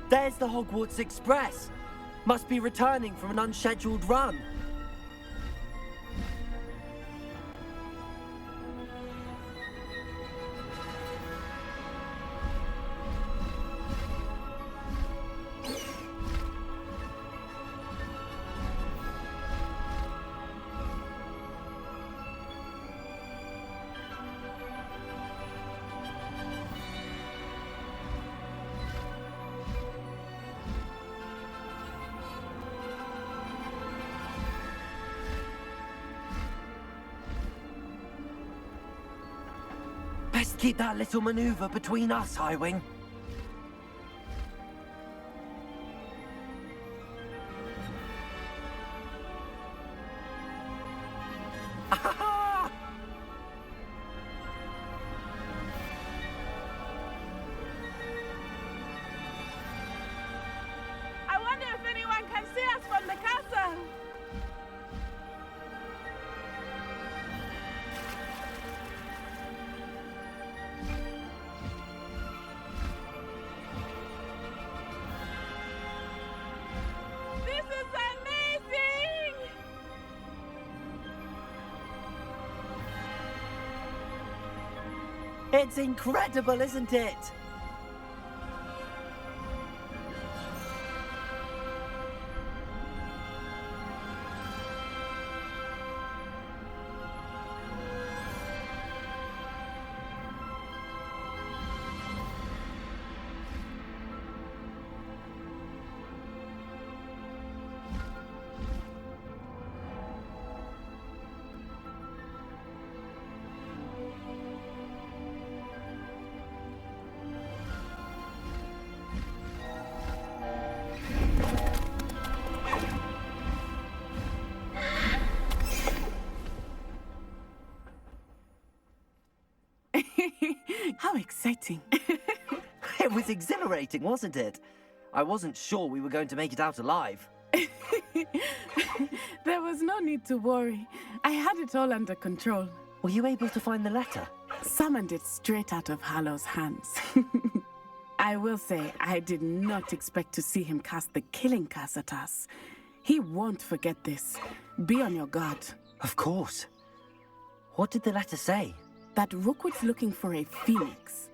There's the Hogwarts Express. Must be returning from an unscheduled run. Best keep that little maneuver between us, Highwing. I wonder if anyone can see us from the castle. This is amazing! It's incredible, isn't it? How exciting. It was exhilarating, wasn't it? I wasn't sure we were going to make it out alive. There was no need to worry. I had it all under control. Were you able to find the letter? Summoned it straight out of Hallow's hands. I will say, I did not expect to see him cast the killing curse at us. He won't forget this. Be on your guard. Of course. What did the letter say? That Rookwood's looking for a phoenix.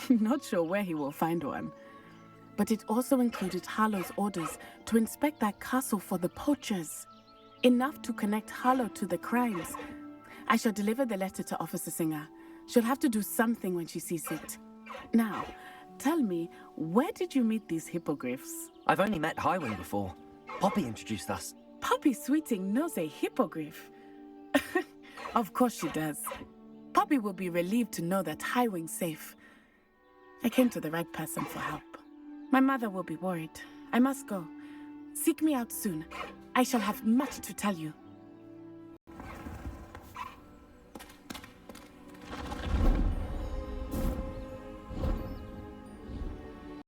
Not sure where he will find one. But it also included Hallow's orders to inspect that castle for the poachers. Enough to connect Hallow to the crimes. I shall deliver the letter to Officer Singer. She'll have to do something when she sees it. Now, tell me, where did you meet these hippogriffs? I've only met Highwing before. Poppy introduced us. Poppy Sweeting knows a hippogriff. Of course she does. Poppy will be relieved to know that Highwing's safe. I came to the right person for help. My mother will be worried. I must go. Seek me out soon. I shall have much to tell you.